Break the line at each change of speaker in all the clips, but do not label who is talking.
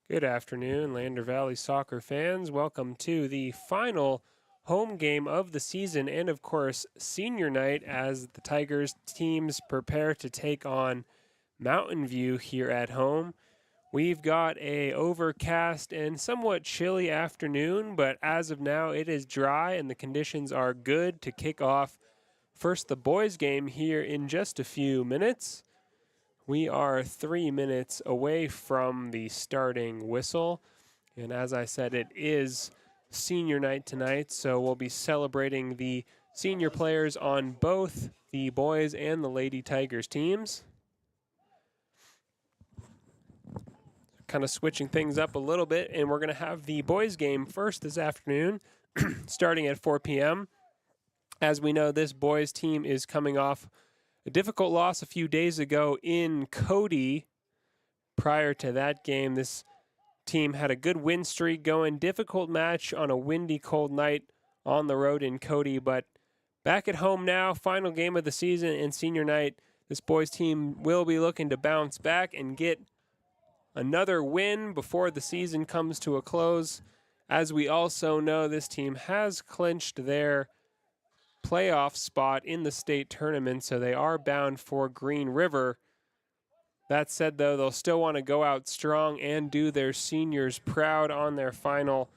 Good afternoon, Lander Valley soccer fans. Welcome to the final home game of the season and, of course, senior night as the Tigers teams prepare to take on Mountain View here at home. We've got a overcast and somewhat chilly afternoon, but as of now it is dry and the conditions are good to kick off first the boys game here in just a few minutes. We are 3 minutes away from the starting whistle. And as I said, it is senior night tonight, so we'll be celebrating the senior players on both the boys and the Lady Tigers teams. Kind of switching things up a little bit, and we're going to have the boys game first this afternoon, starting at 4 p.m. As we know, this boys team is coming off a difficult loss a few days ago in Cody. Prior to that game, this team had a good win streak going. Difficult match on a windy, cold night on the road in Cody, but back at home now, final game of the season and senior night. This boys team will be looking to bounce back and get another win before the season comes to a close. As we also know, this team has clinched their playoff spot in the state tournament, so they are bound for Green River. That said, though, they'll still want to go out strong and do their seniors proud on their final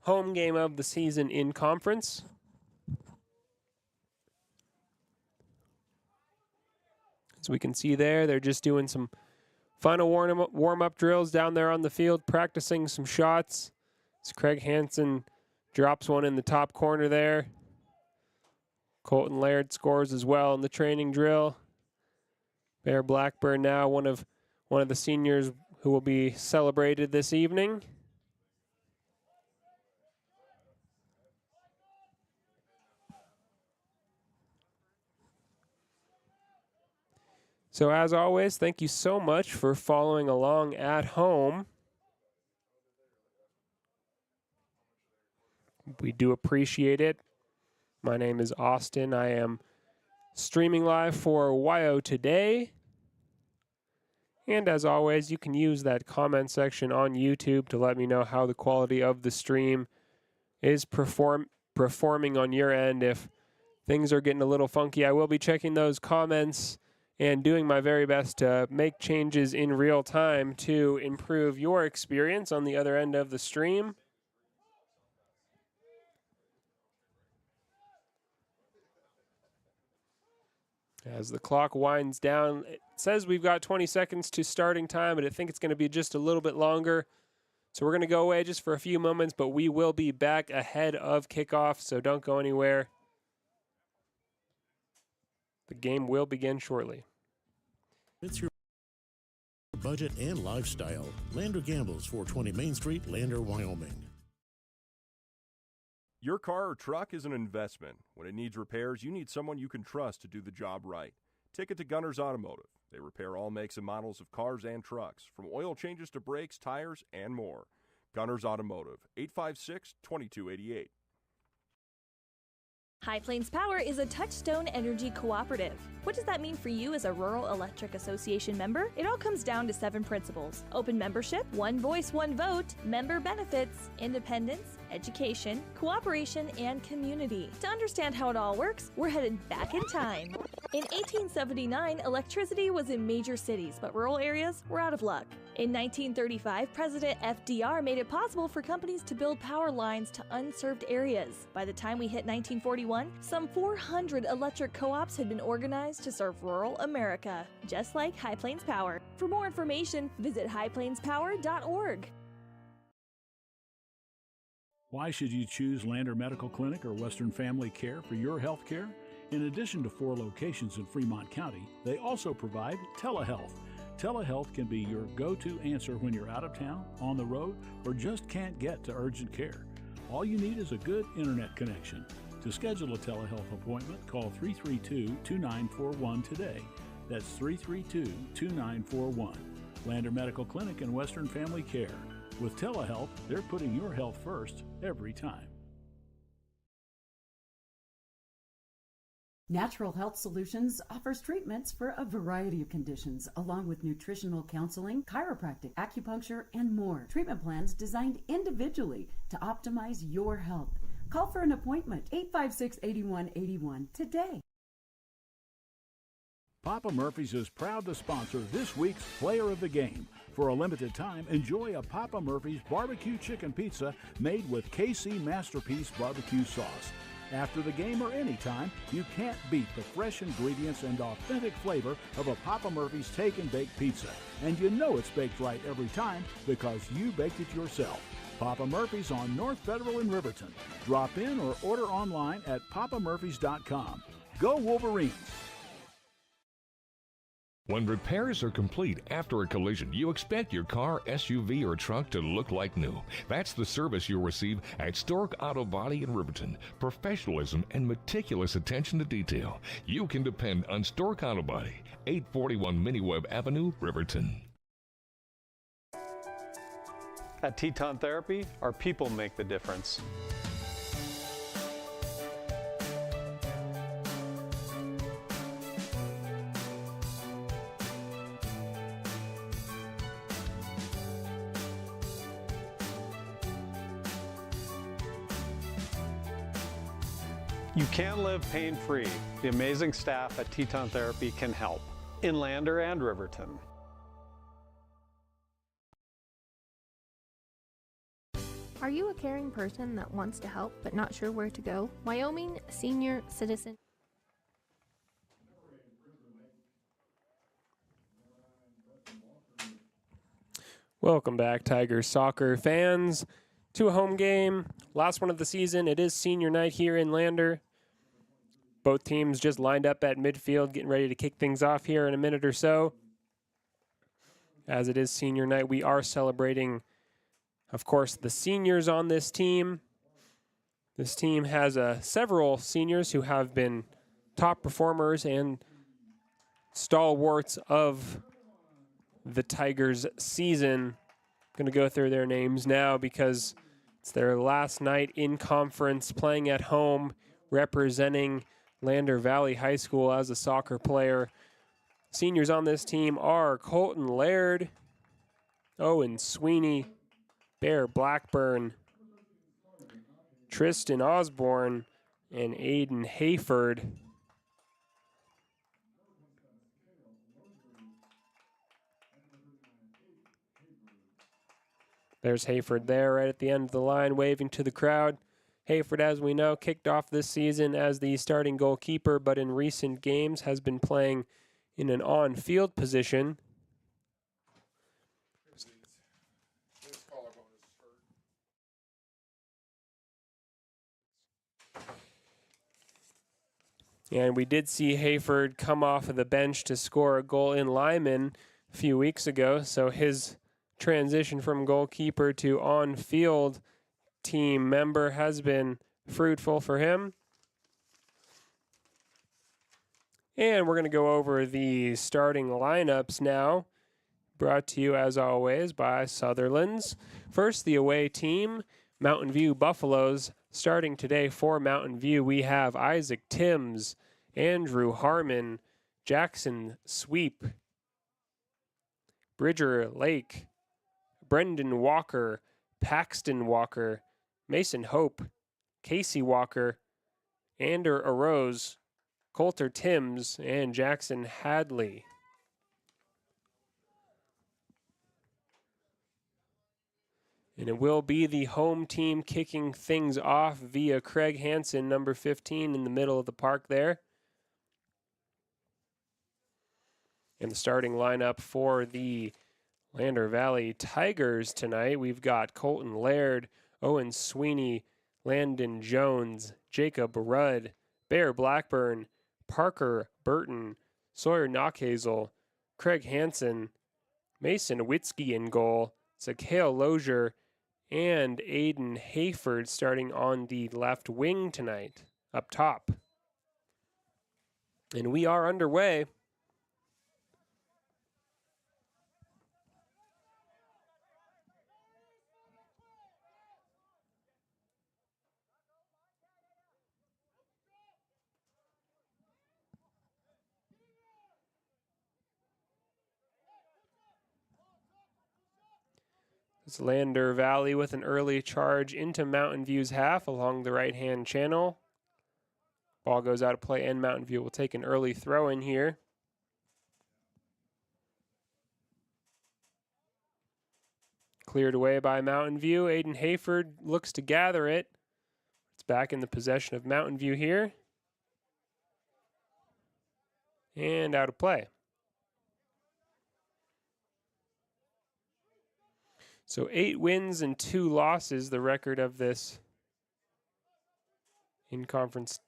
home game of the season in conference. As we can see there, they're just doing some final warm-up drills down there on the field, practicing some shots. As Craig Hansen drops one in the top corner there. Colton Laird scores as well in the training drill. Bear Blackburn now one of the seniors who will be celebrated this evening. So as always, thank you so much for following along at home. We do appreciate it. My name is Austin. I am streaming live for YO Today. And as always, you can use that comment section on YouTube to let me know how the quality of the stream is performing on your end. If things are getting a little funky, I will be checking those comments and doing my very best to make changes in real time to improve your experience on the other end of the stream. As the clock winds down, it says we've got 20 seconds to starting time, but I think it's going to be just a little bit longer. So we're going to go away just for a few moments, but we will be back ahead of kickoff, so don't go anywhere. The game will begin shortly.
It's your budget and lifestyle. Lander Gambles, 420 Main Street, Lander, Wyoming.
Your car or truck is an investment. When it needs repairs, you need someone you can trust to do the job right. Take it to Gunners Automotive. They repair all makes and models of cars and trucks, from oil changes to brakes, tires, and more. Gunners Automotive, 856-2288.
High Plains Power is a Touchstone Energy cooperative. What does that mean for you as a Rural Electric Association member? It all comes down to 7 principles: open membership, one voice, one vote, member benefits, independence, education, cooperation, and community. To understand how it all works, we're headed back in time. In 1879, electricity was in major cities, but rural areas were out of luck. In 1935, President FDR made it possible for companies to build power lines to unserved areas. By the time we hit 1941, some 400 electric co-ops had been organized to serve rural America, just like High Plains Power. For more information, visit highplainspower.org.
Why should you choose Lander Medical Clinic or Western Family Care for your health care? In addition to 4 locations in Fremont County, they also provide telehealth. Telehealth can be your go-to answer when you're out of town, on the road, or just can't get to urgent care. All you need is a good internet connection. To schedule a telehealth appointment, call 332-2941 today. That's 332-2941. Lander Medical Clinic and Western Family Care. With telehealth, they're putting your health first every time.
Natural Health Solutions offers treatments for a variety of conditions, along with nutritional counseling, chiropractic, acupuncture, and more. Treatment plans designed individually to optimize your health. Call for an appointment, 856-8181 today.
Papa Murphy's is proud to sponsor this week's Player of the Game. For a limited time, enjoy a Papa Murphy's barbecue chicken pizza made with KC Masterpiece barbecue sauce. After the game or anytime, you can't beat the fresh ingredients and authentic flavor of a Papa Murphy's Take and Bake pizza. And you know it's baked right every time because you baked it yourself. Papa Murphy's on North Federal in Riverton. Drop in or order online at papamurphys.com. Go Wolverines!
When repairs are complete after a collision, you expect your car, SUV, or truck to look like new. That's the service you'll receive at Stork Auto Body in Riverton. Professionalism and meticulous attention to detail. You can depend on Stork Auto Body, 841 Miniweb Avenue, Riverton.
At Teton Therapy, our people make the difference. You can live pain-free. The amazing staff at Teton Therapy can help in Lander and Riverton.
Are you a caring person that wants to help but not sure where to go? Wyoming Senior Citizen.
Welcome back, Tigers soccer fans, to a home game. Last one of the season. It is senior night here in Lander. Both teams just lined up at midfield, getting ready to kick things off here in a minute or so. As it is senior night, we are celebrating, of course, the seniors on this team. This team has several seniors who have been top performers and stalwarts of the Tigers season. I'm going to go through their names now because it's their last night in conference, playing at home, representing Lander Valley High School as a soccer player. Seniors on this team are Colton Laird, Owen Sweeney, Bear Blackburn, Tristan Osborne, and Aiden Hayford. There's Hayford there right at the end of the line, waving to the crowd. Hayford, as we know, kicked off this season as the starting goalkeeper, but in recent games has been playing in an on-field position. And we did see Hayford come off of the bench to score a goal in Lyman a few weeks ago, so his transition from goalkeeper to on-field team member has been fruitful for him. And we're going to go over the starting lineups now, brought to you as always by Sutherland's. First, the away team, Mountain View Buffaloes. Starting today for Mountain View, we have Isaac Timms, Andrew Harmon, Jackson Sweep, Bridger Lake, Brendan Walker, Paxton Walker, Mason Hope, Casey Walker, Ander Arose, Coulter Timms, and Jackson Hadley. And it will be the home team kicking things off via Craig Hansen, number 15, in the middle of the park there. And the starting lineup for the Lander Valley Tigers tonight, we've got Colton Laird, Owen Sweeney, Landon Jones, Jacob Rudd, Bear Blackburn, Parker Burton, Sawyer Knockhazel, Craig Hansen, Mason Witzke in goal, Zakhael Lozier, and Aiden Hayford starting on the left wing tonight, up top. And we are underway. It's Lander Valley with an early charge into Mountain View's half along the right-hand channel. Ball goes out of play, and Mountain View will take an early throw in here. Cleared away by Mountain View. Aiden Hayford looks to gather it. It's back in the possession of Mountain View here. And out of play. So 8 wins and 2 losses, the record of this in-conference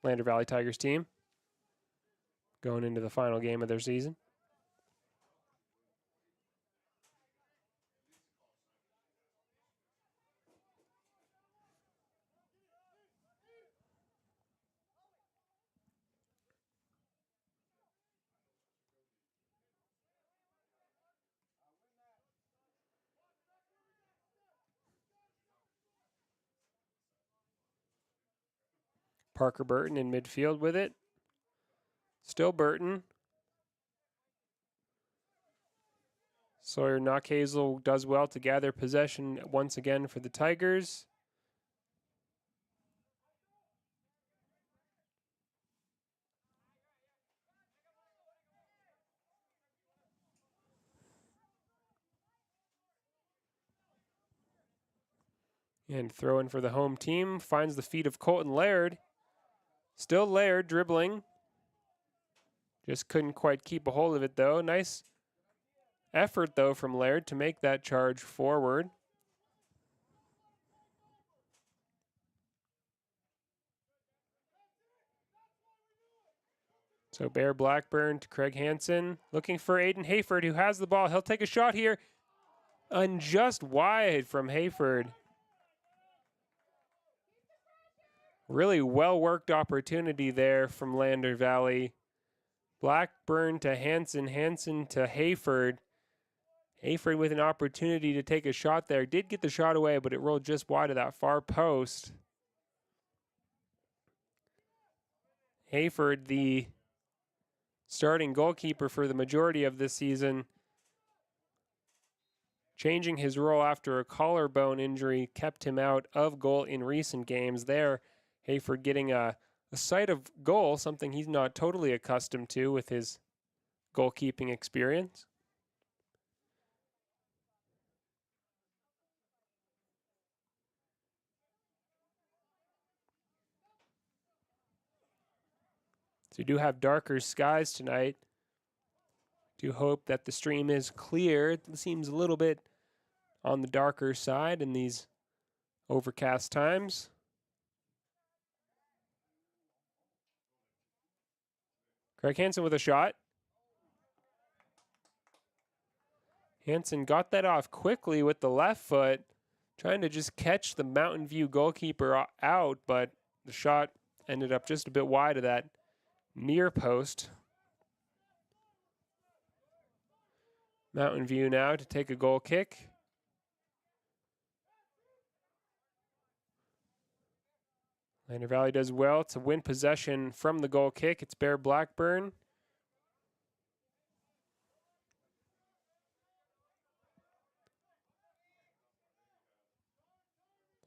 Lander Valley Tigers team going into the final game of their season. Parker Burton in midfield with it. Still Burton. Sawyer Knockhazel does well to gather possession once again for the Tigers. And throw in for the home team. Finds the feet of Colton Laird. Still Laird dribbling. Just couldn't quite keep a hold of it, though. Nice effort, though, from Laird to make that charge forward. So Bear Blackburn to Craig Hansen. Looking for Aiden Hayford, who has the ball. He'll take a shot here. And just wide from Hayford. Really well-worked opportunity there from Lander Valley. Blackburn to Hansen, Hansen to Hayford. Hayford with an opportunity to take a shot there. Did get the shot away, but it rolled just wide of that far post. Hayford, the starting goalkeeper for the majority of this season, changing his role after a collarbone injury, kept him out of goal in recent games there. Hayford getting a sight of goal, something he's not totally accustomed to with his goalkeeping experience. So we do have darker skies tonight. Do hope that the stream is clear. It seems a little bit on the darker side in these overcast times. Craig Hansen with a shot. Hansen got that off quickly with the left foot, trying to just catch the Mountain View goalkeeper out, but the shot ended up just a bit wide of that near post. Mountain View now to take a goal kick. Lander Valley does well to win possession from the goal kick. It's Bear Blackburn.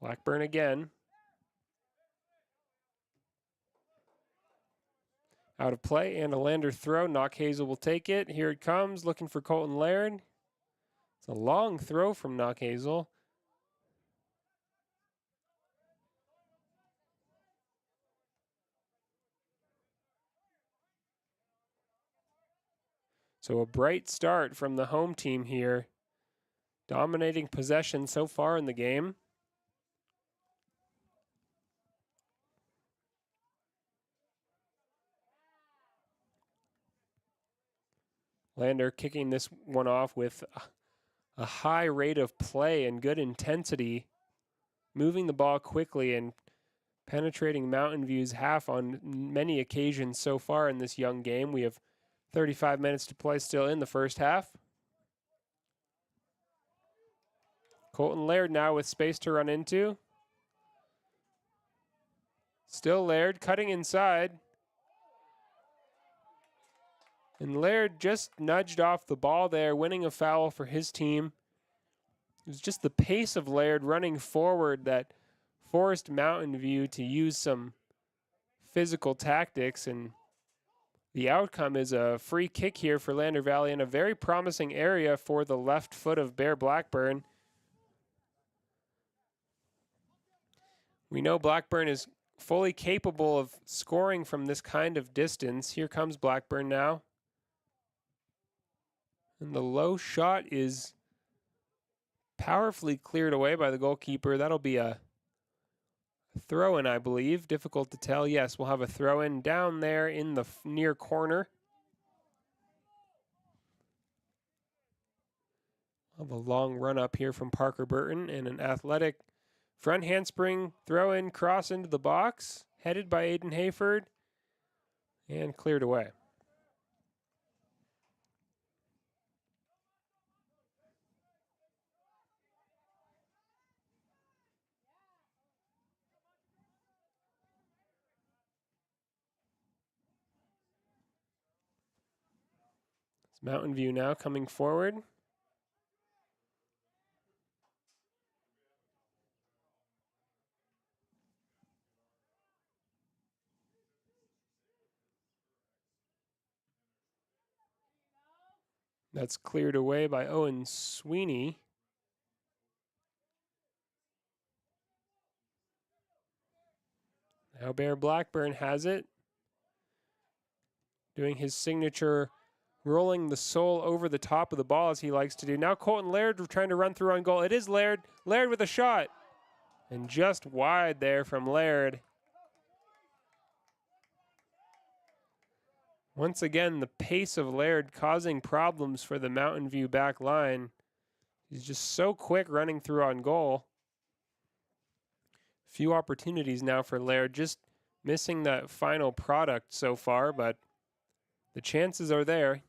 Blackburn again. Out of play and a Lander throw. Knockhazel will take it. Here it comes, looking for Colton Laird. It's a long throw from Knockhazel. So a bright start from the home team here. Dominating possession so far in the game. Lander kicking this one off with a high rate of play and good intensity. Moving the ball quickly and penetrating Mountain View's half on many occasions so far in this young game. We have 35 minutes to play still in the first half. Colton Laird now with space to run into. Still Laird cutting inside. And Laird just nudged off the ball there, winning a foul for his team. It was just the pace of Laird running forward that forced Mountain View to use some physical tactics, and the outcome is a free kick here for Lander Valley in a very promising area for the left foot of Bear Blackburn. We know Blackburn is fully capable of scoring from this kind of distance. Here comes Blackburn now. And the low shot is powerfully cleared away by the goalkeeper. That'll be a throw-in, I believe. Difficult to tell. Yes, we'll have a throw-in down there in the near corner. We'll have a long run up here from Parker Burton and an athletic front handspring throw-in cross into the box, headed by Aiden Hayford, and cleared away. Mountain View now coming forward. That's cleared away by Owen Sweeney. Now Bear Blackburn has it. Doing his signature rolling the sole over the top of the ball as he likes to do. Now Colton Laird trying to run through on goal. It is Laird. Laird with a shot. And just wide there from Laird. Once again, the pace of Laird causing problems for the Mountain View back line. He's just so quick running through on goal. Few opportunities now for Laird, just missing that final product so far, but the chances are there.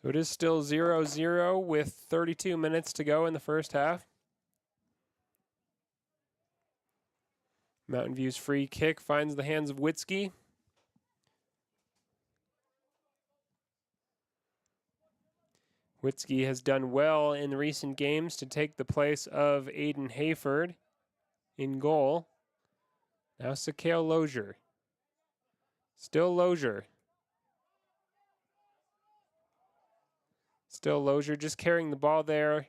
So it is still 0-0 with 32 minutes to go in the first half. Mountain View's free kick finds the hands of Witzke. Witzke has done well in recent games to take the place of Aiden Hayford in goal. Now Sakale Lozier. Still Lozier. Still Lozier just carrying the ball there.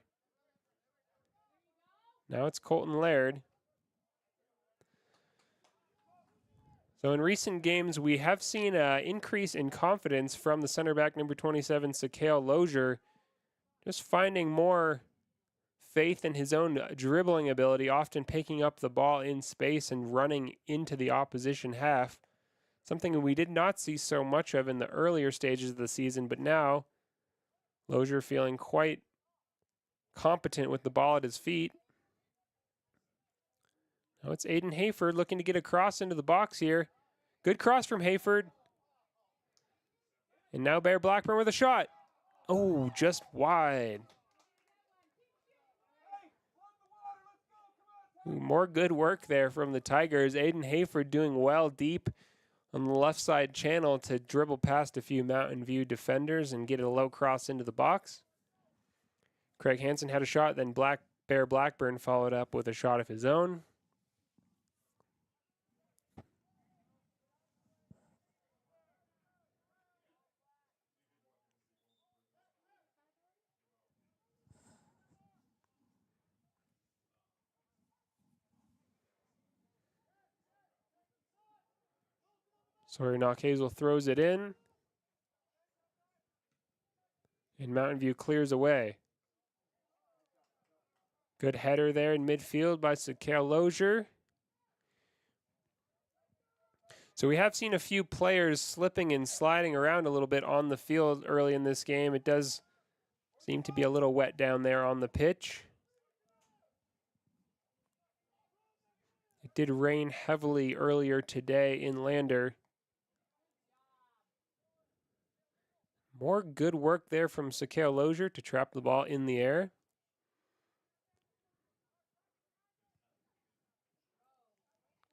Now it's Colton Laird. So in recent games, we have seen an increase in confidence from the center back number 27, Sakale Lozier, just finding more faith in his own dribbling ability, often picking up the ball in space and running into the opposition half. Something we did not see so much of in the earlier stages of the season, but now Lozier feeling quite competent with the ball at his feet. Now it's Aiden Hayford looking to get a cross into the box here. Good cross from Hayford. And now Bear Blackburn with a shot. Oh, just wide. Ooh, more good work there from the Tigers. Aiden Hayford doing well deep on the left side channel to dribble past a few Mountain View defenders and get a low cross into the box. Craig Hansen had a shot, then Bear Blackburn followed up with a shot of his own. Sawyer Knockhazel throws it in. And Mountain View clears away. Good header there in midfield by Sakale Lozier. So we have seen a few players slipping and sliding around a little bit on the field early in this game. It does seem to be a little wet down there on the pitch. It did rain heavily earlier today in Lander. More good work there from Sakale Lozier to trap the ball in the air.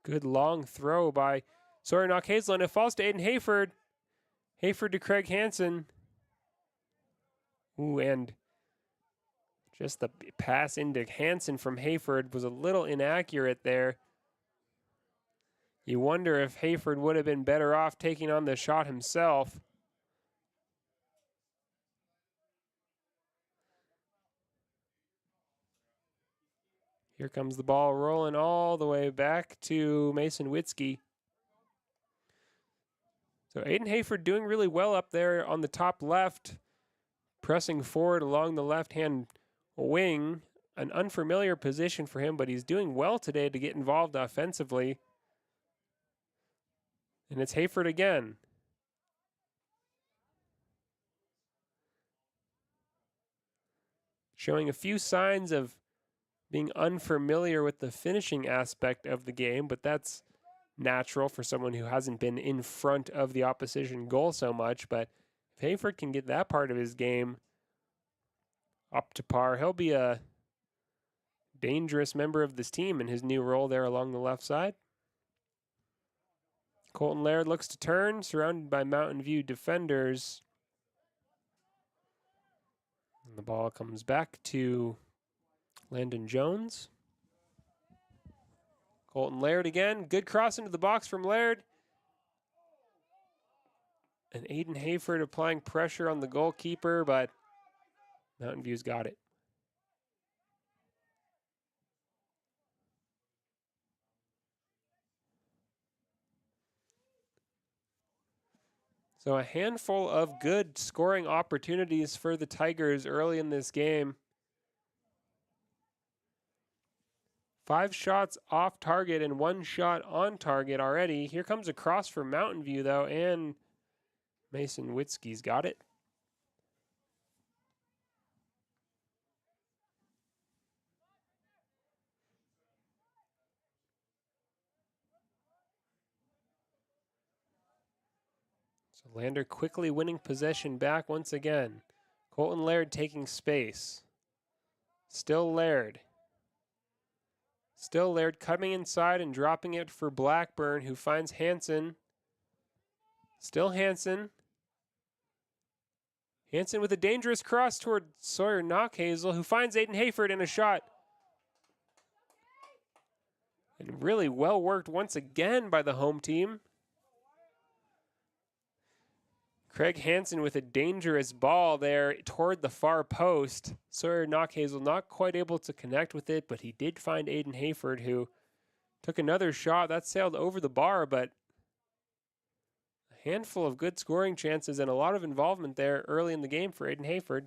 Good long throw by Sawyer Knock-Hazel, and it falls to Aiden Hayford. Hayford to Craig Hansen. Ooh, and just the pass into Hansen from Hayford was a little inaccurate there. You wonder if Hayford would have been better off taking on the shot himself. Here comes the ball rolling all the way back to Mason Witzke. So Aiden Hayford doing really well up there on the top left, pressing forward along the left-hand wing. An unfamiliar position for him, but he's doing well today to get involved offensively. And it's Hayford again. Showing a few signs of being unfamiliar with the finishing aspect of the game, but that's natural for someone who hasn't been in front of the opposition goal so much. But if Hayford can get that part of his game up to par, he'll be a dangerous member of this team in his new role there along the left side. Colton Laird looks to turn, surrounded by Mountain View defenders. And the ball comes back to Landon Jones. Colton Laird again. Good cross into the box from Laird. And Aiden Hayford applying pressure on the goalkeeper, but Mountain View's got it. So a handful of good scoring opportunities for the Tigers early in this game. 5 shots off target and 1 shot on target already. Here comes a cross for Mountain View, though, and Mason Witzke's got it. So Lander quickly winning possession back once again. Colton Laird taking space. Still Laird. Still Laird coming inside and dropping it for Blackburn, who finds Hansen. Still Hansen. Hansen with a dangerous cross toward Sawyer Knock-Hazel, who finds Aiden Hayford in a shot. And really well worked once again by the home team. Craig Hansen with a dangerous ball there toward the far post. Sawyer Knock-Hazel not quite able to connect with it, but he did find Aiden Hayford, who took another shot. That sailed over the bar, but a handful of good scoring chances and a lot of involvement there early in the game for Aiden Hayford.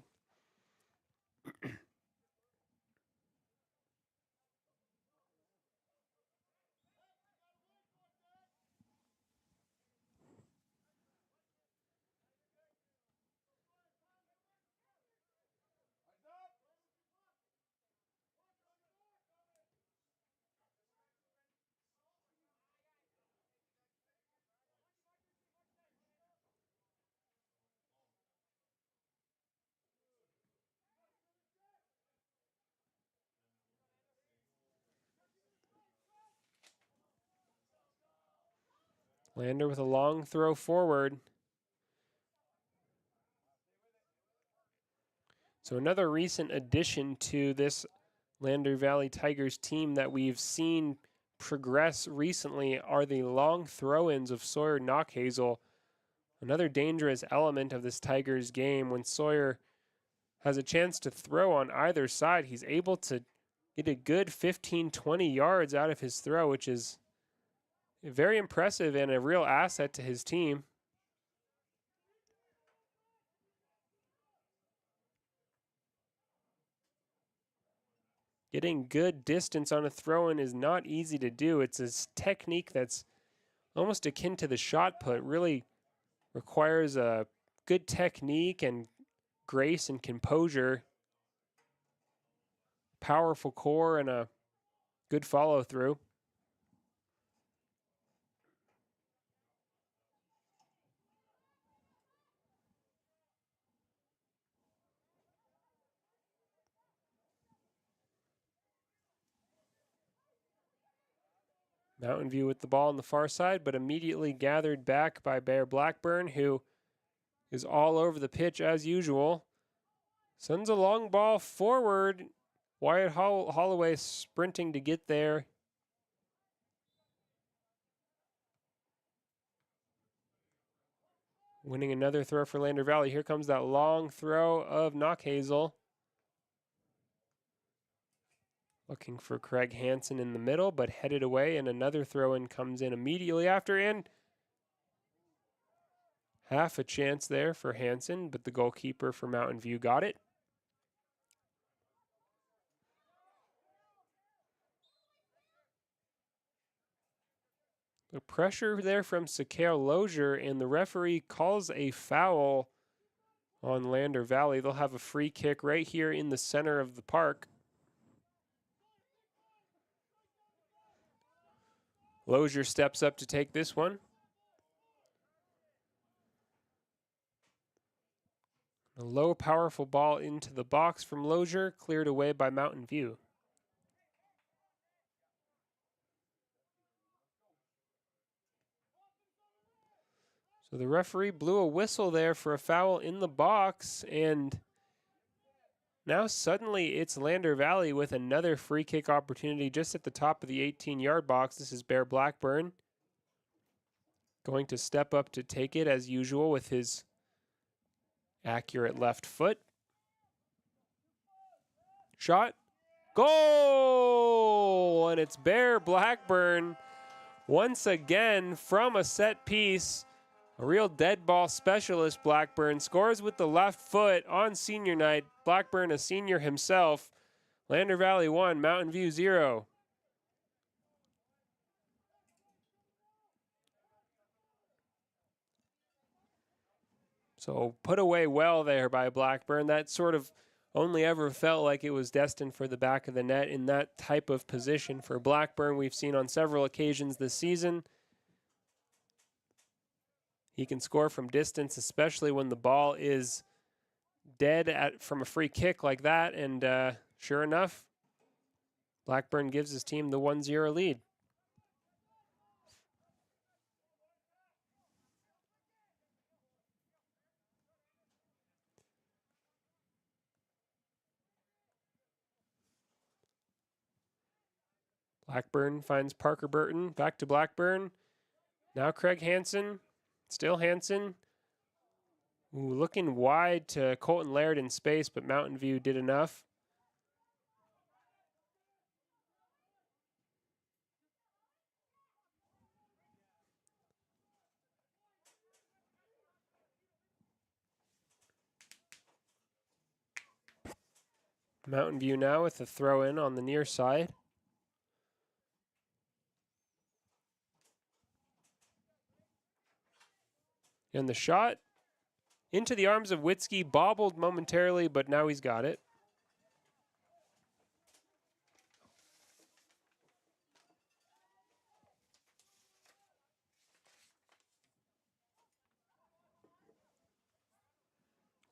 Lander with a long throw forward. So another recent addition to this Lander Valley Tigers team that we've seen progress recently are the long throw-ins of Sawyer Knock-Hazel. Another dangerous element of this Tigers game. When Sawyer has a chance to throw on either side, he's able to get a good 15-20 yards out of his throw, which is very impressive and a real asset to his team. Getting good distance on a throw-in is not easy to do. It's a technique that's almost akin to the shot put. Really requires a good technique and grace and composure, powerful core, and a good follow-through. Mountain View with the ball on the far side, but immediately gathered back by Bear Blackburn, who is all over the pitch as usual. Sends a long ball forward. Wyatt Holloway sprinting to get there. Winning another throw for Lander Valley. Here comes that long throw of Knockhazel. Looking for Craig Hansen in the middle, but headed away, and another throw-in comes in immediately after, and half a chance there for Hansen, but the goalkeeper for Mountain View got it. The pressure there from Sakale Lozier, and the referee calls a foul on Lander Valley. They'll have a free kick right here in the center of the park. Lozier steps up to take this one. A low, powerful ball into the box from Lozier, cleared away by Mountain View. So the referee blew a whistle there for a foul in the box, and now suddenly it's Lander Valley with another free kick opportunity just at the top of the 18-yard box. This is Bear Blackburn going to step up to take it as usual with his accurate left foot. Shot. Goal! And it's Bear Blackburn once again from a set piece. A real dead ball specialist. Blackburn scores with the left foot on senior night. Blackburn, a senior himself. Lander Valley 1, Mountain View 0. So put away well there by Blackburn. That sort of only ever felt like it was destined for the back of the net in that type of position for Blackburn. We've seen on several occasions this season. He can score from distance, especially when the ball is dead from a free kick like that. And sure enough, Blackburn gives his team the 1-0 lead. Blackburn finds Parker Burton. Back to Blackburn. Now Craig Hansen. Still Hansen. Ooh, looking wide to Colton Laird in space, but Mountain View did enough. Mountain View now with the throw in on the near side. And the shot into the arms of Witzke, bobbled momentarily, but now he's got it.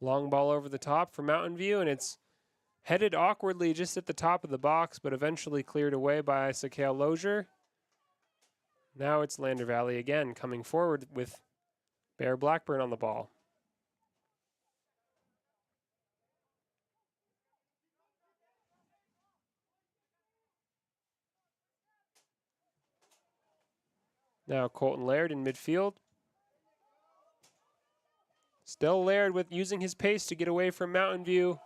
Long ball over the top for Mountain View, and it's headed awkwardly just at the top of the box, but eventually cleared away by Sakale Lozier. Now it's Lander Valley again, coming forward with Bear Blackburn on the ball. Now Colton Laird in midfield. Still Laird with using his pace to get away from Mountain View.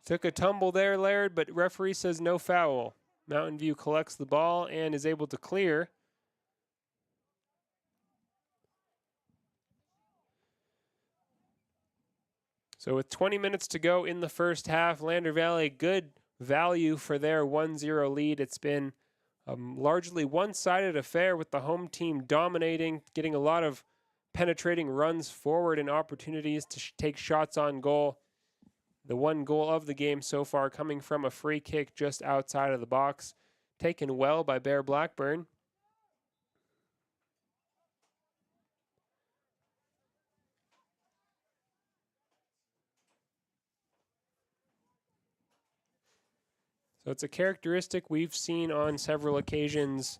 Took a tumble there, Laird, but referee says no foul. Mountain View collects the ball and is able to clear. So with 20 minutes to go in the first half, Lander Valley, good value for their 1-0 lead. It's been a largely one-sided affair with the home team dominating, getting a lot of penetrating runs forward and opportunities to take shots on goal. The one goal of the game so far coming from a free kick just outside of the box, taken well by Bear Blackburn. So it's a characteristic we've seen on several occasions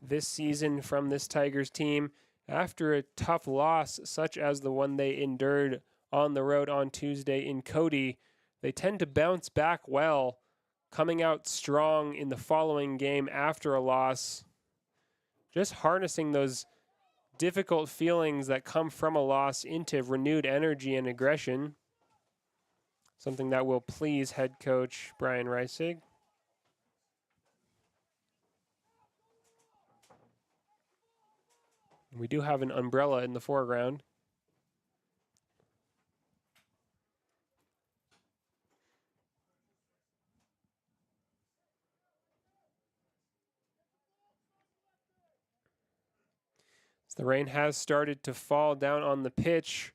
this season from this Tigers team. After a tough loss, such as the one they endured on the road on Tuesday in Cody, they tend to bounce back well, coming out strong in the following game after a loss, just harnessing those difficult feelings that come from a loss into renewed energy and aggression, something that will please head coach Brian Reisig. We do have an umbrella in the foreground. The rain has started to fall down on the pitch.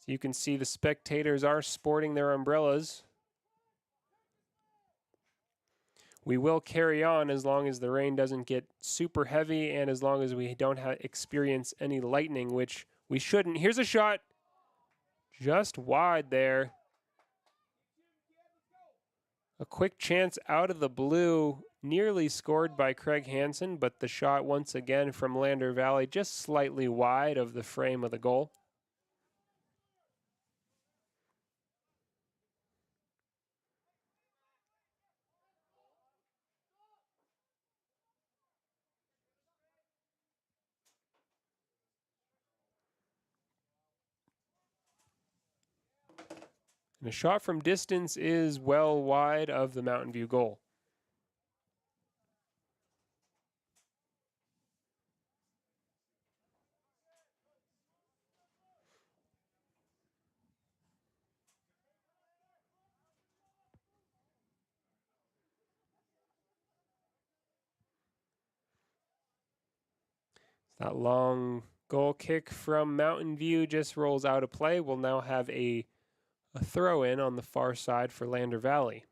So you can see the spectators are sporting their umbrellas. We will carry on as long as the rain doesn't get super heavy and as long as we don't experience any lightning, which we shouldn't. Here's a shot just wide there. A quick chance out of the blue, nearly scored by Craig Hansen, but the shot once again from Lander Valley just slightly wide of the frame of the goal. And a shot from distance is well wide of the Mountain View goal. That long goal kick from Mountain View just rolls out of play. We'll now have a throw in on the far side for Lander Valley.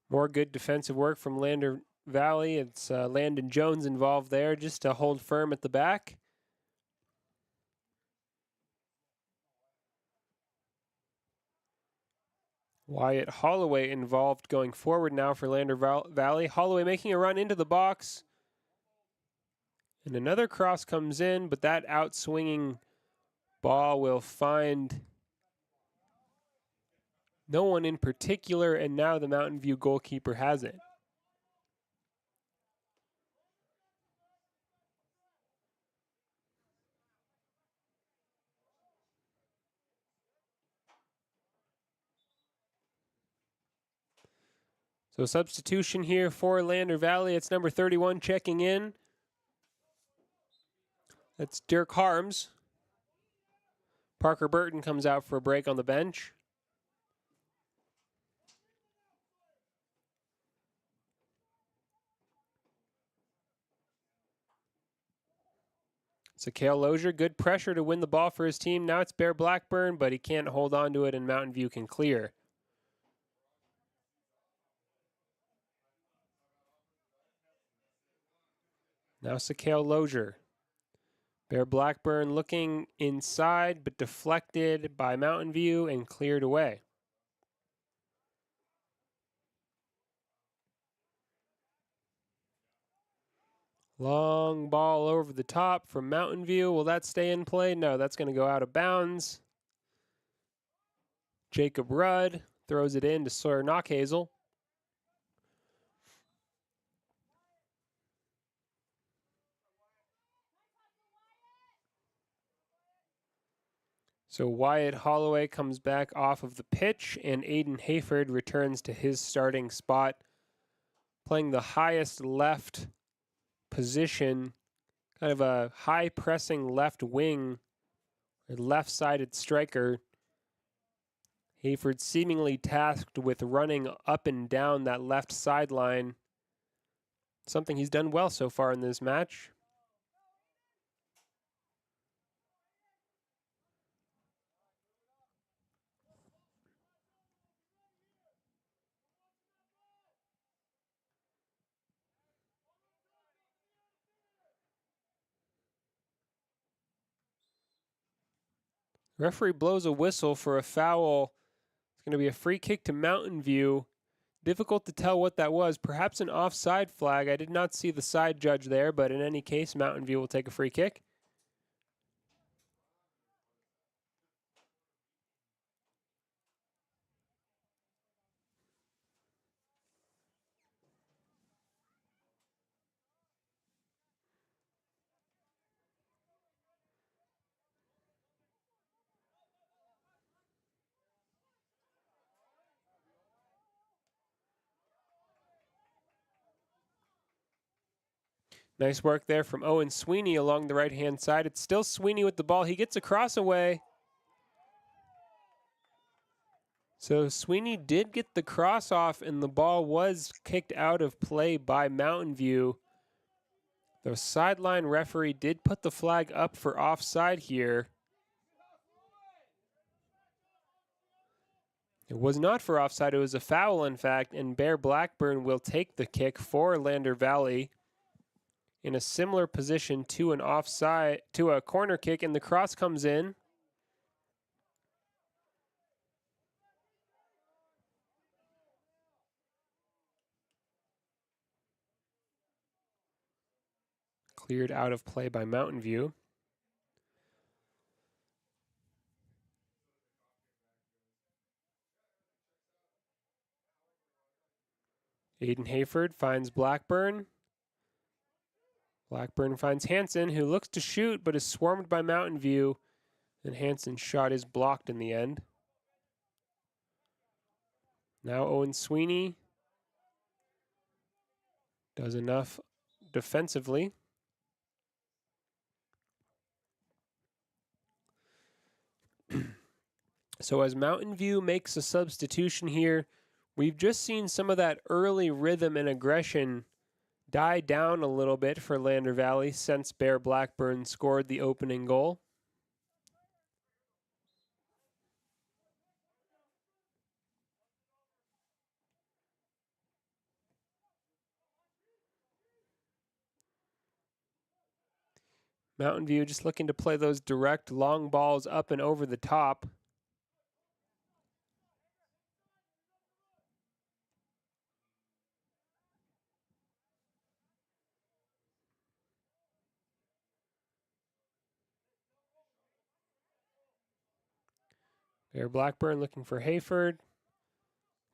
More good defensive work from Lander Valley. It's Landon Jones involved there just to hold firm at the back. Wyatt Holloway involved going forward now for Lander Valley. Holloway making a run into the box. And another cross comes in, but that outswinging ball will find no one in particular, and now the Mountain View goalkeeper has it. So substitution here for Lander Valley. It's number 31 checking in. That's Dirk Harms. Parker Burton comes out for a break on the bench. So Cale Lozier, good pressure to win the ball for his team. Now it's Bear Blackburn, but he can't hold on to it, and Mountain View can clear. Now Sakale Lozier. Bear Blackburn looking inside, but deflected by Mountain View and cleared away. Long ball over the top from Mountain View. Will that stay in play? No, that's going to go out of bounds. Jacob Rudd throws it in to Sawyer Knockhazel. So Wyatt Holloway comes back off of the pitch, and Aiden Hayford returns to his starting spot, playing the highest left position, kind of a high-pressing left wing, or left-sided striker. Hayford seemingly tasked with running up and down that left sideline something he's done well so far in this match. Referee blows a whistle for a foul. It's going to be a free kick to Mountain View. Difficult to tell what that was. Perhaps an offside flag. I did not see the side judge there, but in any case, Mountain View will take a free kick. Nice work there from Owen Sweeney along the right-hand side. It's still Sweeney with the ball. He gets a cross away. So Sweeney did get the cross off, and the ball was kicked out of play by Mountain View. The sideline referee did put the flag up for offside here. It was not for offside. It was a foul, in fact, and Bear Blackburn will take the kick for Lander Valley in a similar position to an offside, to a corner kick, and the cross comes in. Cleared out of play by Mountain View. Aiden Hayford finds Blackburn. Blackburn finds Hanson, who looks to shoot but is swarmed by Mountain View. And Hanson's shot is blocked in the end. Now Owen Sweeney does enough defensively. So as Mountain View makes a substitution here, we've just seen some of that early rhythm and aggression die down a little bit for Lander Valley since Bear Blackburn scored the opening goal. Mountain View just looking to play those direct long balls up and over the top. Bear Blackburn looking for Hayford.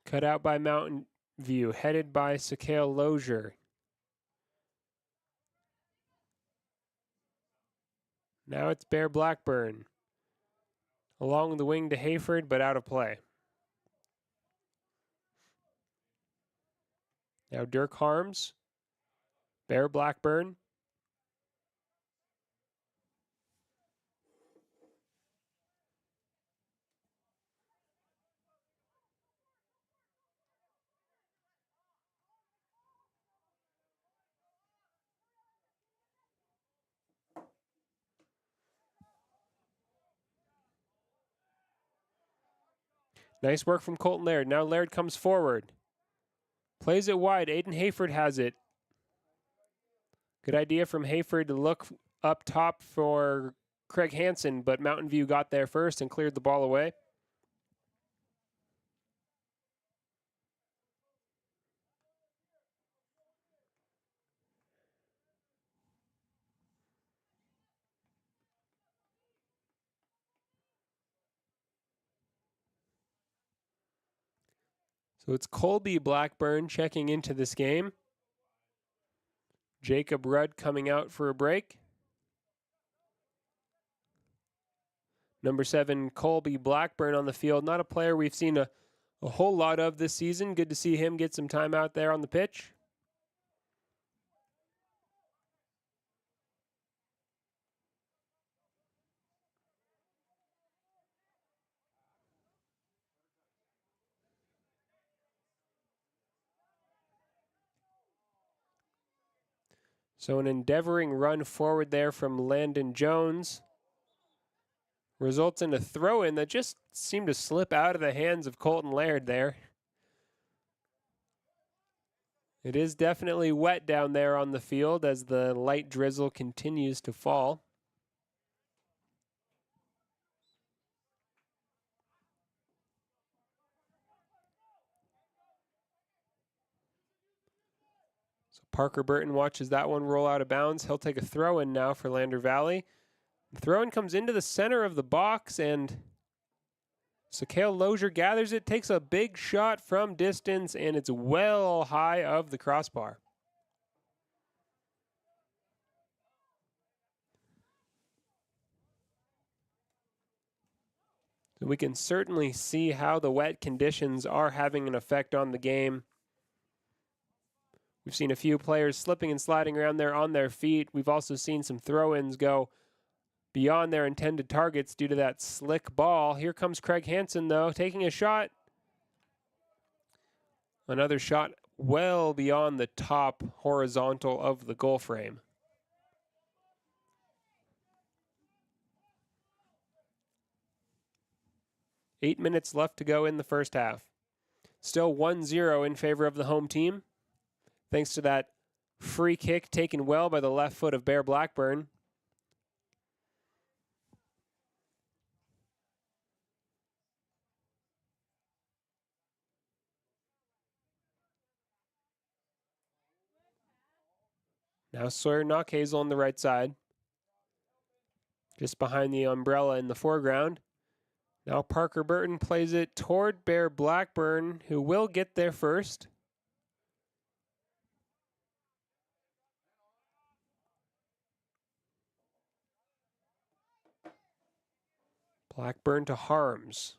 Cut out by Mountain View, headed by Sakale Lozier. Now it's Bear Blackburn. Along the wing to Hayford, but out of play. Now Dirk Harms. Bear Blackburn. Nice work from Colton Laird. Now Laird comes forward. Plays it wide. Aiden Hayford has it. Good idea from Hayford to look up top for Craig Hansen, but Mountain View got there first and cleared the ball away. So it's Colby Blackburn checking into this game. Jacob Rudd coming out for a break. Number 7, Colby Blackburn on the field. Not a player we've seen a whole lot of this season. Good to see him get some time out there on the pitch. So an endeavoring run forward there from Landon Jones results in a throw-in that just seemed to slip out of the hands of Colton Laird there. It is definitely wet down there on the field as the light drizzle continues to fall. So Parker Burton watches that one roll out of bounds. He'll take a throw-in now for Lander Valley. The throw-in comes into the center of the box, and Sakale Lozier gathers it, takes a big shot from distance, and it's well high of the crossbar. So we can certainly see how the wet conditions are having an effect on the game. We've seen a few players slipping and sliding around there on their feet. We've also seen some throw-ins go beyond their intended targets due to that slick ball. Here comes Craig Hansen, though, taking a shot. Another shot well beyond the top horizontal of the goal frame. Eight minutes left to go in the first half. Still 1-0 in favor of the home team, thanks to that free kick taken well by the left foot of Bear Blackburn. Now Sawyer Knockhazel on the right side, just behind the umbrella in the foreground. Now Parker Burton plays it toward Bear Blackburn, who will get there first. Blackburn to Harms.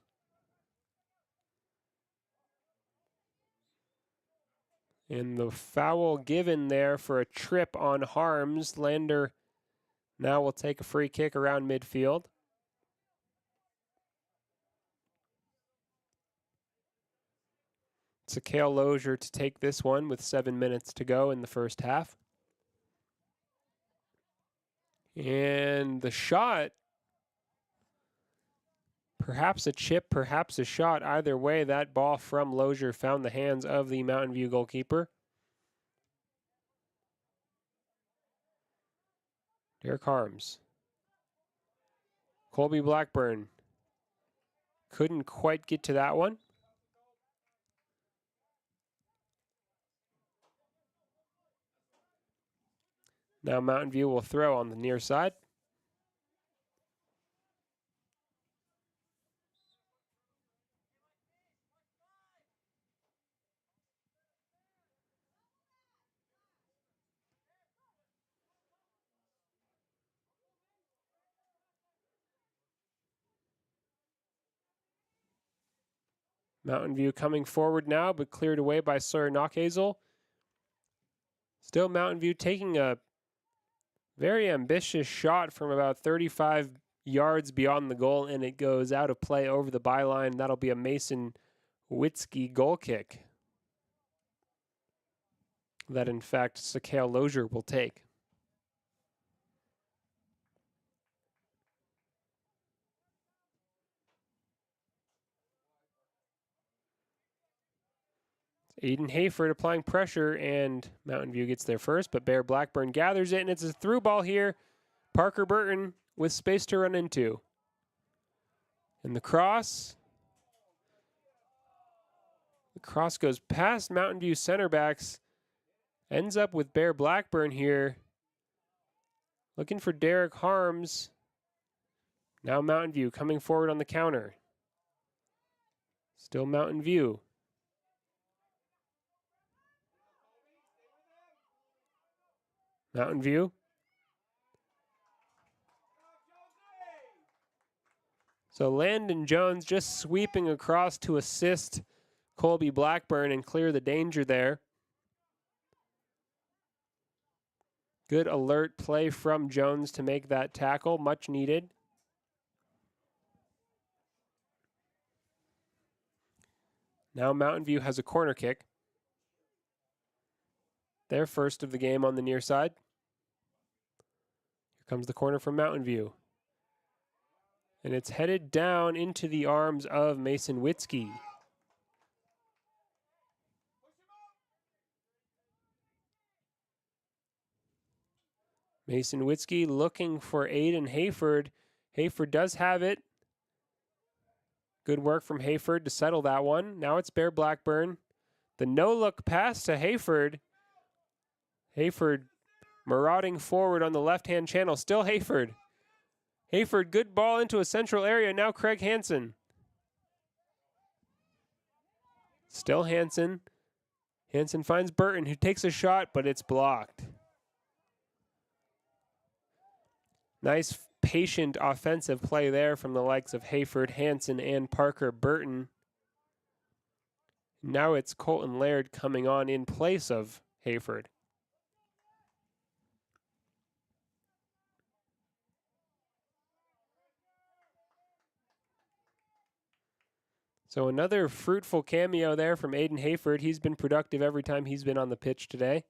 And the foul given there for a trip on Harms. Lander now will take a free kick around midfield. Sakale Lozier to take this one with 7 minutes to go in the first half. And the shot, perhaps a chip, perhaps a shot. Either way, that ball from Lozier found the hands of the Mountain View goalkeeper. Derek Harms. Colby Blackburn couldn't quite get to that one. Now Mountain View will throw on the near side. Mountain View coming forward now, but cleared away by Sawyer Knockhazel. Still Mountain View taking a very ambitious shot from about 35 yards beyond the goal, and it goes out of play over the byline. That'll be a Mason Witzke goal kick that, in fact, Sakale Lozier will take. Aiden Hayford applying pressure, and Mountain View gets there first, but Bear Blackburn gathers it, and it's a through ball here. Parker Burton with space to run into. And the cross. The cross goes past Mountain View center backs, ends up with Bear Blackburn here. Looking for Derek Harms. Now Mountain View coming forward on the counter. Still Mountain View. Mountain View. So Landon Jones just sweeping across to assist Colby Blackburn and clear the danger there. Good alert play from Jones to make that tackle, much needed. Now Mountain View has a corner kick. Their first of the game on the near side. Here comes the corner from Mountain View. And it's headed down into the arms of Mason Witzke. Mason Witzke looking for Aiden Hayford. Hayford does have it. Good work from Hayford to settle that one. Now it's Bear Blackburn. The no-look pass to Hayford. Hayford marauding forward on the left-hand channel. Still Hayford. Hayford, good ball into a central area. Now Craig Hansen. Still Hansen. Hansen finds Burton, who takes a shot, but it's blocked. Nice, patient offensive play there from the likes of Hayford, Hansen, and Parker Burton. Now it's Colton Laird coming on in place of Hayford. So another fruitful cameo there from Aiden Hayford. He's been productive every time he's been on the pitch today.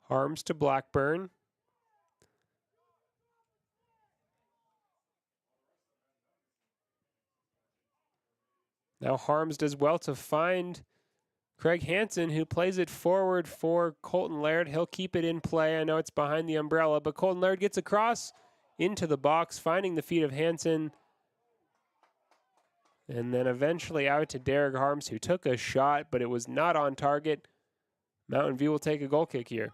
Harms to Blackburn. Now Harms does well to find Craig Hansen, who plays it forward for Colton Laird. He'll keep it in play. I know it's behind the umbrella, but Colton Laird gets across into the box, finding the feet of Hansen. And then eventually out to Derek Harms, who took a shot, but it was not on target. Mountain View will take a goal kick here.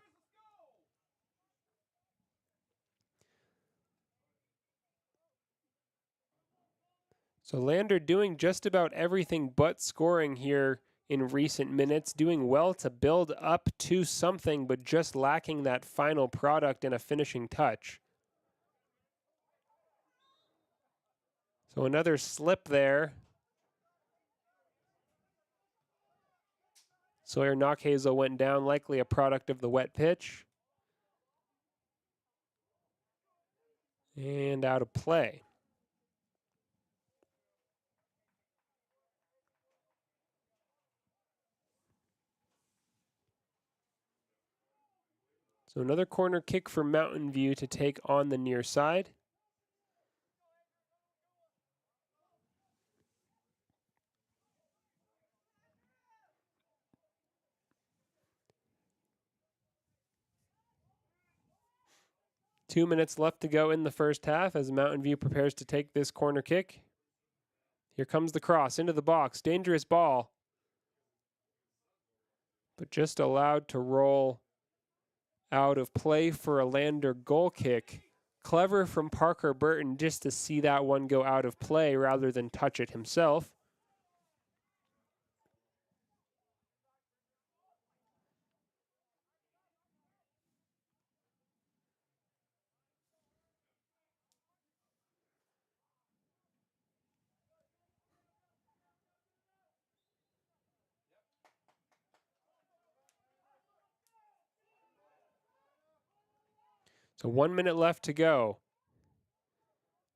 So Lander doing just about everything but scoring here in recent minutes, doing well to build up to something, but just lacking that final product and a finishing touch. So another slip there. Sawyer Knockhazel went down, likely a product of the wet pitch. And out of play. So another corner kick for Mountain View to take on the near side. Two minutes left to go in the first half as Mountain View prepares to take this corner kick. Here comes the cross into the box. Dangerous ball. But just allowed to roll out of play for a Lander goal kick. Clever from Parker Burton just to see that one go out of play rather than touch it himself. So 1 minute left to go.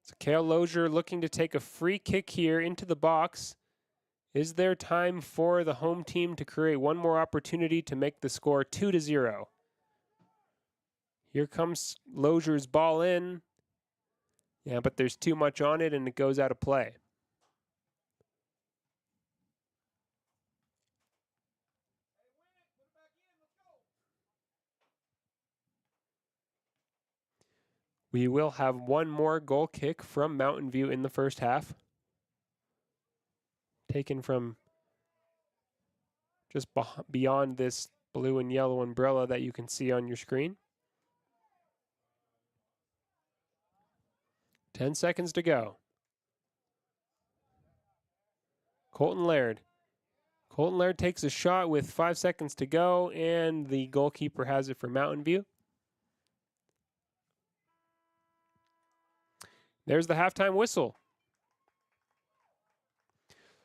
So Cale Lozier looking to take a free kick here into the box. Is there time for the home team to create one more opportunity to make the score 2-0? Here comes Lozier's ball in. Yeah, but there's too much on it and it goes out of play. We will have one more goal kick from Mountain View in the first half. Taken from just beyond this blue and yellow umbrella that you can see on your screen. 10 seconds to go. Colton Laird. Colton Laird takes a shot with 5 seconds to go, and the goalkeeper has it for Mountain View. There's the halftime whistle.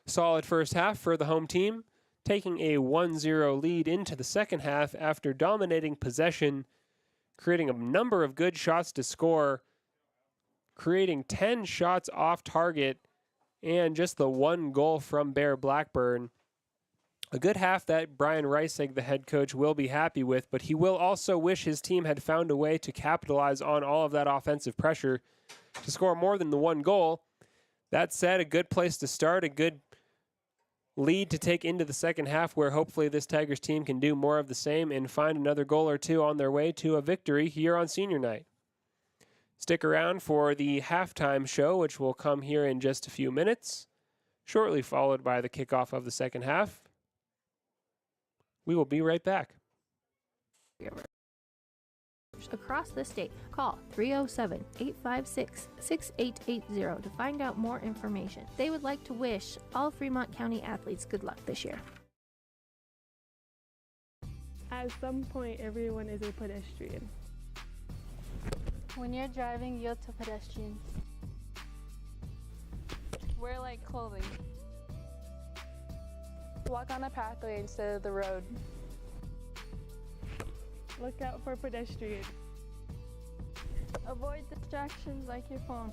Solid first half for the home team. taking a 1-0 lead into the second half after dominating possession, creating a number of good shots to score, creating 10 shots off target, and just the one goal from Bear Blackburn. A good half that Brian Reisig, the head coach, will be happy with, but he will also wish his team had found a way to capitalize on all of that offensive pressure to score more than the one goal. That said, a good place to start, a good lead to take into the second half, where hopefully this Tigers team can do more of the same and find another goal or two on their way to a victory here on senior night. Stick around for the halftime show, which will come here in just a few minutes, shortly followed by the kickoff of the second half. We will be right back.
Across the state, call 307-856-6880 to find out more information. They would like to wish all Fremont County athletes good luck this year.
At some point, everyone is a pedestrian.
When you're driving, yield to pedestrians. Wear light clothing. Walk on a pathway instead of the road.
Look out for pedestrians.
Avoid distractions like your phone.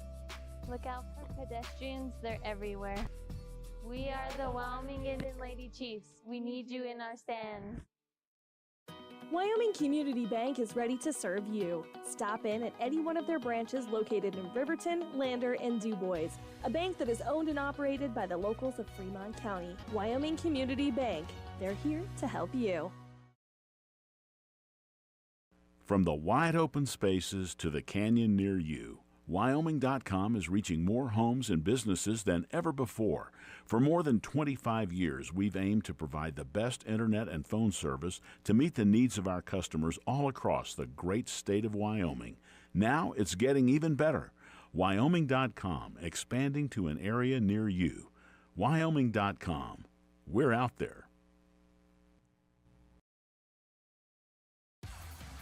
Look out for pedestrians, they're everywhere. We are the Wyoming Indian Lady Chiefs. We need you in our stand.
Wyoming Community Bank is ready to serve you. Stop in at any one of their branches located in Riverton, Lander, and DuBois. A bank that is owned and operated by the locals of Fremont County. Wyoming Community Bank. They're here to help you.
From the wide open spaces to the canyon near you, Wyoming.com is reaching more homes and businesses than ever before. For more than 25 years, we've aimed to provide the best internet and phone service to meet the needs of our customers all across the great state of Wyoming. Now it's getting even better. Wyoming.com, expanding to an area near you. Wyoming.com. We're out there.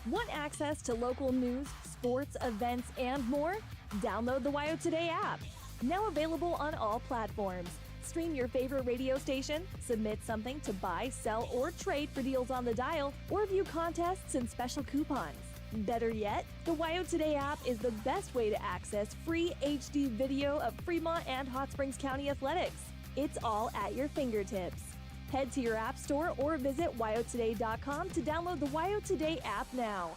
Want access to local news, sports, events, and more? Download the WYO Today app. Now available on all platforms. Stream your favorite radio station, submit something to buy, sell, or trade for deals on the dial, or view contests and special coupons. Better yet, the WYO Today app is the best way to access free HD video of Fremont and Hot Springs County athletics. It's all at your fingertips. Head to your app store or visit wyotoday.com to download the WYO Today app now.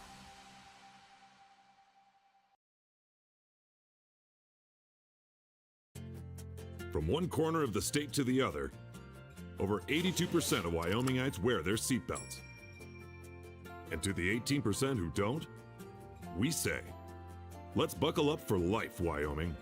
From one corner of the state to the other, over 82% of Wyomingites wear their seatbelts. And to the 18% who don't, we say, let's buckle up for life, Wyoming.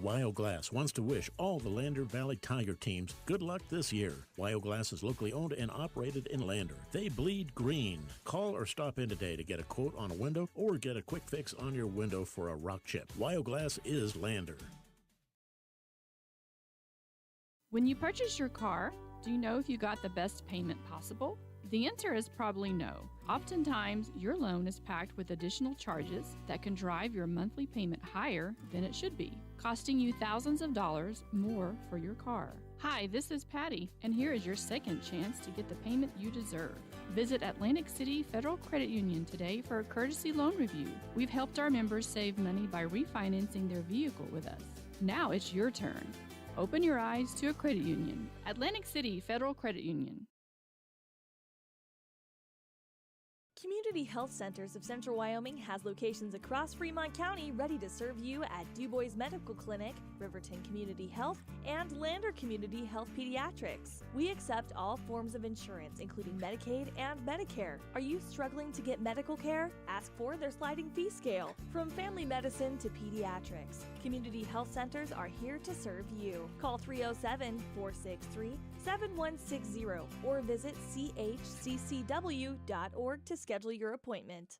WYO Glass wants to wish all the Lander Valley Tiger teams good luck this year. WYO Glass is locally owned and operated in Lander. They bleed green. Call or stop in today to get a quote on a window or get a quick fix on your window for a rock chip. WYO Glass is Lander.
When you purchase your car, do you know if you got the best payment possible? The answer is probably no. Oftentimes, your loan is packed with additional charges that can drive your monthly payment higher than it should be, costing you thousands of dollars more for your car. Hi, this is Patty, and here is your second chance to get the payment you deserve. Visit Atlantic City Federal Credit Union today for a courtesy loan review. We've helped our members save money by refinancing their vehicle with us. Now it's your turn. Open your eyes to a credit union. Atlantic City Federal Credit Union.
Community Health Centers of Central Wyoming has locations across Fremont County ready to serve you at DuBois Medical Clinic, Riverton Community Health, and Lander Community Health Pediatrics. We accept all forms of insurance, including Medicaid and Medicare. Are you struggling to get medical care? Ask for their sliding fee scale. From family medicine to pediatrics, Community Health Centers are here to serve you. Call 307-463-7160 or visit chccw.org to schedule your appointment.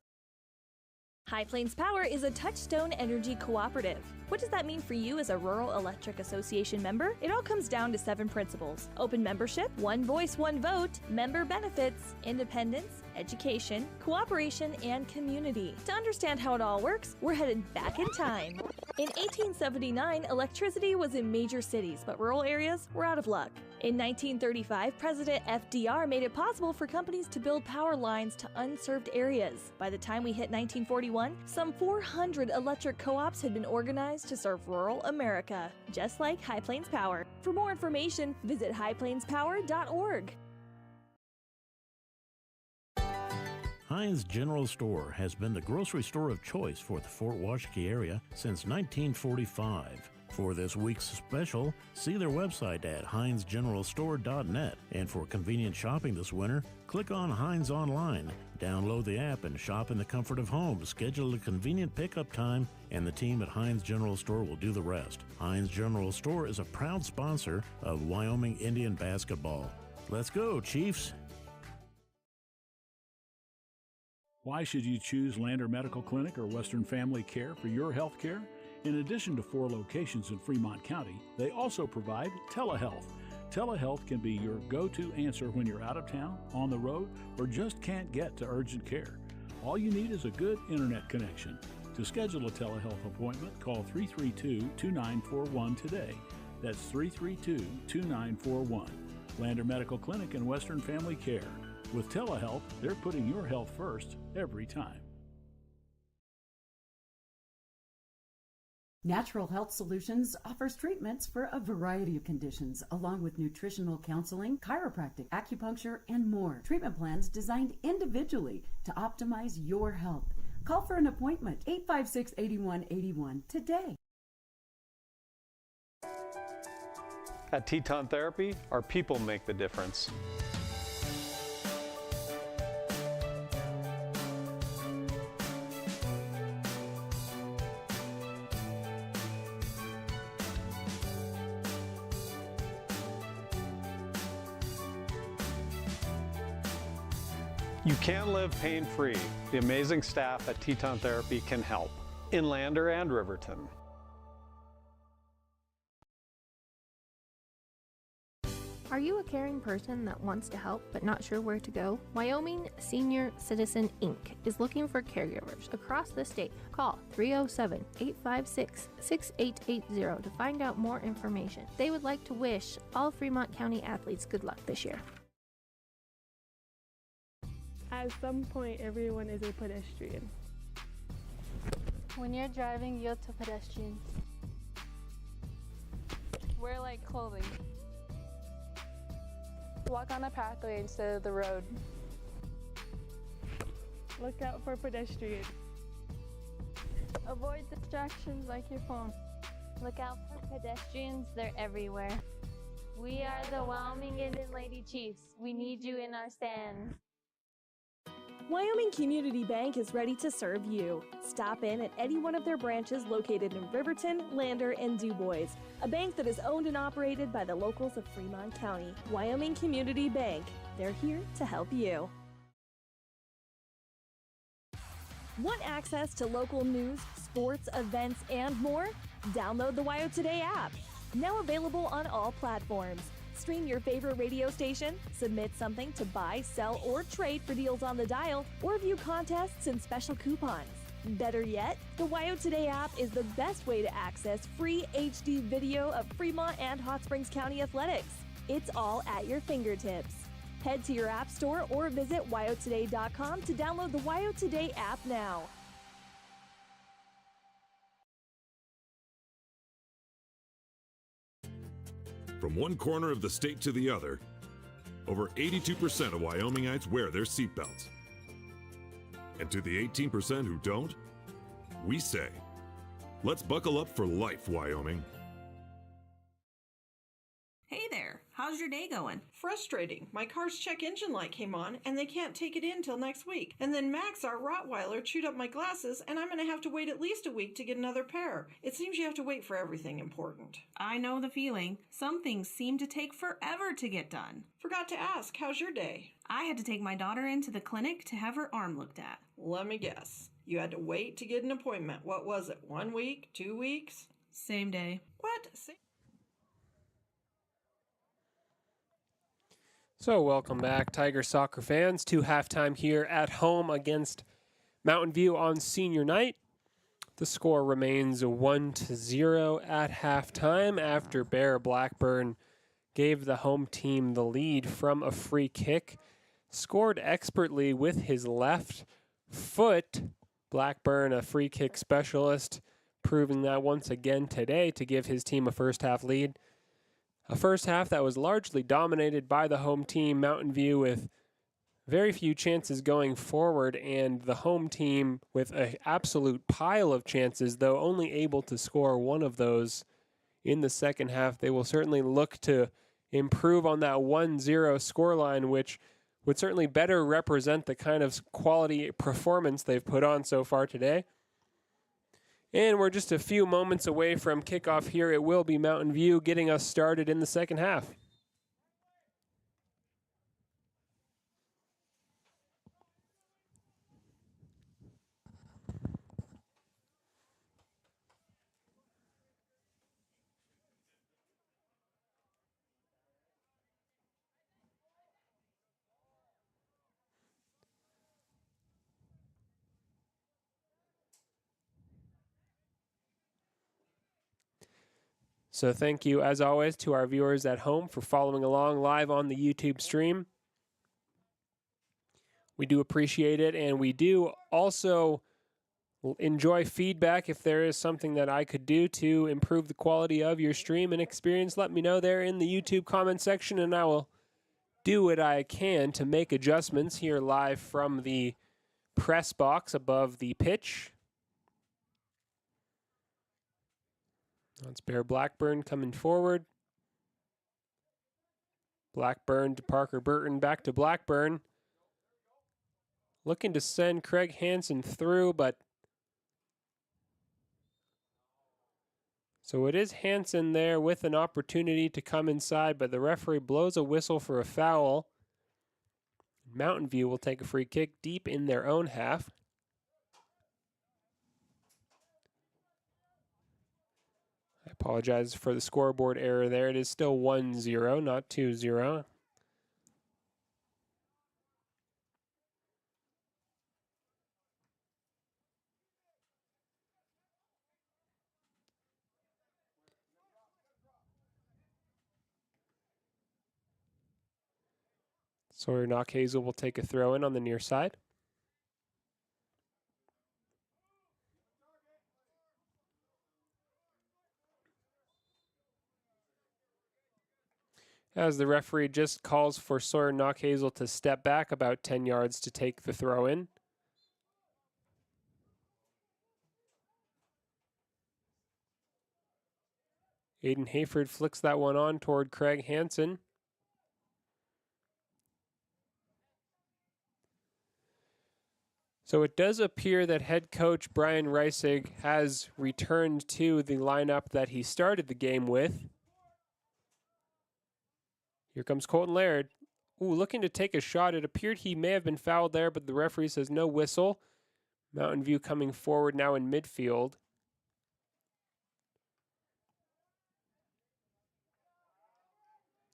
High Plains Power is a Touchstone Energy Cooperative. What does that mean for you as a Rural Electric Association member? It all comes down to 7 principles: open membership, one voice, one vote, member benefits, independence, education, cooperation, and community. To understand how it all works, we're headed back in time. In 1879, electricity was in major cities, but rural areas were out of luck. In 1935, President FDR made it possible for companies to build power lines to unserved areas. By the time we hit 1941, some 400 electric co-ops had been organized to serve rural America, just like High Plains Power. For more information, visit highplainspower.org.
Heinz General Store has been the grocery store of choice for the Fort Washakie area since 1945. For this week's special, see their website at heinzgeneralstore.net. And for convenient shopping this winter, click on Heinz Online, download the app, and shop in the comfort of home. Schedule a convenient pickup time, and the team at Heinz General Store will do the rest. Heinz General Store is a proud sponsor of Wyoming Indian basketball. Let's go, Chiefs!
Why should you choose Lander Medical Clinic or Western Family Care for your health care? In addition to 4 locations in Fremont County, they also provide telehealth. Telehealth can be your go-to answer when you're out of town, on the road, or just can't get to urgent care. All you need is a good internet connection. To schedule a telehealth appointment, call 332-2941 today. That's 332-2941. Lander Medical Clinic and Western Family Care. With telehealth, they're putting your health first every time.
Natural Health Solutions offers treatments for a variety of conditions, along with nutritional counseling, chiropractic, acupuncture, and more. Treatment plans designed individually to optimize your health. Call for an appointment, 856-8181 today.
At Teton Therapy, our people make the difference. You can live pain-free. The amazing staff at Teton Therapy can help in Lander and Riverton.
Are you a caring person that wants to help but not sure where to go? Wyoming Senior Citizen Inc. is looking for caregivers across the state. Call 307-856-6880 to find out more information. They would like to wish all Fremont County athletes good luck this year.
At some point, everyone is a pedestrian.
When you're driving, yield to pedestrians. Wear light clothing. Walk on a pathway instead of the road.
Look out for pedestrians.
Avoid distractions like your phone.
Look out for pedestrians, they're everywhere. We are the Wyoming Indian Lady Chiefs. We need you in our stand.
Wyoming Community Bank is ready to serve you. Stop in at any one of their branches located in Riverton, Lander, and DuBois. A bank that is owned and operated by the locals of Fremont County. Wyoming Community Bank. They're here to help you. Want access to local news, sports, events, and more? Download the WYO Today app. Now available on all platforms. Stream your favorite radio station, submit something to buy, sell, or trade for deals on the dial, or view contests and special coupons. Better yet, the WYO Today app is the best way to access free HD video of Fremont and Hot Springs County athletics. It's all at your fingertips. Head to your app store or visit wyotoday.com to download the WYO Today app now.
From one corner of the state to the other, over 82% of Wyomingites wear their seatbelts. And to the 18% who don't, we say, let's buckle up for life, Wyoming.
Hey there, how's your day going? Frustrating. My car's check engine light came on and they can't take it in till next week. And then Max, our Rottweiler, chewed up my glasses and I'm going to have to wait at least a week to get another pair. It seems you have to wait for everything important.
I know the feeling. Some things seem to take forever to get done.
Forgot to ask, how's your day?
I had to take my daughter into the clinic to have her arm looked at.
Let me guess. You had to wait to get an appointment. What was it, 1 week, 2 weeks?
Same day.
What?
So welcome back, Tiger soccer fans, to halftime here at home against Mountain View on senior night. The score remains 1-0 at halftime after Bear Blackburn gave the home team the lead from a free kick. Scored expertly with his left foot. Blackburn, a free kick specialist, proving that once again today to give his team a first half lead. A first half that was largely dominated by the home team, Mountain View, with very few chances going forward, and the home team with an absolute pile of chances, though only able to score one of those in the second half. They will certainly look to improve on that 1-0 scoreline, which would certainly better represent the kind of quality performance they've put on so far today. And we're just a few moments away from kickoff here. It will be Mountain View getting us started in the second half. So thank you, as always, to our viewers at home for following along live on the YouTube stream. We do appreciate it, and we do also enjoy feedback. If there is something that I could do to improve the quality of your stream and experience, let me know there in the YouTube comment section, and I will do what I can to make adjustments here live from the press box above the pitch. That's Bear Blackburn coming forward. Blackburn to Parker Burton, back to Blackburn. Looking to send Craig Hansen through, but so it is Hansen there with an opportunity to come inside, but the referee blows a whistle for a foul. Mountain View will take a free kick deep in their own half. I apologize for the scoreboard error there. It is still 1-0, not 2-0. Sawyer Knockhazel will take a throw in on the near side. As the referee just calls for Sawyer Knockhazel to step back about 10 yards to take the throw in. Aiden Hayford flicks that one on toward Craig Hansen. So it does appear that head coach Brian Reisig has returned to the lineup that he started the game with. Here comes Colton Laird. Ooh, looking to take a shot. It appeared he may have been fouled there, but the referee says no whistle. Mountain View coming forward now in midfield.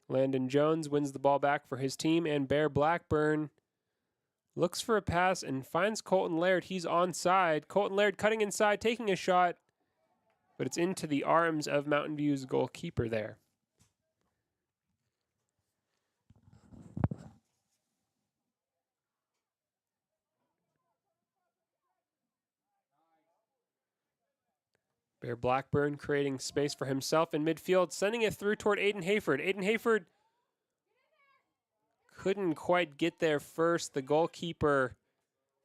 Landon Jones wins the ball back for his team, and Bear Blackburn looks for a pass and finds Colton Laird. He's onside. Colton Laird cutting inside, taking a shot, but it's into the arms of Mountain View's goalkeeper there. Bear Blackburn creating space for himself in midfield, sending it through toward Aiden Hayford. Aiden Hayford couldn't quite get there first. The goalkeeper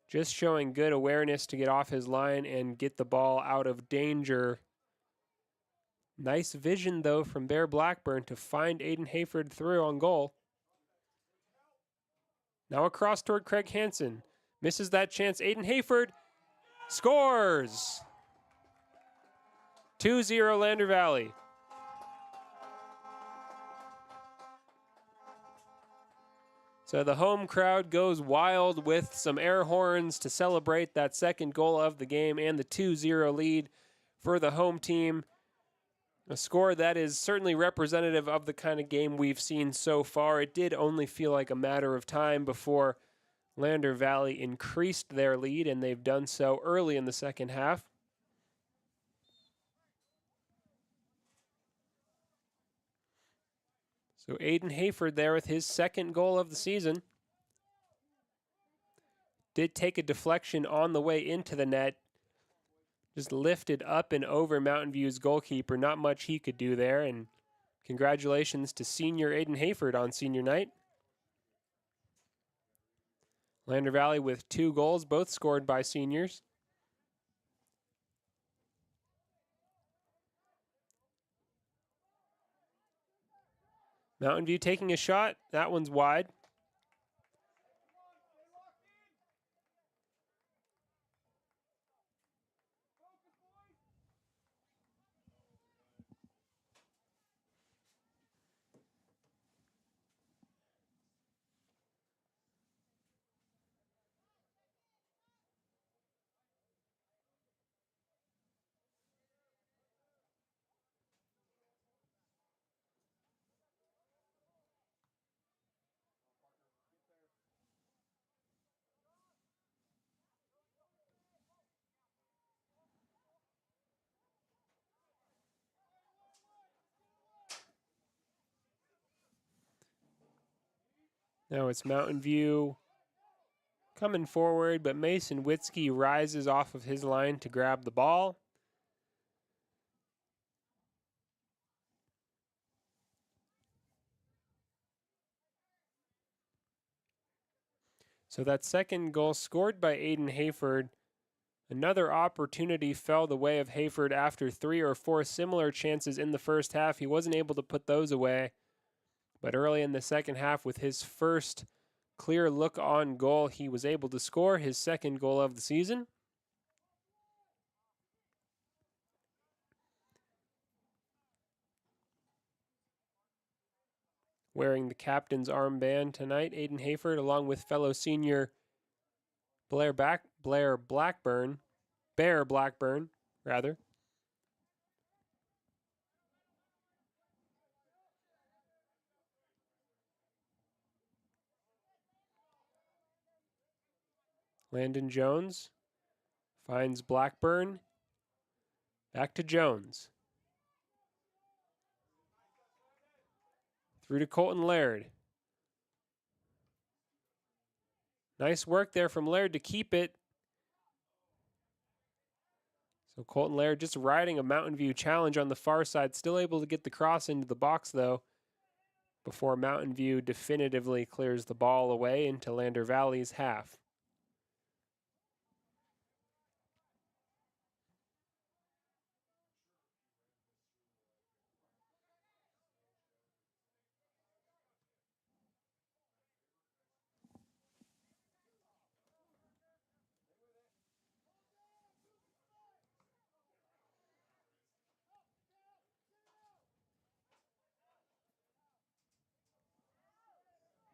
just showing good awareness to get off his line and get the ball out of danger. Nice vision, though, from Bear Blackburn to find Aiden Hayford through on goal. Now across toward Craig Hansen. Misses that chance. Aiden Hayford scores! 2-0 Lander Valley. So the home crowd goes wild with some air horns to celebrate that second goal of the game and the 2-0 lead for the home team. A score that is certainly representative of the kind of game we've seen so far. It did only feel like a matter of time before Lander Valley increased their lead, and they've done so early in the second half. So Aiden Hayford there with his second goal of the season. Did take a deflection on the way into the net. Just lifted up and over Mountain View's goalkeeper. Not much he could do there. And congratulations to senior Aiden Hayford on senior night. Lander Valley with 2 goals, both scored by seniors. Mountain View taking a shot. That one's wide. Now it's Mountain View coming forward, but Mason Witzke rises off of his line to grab the ball. So that second goal scored by Aiden Hayford. Another opportunity fell the way of Hayford after 3 or 4 similar chances in the first half. He wasn't able to put those away. But early in the second half, with his first clear look on goal, he was able to score his second goal of the season. Wearing the captain's armband tonight, Aiden Hayford, along with fellow senior Bear Blackburn. Landon Jones finds Blackburn. Back to Jones. Through to Colton Laird. Nice work there from Laird to keep it. So Colton Laird just riding a Mountain View challenge on the far side. Still able to get the cross into the box, though, before Mountain View definitively clears the ball away into Lander Valley's half.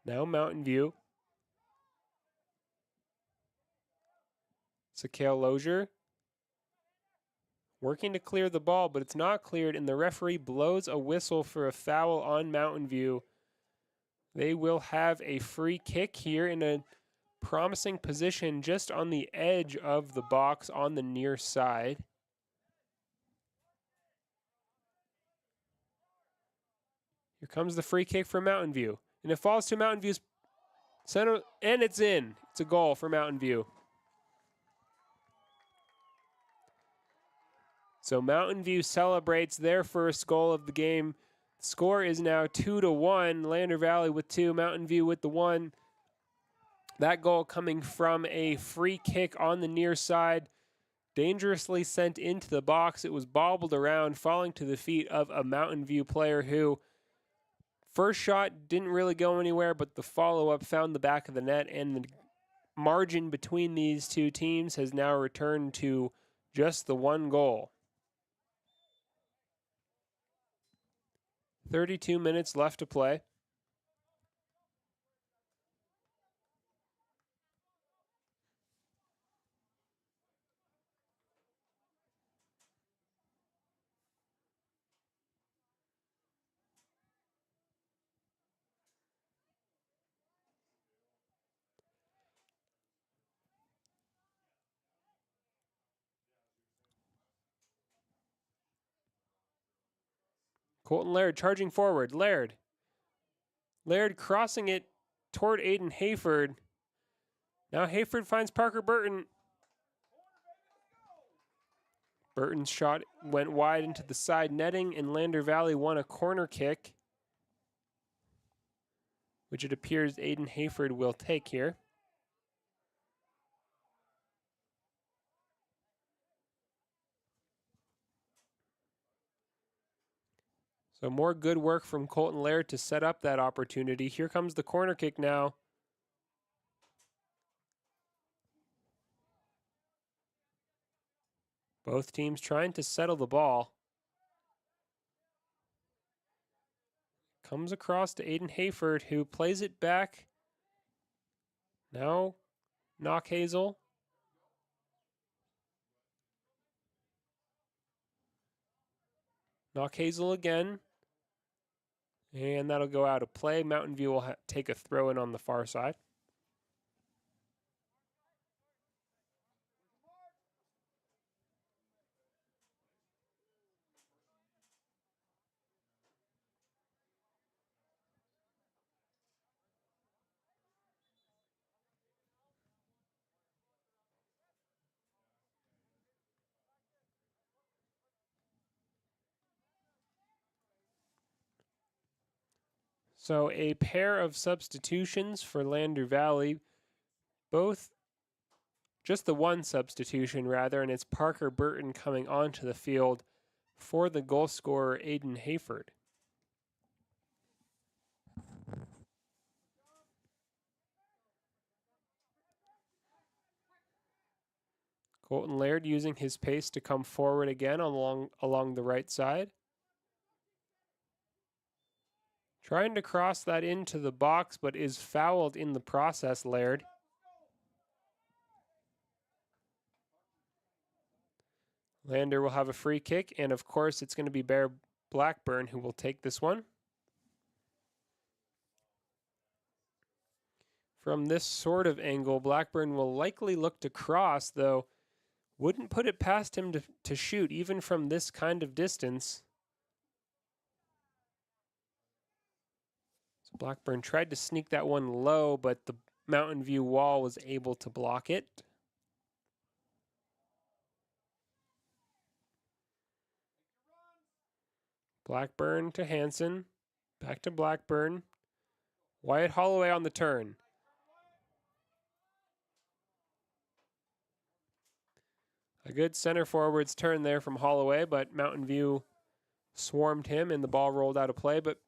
Now Mountain View. Sakale Lozier working to clear the ball, but it's not cleared, and the referee blows a whistle for a foul on Mountain View. They will have a free kick here in a promising position just on the edge of the box on the near side. Here comes the free kick for Mountain View. And it falls to Mountain View's center, and it's in. It's a goal for Mountain View. So Mountain View celebrates their first goal of the game. The score is now 2-1. Lander Valley with 2, Mountain View with the 1. That goal coming from a free kick on the near side. Dangerously sent into the box. It was bobbled around, falling to the feet of a Mountain View player who, first shot didn't really go anywhere, but the follow-up found the back of the net, and the margin between these two teams has now returned to just the 1 goal. 32 minutes left to play. Colton Laird charging forward. Laird Laird crossing it toward Aiden Hayford. Now Hayford finds Parker Burton. Burton's shot went wide into the side netting, and Lander Valley won a corner kick, which it appears Aiden Hayford will take here. So more good work from Colton Laird to set up that opportunity. Here comes the corner kick now. Both teams trying to settle the ball. Comes across to Aiden Hayford, who plays it back. Now, Knockhazel. Knockhazel again. And that'll go out of play. Mountain View will take a throw in on the far side. So a pair of substitutions for Lander Valley. Both, just the one substitution rather, and it's Parker Burton coming onto the field for the goal scorer Aiden Hayford. Colton Laird using his pace to come forward again along the right side. Trying to cross that into the box, but is fouled in the process, Laird. Lander will have a free kick, and of course it's going to be Bear Blackburn who will take this one. From this sort of angle, Blackburn will likely look to cross, though wouldn't put it past him to shoot, even from this kind of distance. So Blackburn tried to sneak that one low, but the Mountain View wall was able to block it. Blackburn to Hansen. Back to Blackburn. Wyatt Holloway on the turn. A good center forward's turn there from Holloway, but Mountain View swarmed him and the ball rolled out of play. But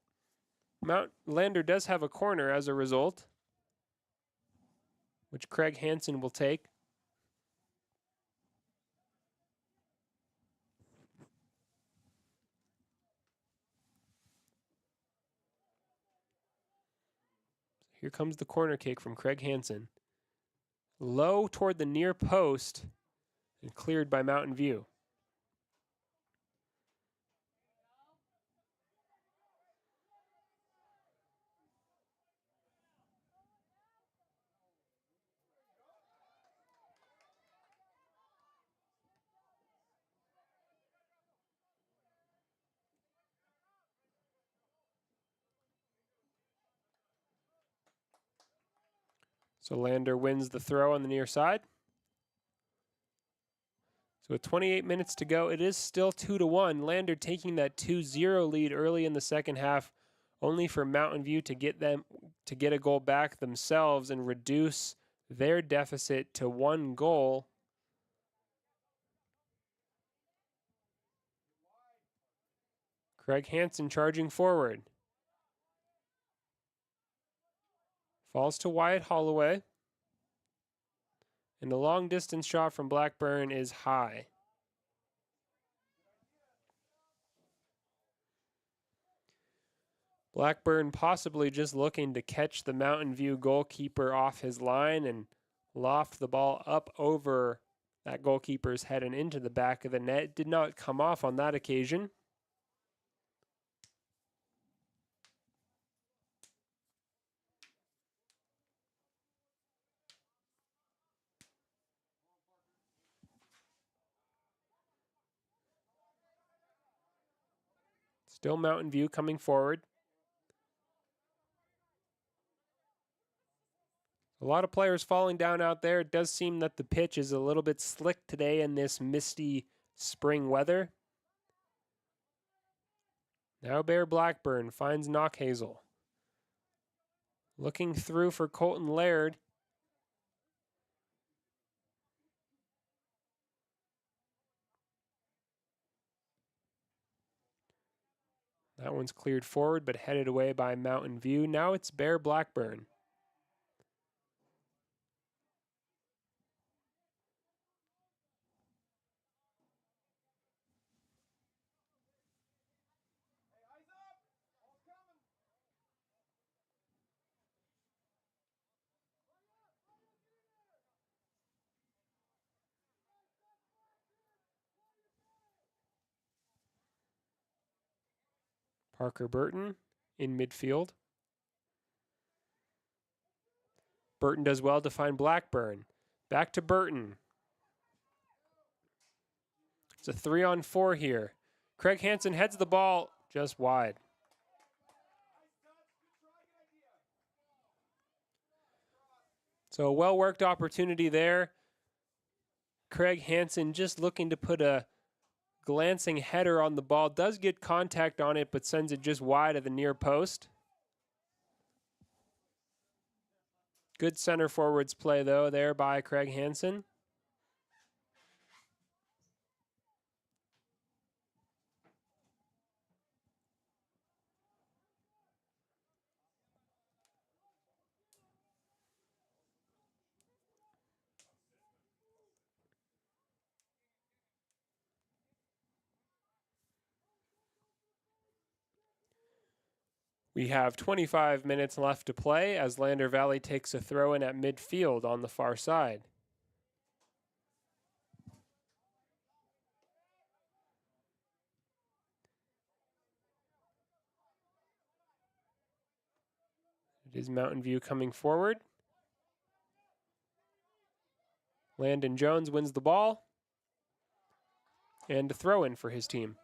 Lander does have a corner as a result, which Craig Hansen will take. Here comes the corner kick from Craig Hansen. Low toward the near post and cleared by Mountain View. So Lander wins the throw on the near side. So with 28 minutes to go, it is still 2-1. Lander taking that 2-0 lead early in the second half, only for Mountain View to get a goal back themselves and reduce their deficit to 1 goal. Craig Hansen charging forward. Falls to Wyatt Holloway. And the long distance shot from Blackburn is high. Blackburn possibly just looking to catch the Mountain View goalkeeper off his line and loft the ball up over that goalkeeper's head and into the back of the net. Did not come off on that occasion. Still Mountain View coming forward. A lot of players falling down out there. It does seem that the pitch is a little bit slick today in this misty spring weather. Now Bear Blackburn finds Knockhazel. Looking through for Colton Laird. That one's cleared forward but headed away by Mountain View. Now it's Bear Blackburn. Parker Burton in midfield. Burton does well to find Blackburn. Back to Burton. It's a 3-on-4 here. Craig Hansen heads the ball just wide. So a well-worked opportunity there. Craig Hansen just looking to put a glancing header on the ball. Does get contact on it, but sends it just wide of the near post. Good center forwards play, though, there by Craig Hansen. We have 25 minutes left to play as Lander Valley takes a throw in at midfield on the far side. It is Mountain View coming forward. Landon Jones wins the ball. And a throw in for his team.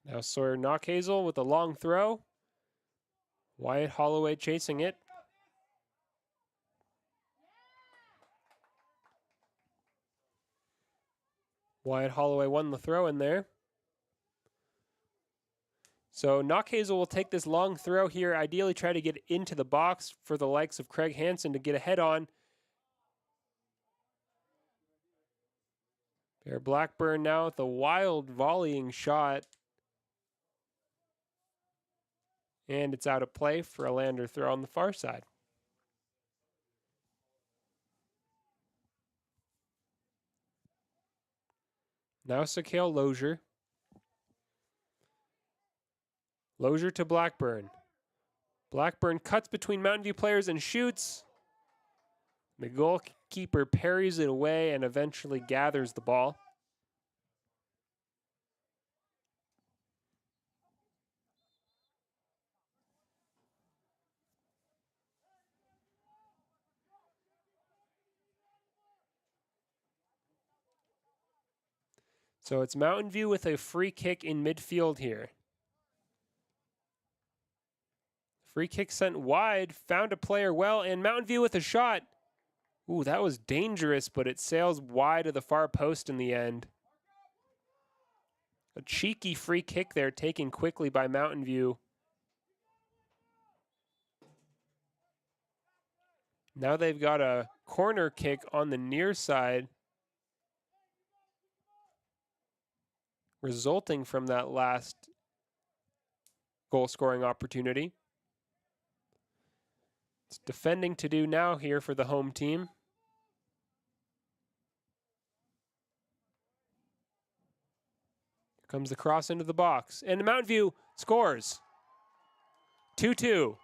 Now Sawyer Knockhazel with a long throw. Wyatt Holloway chasing it. Wyatt Holloway won the throw in there. So Knockhazel will take this long throw here, ideally try to get into the box for the likes of Craig Hansen to get a head on. Bear Blackburn now with a wild volleying shot. And it's out of play for a Lander throw on the far side. Now Sakale Lozier. Lozier to Blackburn. Blackburn cuts between Mountain View players and shoots. The goalkeeper parries it away and eventually gathers the ball. So it's Mountain View with a free kick in midfield here. Free kick sent wide, found a player well, and Mountain View with a shot. Ooh, that was dangerous, but it sails wide of the far post in the end. A cheeky free kick there taken quickly by Mountain View. Now they've got a corner kick on the near side, resulting from that last goal-scoring opportunity. It's defending to do now here for the home team. Here comes the cross into the box, and Mountain View scores. 2-2.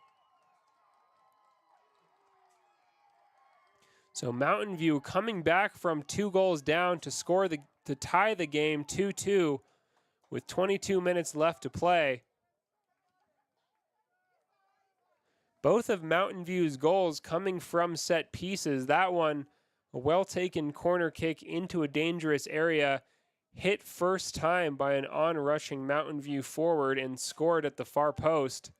So Mountain View coming back from 2 goals down to score to tie the game 2-2 with 22 minutes left to play. Both of Mountain View's goals coming from set pieces. That one, a well-taken corner kick into a dangerous area, hit first time by an on-rushing Mountain View forward and scored at the far post.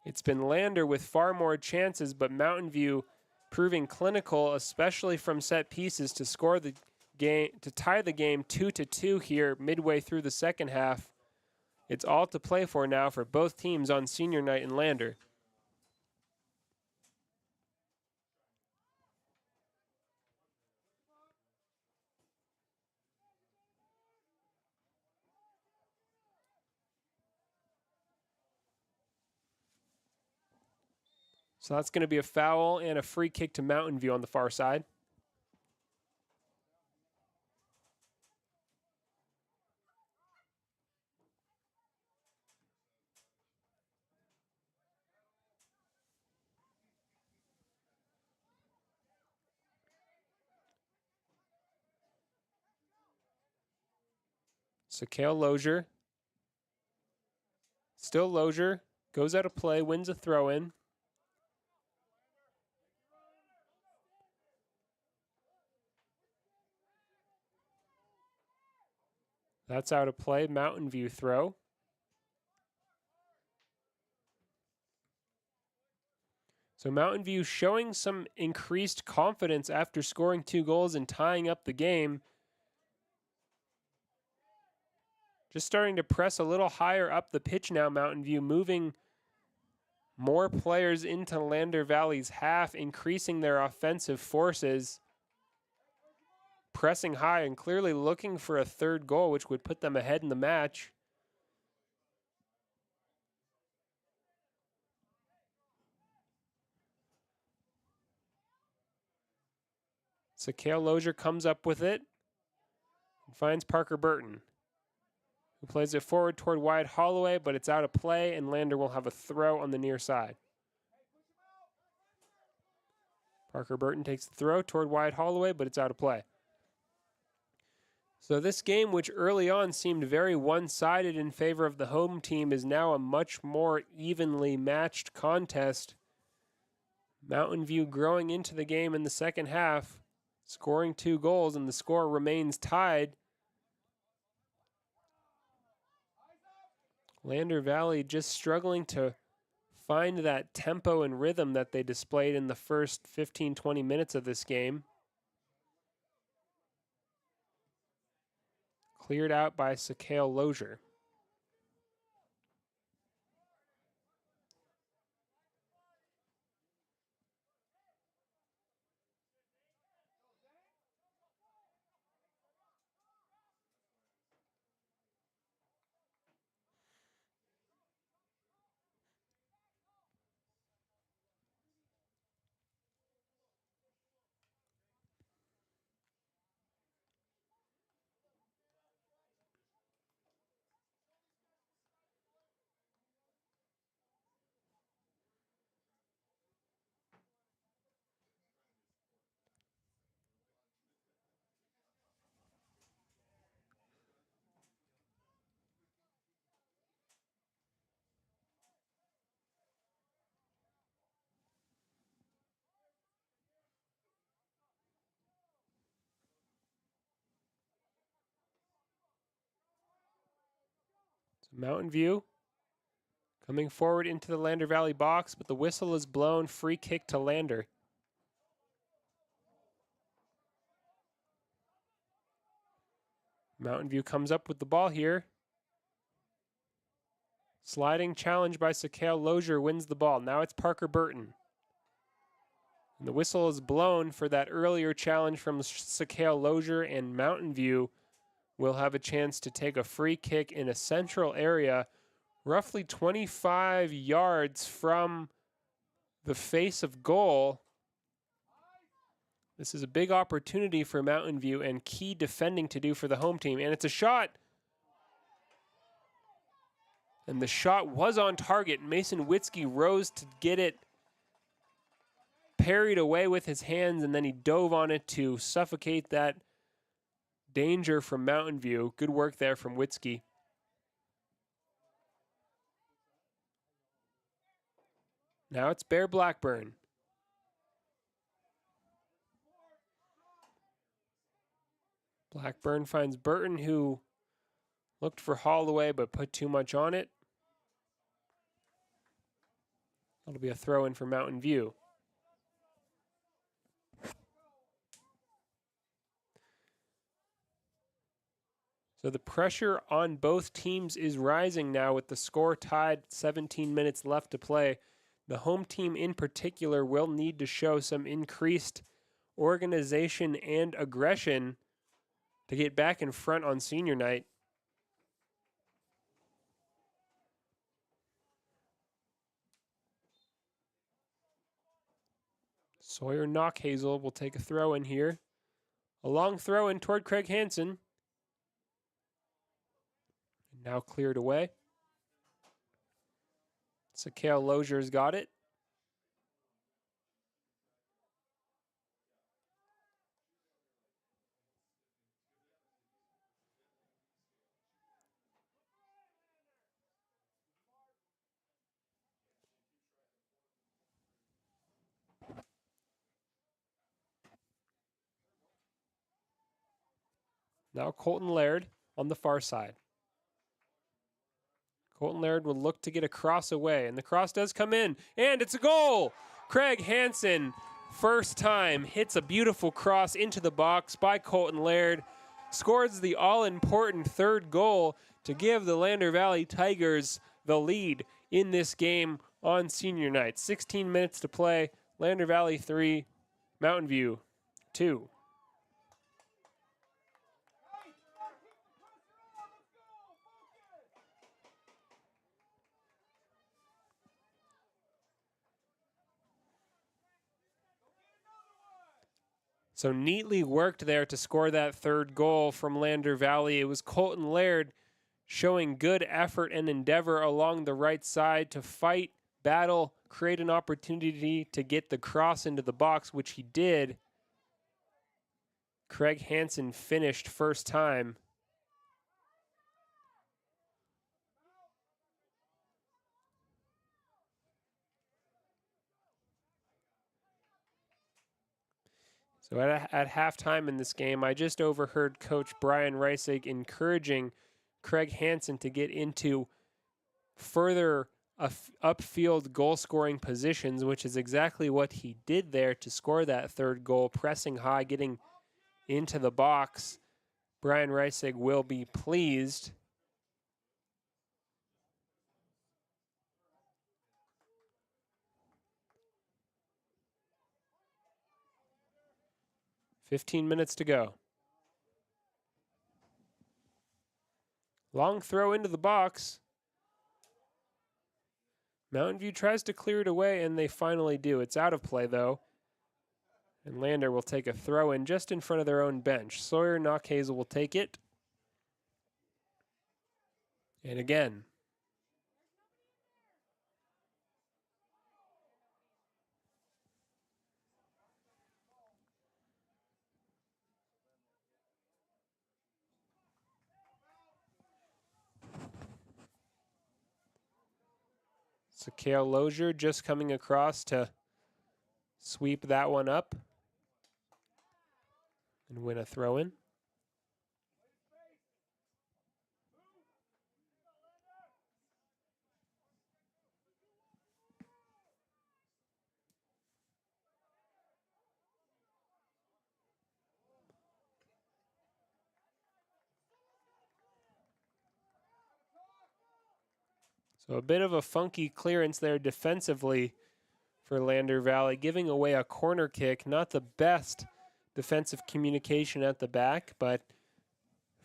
It's been Lander with far more chances, but Mountain View proving clinical, especially from set pieces, to score the game, to tie the game 2-2 here midway through the second half. It's all to play for now for both teams on senior night in Lander. So that's going to be a foul and a free kick to Mountain View on the far side. So Kale Lozier. Still Lozier. Goes out of play, wins a throw-in. That's out of play. Mountain View throw. So Mountain View showing some increased confidence after scoring 2 goals and tying up the game. Just starting to press a little higher up the pitch now, Mountain View, moving more players into Lander Valley's half, increasing their offensive forces, pressing high and clearly looking for a third goal, which would put them ahead in the match. So Kale Lozier comes up with it and finds Parker Burton, who plays it forward toward Wyatt Holloway, but it's out of play, and Lander will have a throw on the near side. Parker Burton takes the throw toward Wyatt Holloway, but it's out of play. So this game, which early on seemed very one-sided in favor of the home team, is now a much more evenly matched contest. Mountain View growing into the game in the second half, scoring 2 goals, and the score remains tied. Lander Valley just struggling to find that tempo and rhythm that they displayed in the first 15-20 minutes of this game. Cleared out by Sakale Lozier. Mountain View coming forward into the Lander Valley box, but the whistle is blown. Free kick to Lander. Mountain View comes up with the ball here. Sliding challenge by Sakale Lozier wins the ball. Now it's Parker Burton. And the whistle is blown for that earlier challenge from Sakale Lozier, and Mountain View will have a chance to take a free kick in a central area, roughly 25 yards from the face of goal. This is a big opportunity for Mountain View and key defending to do for the home team. And it's a shot. And the shot was on target. Mason Witzke rose to get it parried away with his hands, and then he dove on it to suffocate that danger from Mountain View. Good work there from Witzke. Now it's Bear Blackburn. Blackburn finds Burton, who looked for Holloway but put too much on it. That'll be a throw in for Mountain View. So the pressure on both teams is rising now with the score tied, 17 minutes left to play. The home team in particular will need to show some increased organization and aggression to get back in front on senior night. Sawyer Knockhazel will take a throw in here. A long throw in toward Craig Hansen. Now cleared away. Sakale Lozier's got it. Now Colton Laird on the far side. Colton Laird will look to get a cross away, and the cross does come in, and it's a goal! Craig Hansen, first time, hits a beautiful cross into the box by Colton Laird, scores the all-important third goal to give the Lander Valley Tigers the lead in this game on senior night. 16 minutes to play, Lander Valley 3, Mountain View 2. So neatly worked there to score that third goal from Lander Valley. It was Colton Laird showing good effort and endeavor along the right side to fight, battle, create an opportunity to get the cross into the box, which he did. Craig Hansen finished first time. So at halftime in this game, I just overheard Coach Brian Reisig encouraging Craig Hansen to get into further upfield goal-scoring positions, which is exactly what he did there to score that third goal, pressing high, getting into the box. Brian Reisig will be pleased. "15 minutes to go. Long throw into the box. Mountain View tries to clear it away, and they finally do. It's out of play, though. And Lander will take a throw in just in front of their own bench. Sawyer Knockhazel will take it. And again. Sakale Lozier just coming across to sweep that one up and win a throw-in. So a bit of a funky clearance there defensively for Lander Valley, giving away a corner kick. Not the best defensive communication at the back, but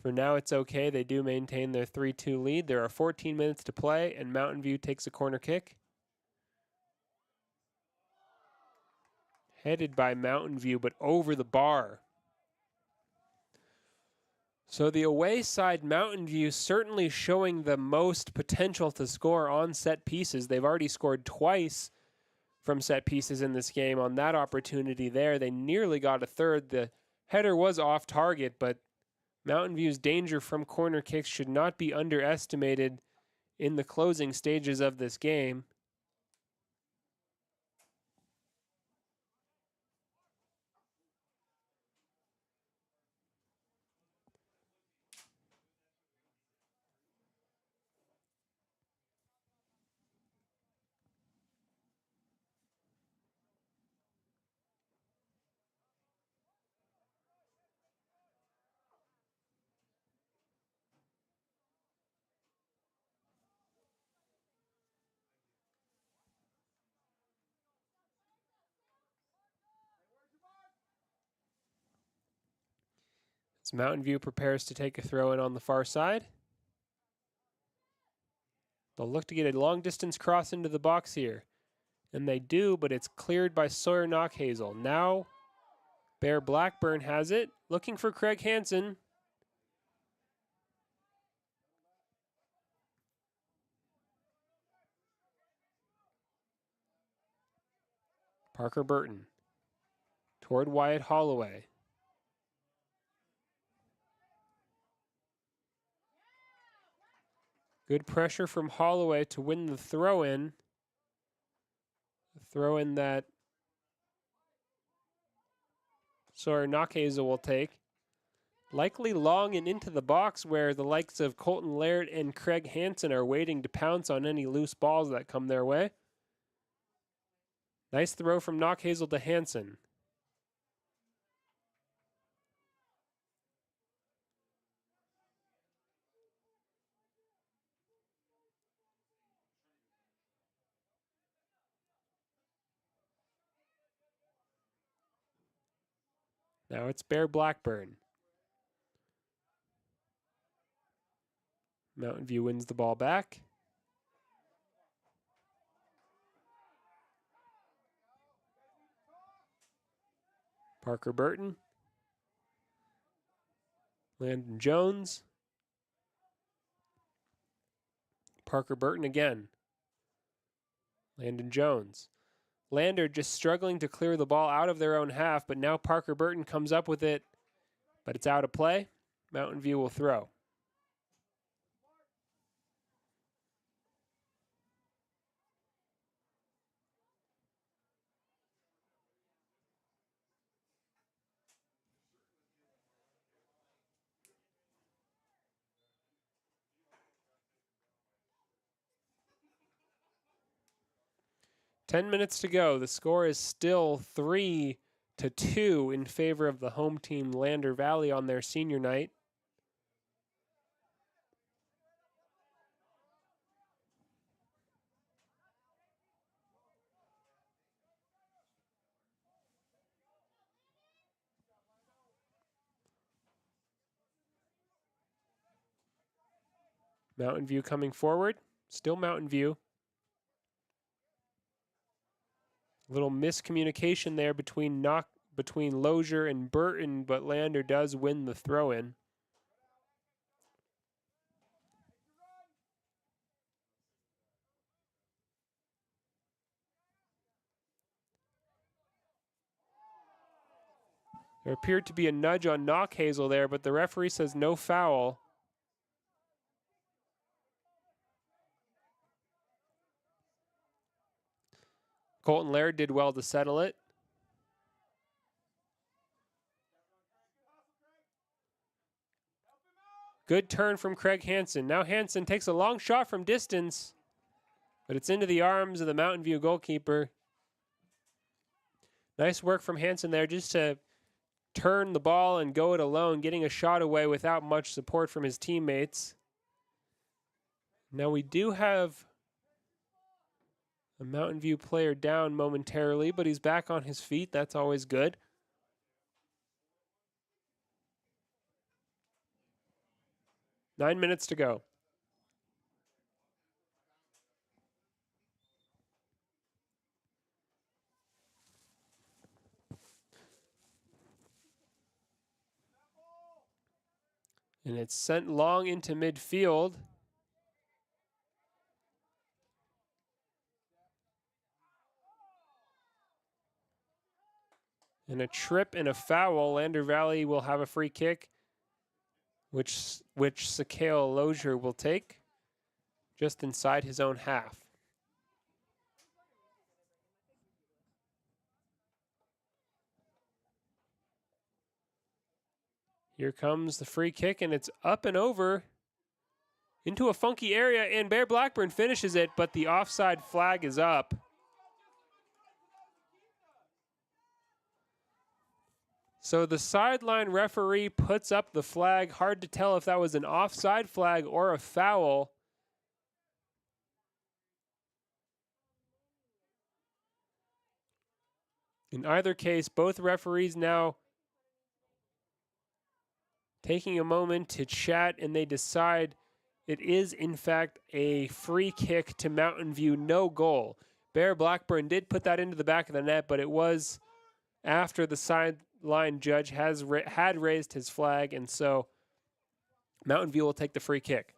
for now it's okay. They do maintain their 3-2 lead. There are 14 minutes to play, and Mountain View takes a corner kick. Headed by Mountain View, but over the bar. So the away side, Mountain View, certainly showing the most potential to score on set pieces. They've already scored twice from set pieces in this game. On that opportunity there, they nearly got a third. The header was off target, but Mountain View's danger from corner kicks should not be underestimated in the closing stages of this game. As Mountain View prepares to take a throw in on the far side. They'll look to get a long distance cross into the box here. And they do, but it's cleared by Sawyer Knockhazel. Now Bear Blackburn has it, looking for Craig Hansen. Parker Burton toward Wyatt Holloway. Good pressure from Holloway to win the throw-in. The throw-in that Sawyer Knockhazel will take. Likely long and into the box where the likes of Colton Laird and Craig Hansen are waiting to pounce on any loose balls that come their way. Nice throw from Knockhazel to Hansen. Now it's Bear Blackburn. Mountain View wins the ball back. Parker Burton. Landon Jones. Parker Burton again. Landon Jones. Lander just struggling to clear the ball out of their own half, but now Parker Burton comes up with it, but it's out of play. Mountain View will throw. Ten minutes to go. The score is still 3-2 in favor of the home team, Lander Valley, on their senior night. Mountain View coming forward. Still Mountain View. Little miscommunication there between Lozier and Burton, but Lander does win the throw-in. There appeared to be a nudge on Knockhazel there, but the referee says no foul. Colton Laird did well to settle it. Good turn from Craig Hansen. Now Hansen takes a long shot from distance, but it's into the arms of the Mountain View goalkeeper. Nice work from Hansen there just to turn the ball and go it alone, getting a shot away without much support from his teammates. Now we do have a Mountain View player down momentarily, but he's back on his feet. That's always good. Nine minutes to go. And it's sent long into midfield. And a trip and a foul. Lander Valley will have a free kick, which Sakale Lozier will take just inside his own half. Here comes the free kick, and it's up and over into a funky area, and Bear Blackburn finishes it, but the offside flag is up. So the sideline referee puts up the flag. Hard to tell if that was an offside flag or a foul. In either case, both referees now taking a moment to chat, and they decide it is, in fact, a free kick to Mountain View, no goal. Bear Blackburn did put that into the back of the net, but it was after the sideline judge had raised his flag, and so Mountain View will take the free kick.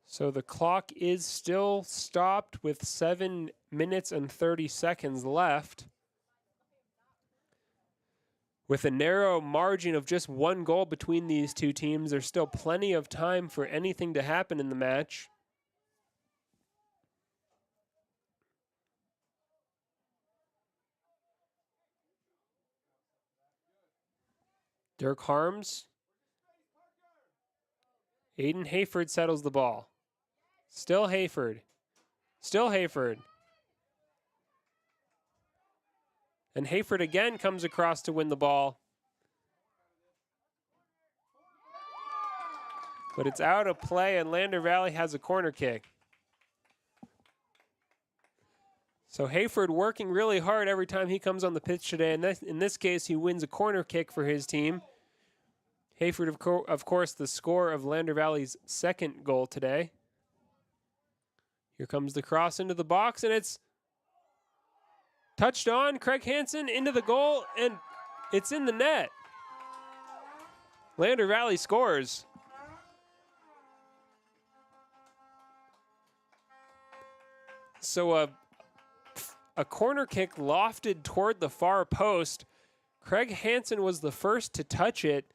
So the clock is still stopped with 7 minutes and 30 seconds left. With a narrow margin of just 1 goal between these two teams, there's still plenty of time for anything to happen in the match. Dirk Harms. Aiden Hayford settles the ball. Still Hayford. Still Hayford. And Hayford again comes across to win the ball. But it's out of play, and Lander Valley has a corner kick. So Hayford working really hard every time he comes on the pitch today. And in this case, he wins a corner kick for his team. Hayford, of course, the scorer of Lander Valley's second goal today. Here comes the cross into the box, and it's touched on. Craig Hansen into the goal, and it's in the net. Lander Valley scores. So a corner kick lofted toward the far post. Craig Hansen was the first to touch it.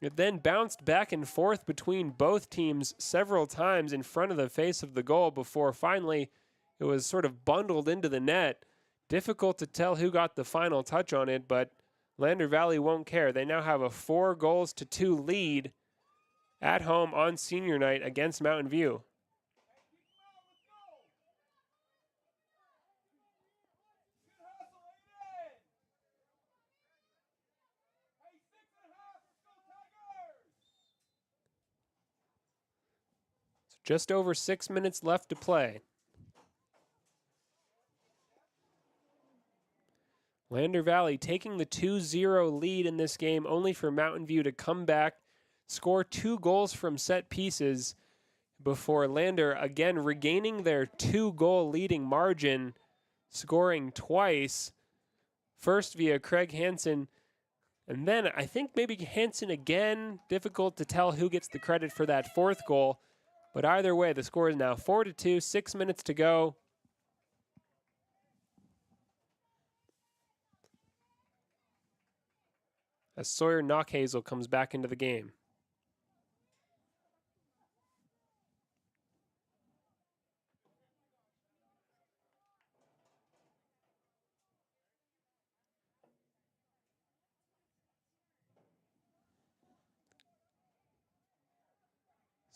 It then bounced back and forth between both teams several times in front of the face of the goal before finally it was sort of bundled into the net. Difficult to tell who got the final touch on it, but Lander Valley won't care. They now have a 4-2 lead at home on senior night against Mountain View. Just over 6 minutes left to play. Lander Valley taking the 2-0 lead in this game, only for Mountain View to come back, score 2 goals from set pieces before Lander again regaining their 2-goal leading margin, scoring twice. First via Craig Hansen, and then I think maybe Hansen again. Difficult to tell who gets the credit for that 4th goal. But either way, the score is now 4-2, 6 minutes to go. As Sawyer Knockhazel comes back into the game.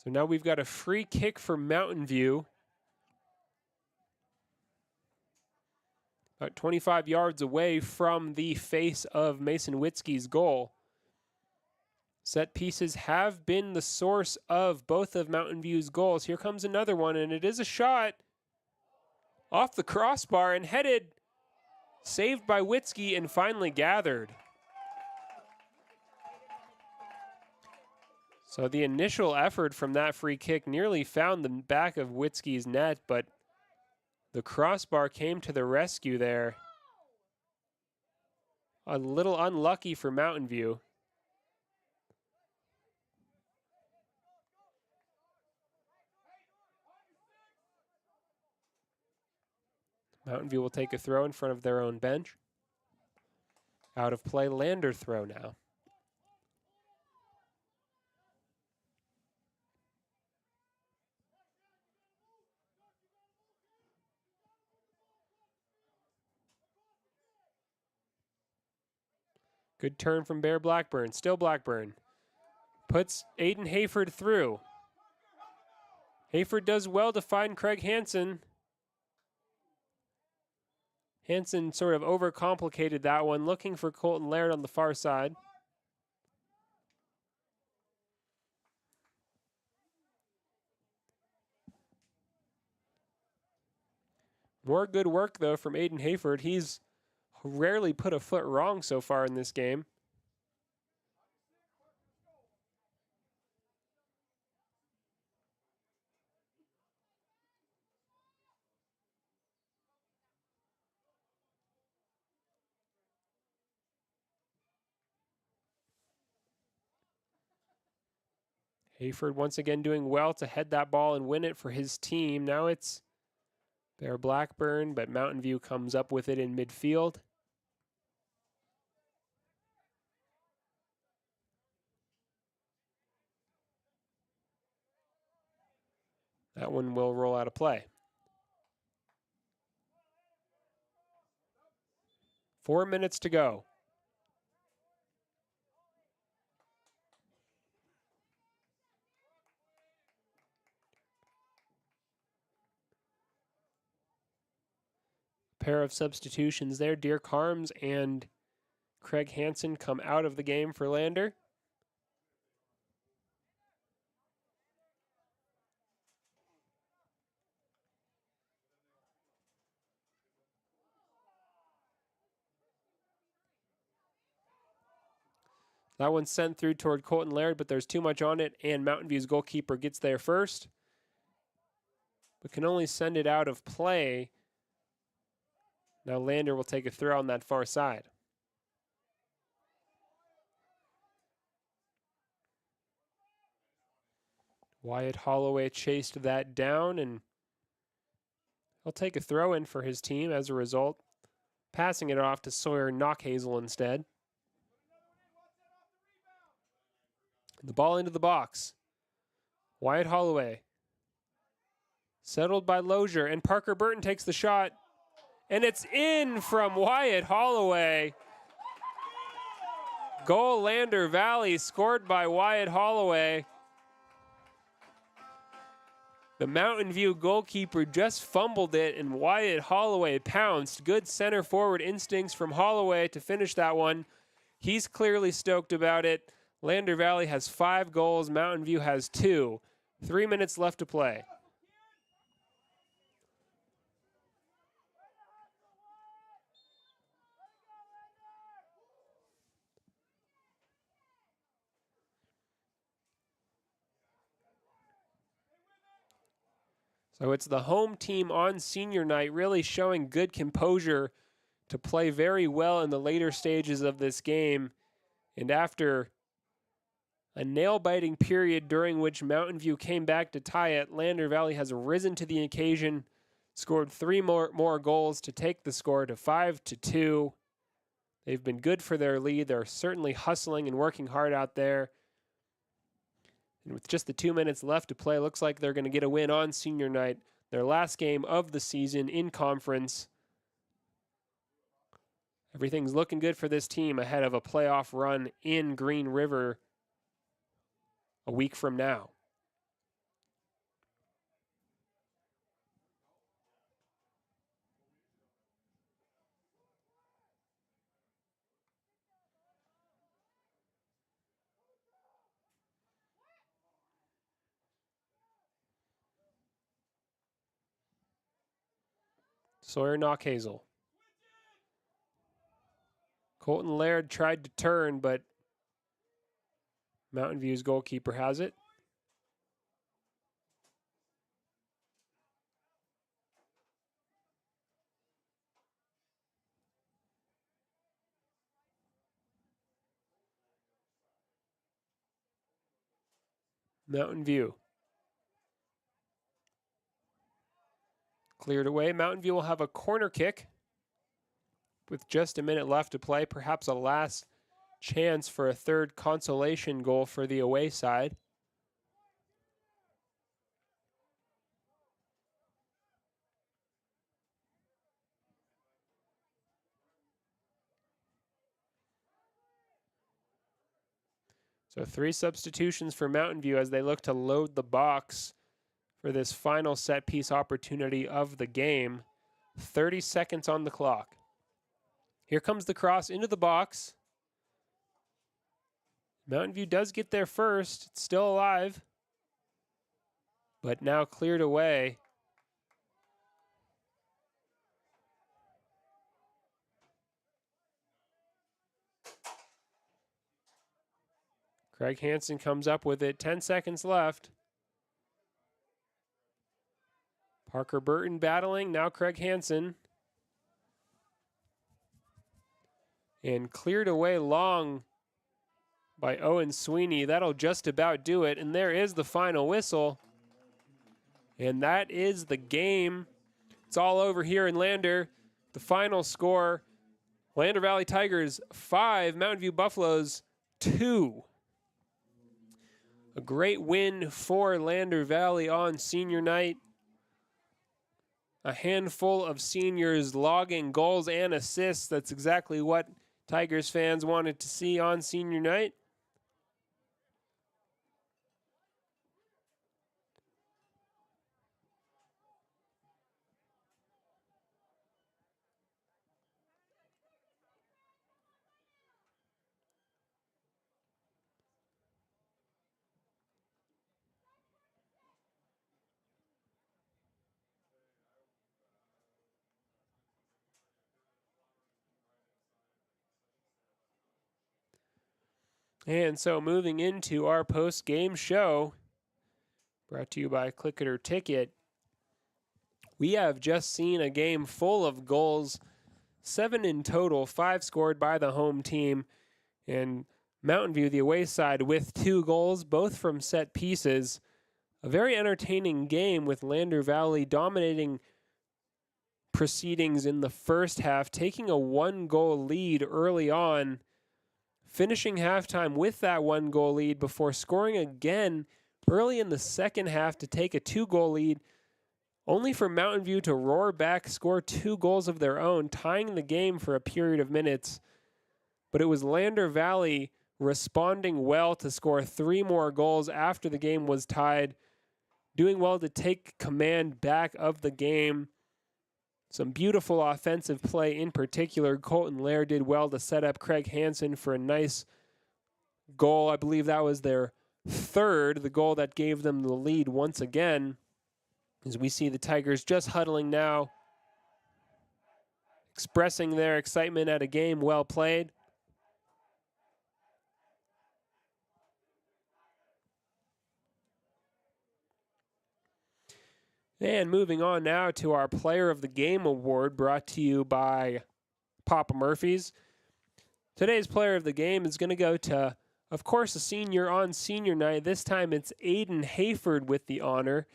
So now we've got a free kick for Mountain View. About 25 yards away from the face of Mason Witzke's goal. Set pieces have been the source of both of Mountain View's goals. Here comes another one, and it is a shot off the crossbar and headed, saved by Witzke and finally gathered. So the initial effort from that free kick nearly found the back of Witzke's net, but the crossbar came to the rescue there. A little unlucky for Mountain View. Mountain View will take a throw in front of their own bench. Out of play, Lander throw now. Good turn from Bear Blackburn. Still Blackburn. Puts Aiden Hayford through. Hayford does well to find Craig Hansen. Hansen sort of overcomplicated that one, looking for Colton Laird on the far side. More good work, though, from Aiden Hayford. He's rarely put a foot wrong so far in this game. Hayford once again doing well to head that ball and win it for his team. Now it's Bear Blackburn, but Mountain View comes up with it in midfield. That one will roll out of play. 4 minutes to go. Pair of substitutions there. Dirk Harms and Craig Hansen come out of the game for Lander. That one's sent through toward Colton Laird, but there's too much on it, and Mountain View's goalkeeper gets there first, but can only send it out of play. Now Lander will take a throw on that far side. Wyatt Holloway chased that down, and he'll take a throw in for his team as a result, passing it off to Sawyer Knockhazel instead. The ball into the box. Wyatt Holloway. Settled by Lozier, and Parker Burton takes the shot. And it's in from Wyatt Holloway. Goal Lander Valley, scored by Wyatt Holloway. The Mountain View goalkeeper just fumbled it, and Wyatt Holloway pounced. Good center forward instincts from Holloway to finish that one. He's clearly stoked about it. Lander Valley has 5 goals. Mountain View has 2. 3 minutes left to play. So it's the home team on senior night really showing good composure to play very well in the later stages of this game. And after a nail-biting period during which Mountain View came back to tie it, Lander Valley has risen to the occasion, scored 3 more goals to take the score to 5-2. They've been good for their lead. They're certainly hustling and working hard out there. And with just the 2 minutes left to play, looks like they're going to get a win on senior night, their last game of the season in conference. Everything's looking good for this team ahead of a playoff run in Green River a week from now. Sawyer Knockhazel. Colton Laird tried to turn, but Mountain View's goalkeeper has it. Mountain View. Cleared away. Mountain View will have a corner kick with just a minute left to play. Perhaps a last chance for a third consolation goal for the away side. So 3 substitutions for Mountain View as they look to load the box for this final set piece opportunity of the game. 30 seconds on the clock. Here comes the cross into the box. Mountain View does get there first. It's still alive, but now cleared away. Craig Hansen comes up with it. 10 seconds left. Parker Burton battling. Now Craig Hansen. And cleared away long by Owen Sweeney. That'll just about do it. And there is the final whistle. And that is the game. It's all over here in Lander. The final score, Lander Valley Tigers 5, Mountain View Buffaloes 2. A great win for Lander Valley on senior night. A handful of seniors logging goals and assists. That's exactly what Tigers fans wanted to see on senior night. And so moving into our post-game show, brought to you by Click It or Ticket, we have just seen a game full of goals, 7 in total, 5 scored by the home team, and Mountain View, the away side, with 2 goals, both from set pieces. A very entertaining game with Lander Valley dominating proceedings in the first half, taking a 1-goal lead early on, finishing halftime with that 1-goal lead before scoring again early in the second half to take a 2-goal lead, only for Mountain View to roar back, score 2 goals of their own, tying the game for a period of minutes. But it was Lander Valley responding well to score 3 more goals after the game was tied, doing well to take command back of the game. Some beautiful offensive play in particular. Colton Lair did well to set up Craig Hansen for a nice goal. I believe that was their 3rd, the goal that gave them the lead once again. As we see the Tigers just huddling now, expressing their excitement at a game well played. And moving on now to our Player of the Game award, brought to you by Papa Murphy's. Today's Player of the Game is going to go to, of course, a senior on senior night. This time it's Aiden Hayford with the honor.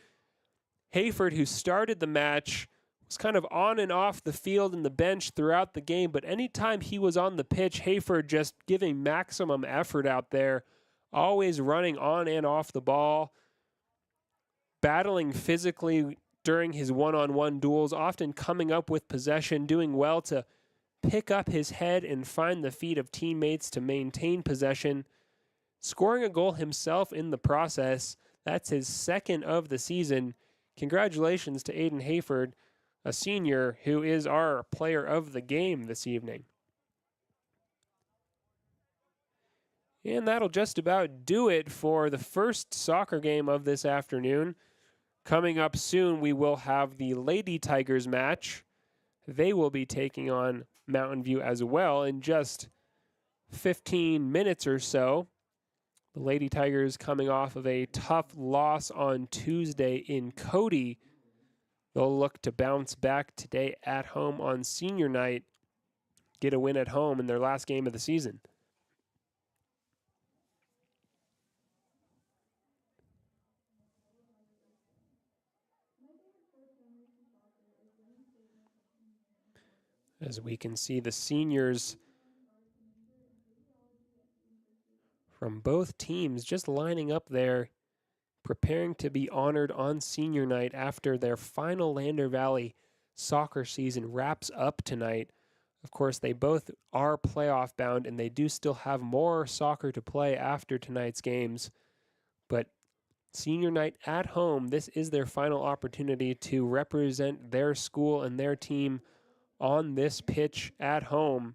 Hayford, who started the match, was kind of on and off the field and the bench throughout the game, but anytime he was on the pitch, Hayford just giving maximum effort out there, always running on and off the ball, battling physically during his one-on-one duels, often coming up with possession, doing well to pick up his head and find the feet of teammates to maintain possession, scoring a goal himself in the process. That's his 2nd of the season. Congratulations to Aiden Hayford, a senior who is our Player of the Game this evening. And that'll just about do it for the first soccer game of this afternoon. Coming up soon, we will have the Lady Tigers match. They will be taking on Mountain View as well in just 15 minutes or so. The Lady Tigers coming off of a tough loss on Tuesday in Cody. They'll look to bounce back today at home on senior night, get a win at home in their last game of the season. As we can see the seniors from both teams just lining up there, preparing to be honored on senior night after their final Lander Valley soccer season wraps up tonight. Of course, they both are playoff bound, and they do still have more soccer to play after tonight's games. But senior night at home, this is their final opportunity to represent their school and their team on this pitch at home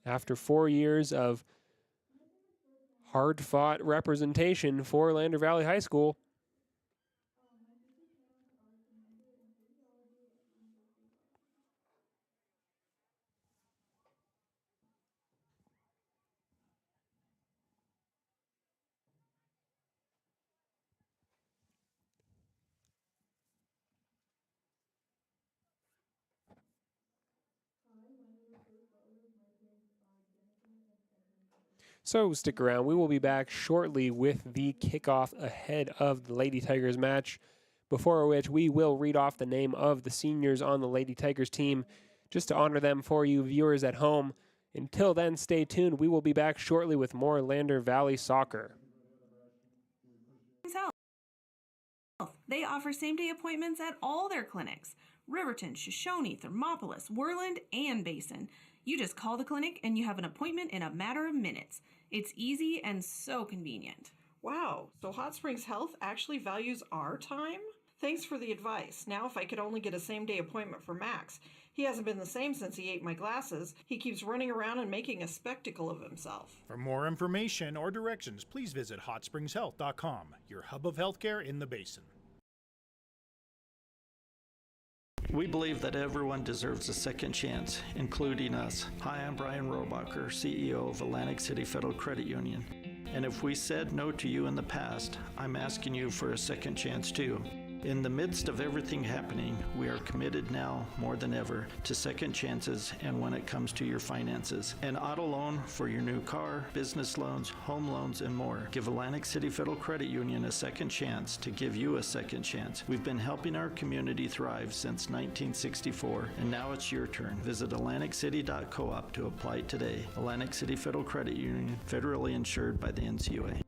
after 4 years of hard-fought representation for Lander Valley High School. So stick around. We will be back shortly with the kickoff ahead of the Lady Tigers match, before which we will read off the name of the seniors on the Lady Tigers team just to honor them for you viewers at home. Until then, stay tuned. We will be back shortly with more Lander Valley soccer.
They offer same-day appointments at all their clinics: Riverton, Shoshone, Thermopolis, Worland, and Basin. You just call the clinic and you have an appointment in a matter of minutes. It's easy and so convenient.
Wow, so Hot Springs Health actually values our time? Thanks for the advice. Now if I could only get a same-day appointment for Max. He hasn't been the same since he ate my glasses. He keeps running around and making a spectacle of himself.
For more information or directions, please visit hotspringshealth.com, your hub of healthcare in the Basin.
We believe that everyone deserves a second chance, including us. Hi, I'm Brian Robacher, CEO of Atlantic City Federal Credit Union. And if we said no to you in the past, I'm asking you for a second chance too. In the midst of everything happening, we are committed now more than ever to second chances and when it comes to your finances. An auto loan for your new car, business loans, home loans, and more. Give Atlantic City Federal Credit Union a second chance to give you a second chance. We've been helping our community thrive since 1964, and now it's your turn. Visit AtlanticCity.coop to apply today. Atlantic City Federal Credit Union, federally insured by the NCUA.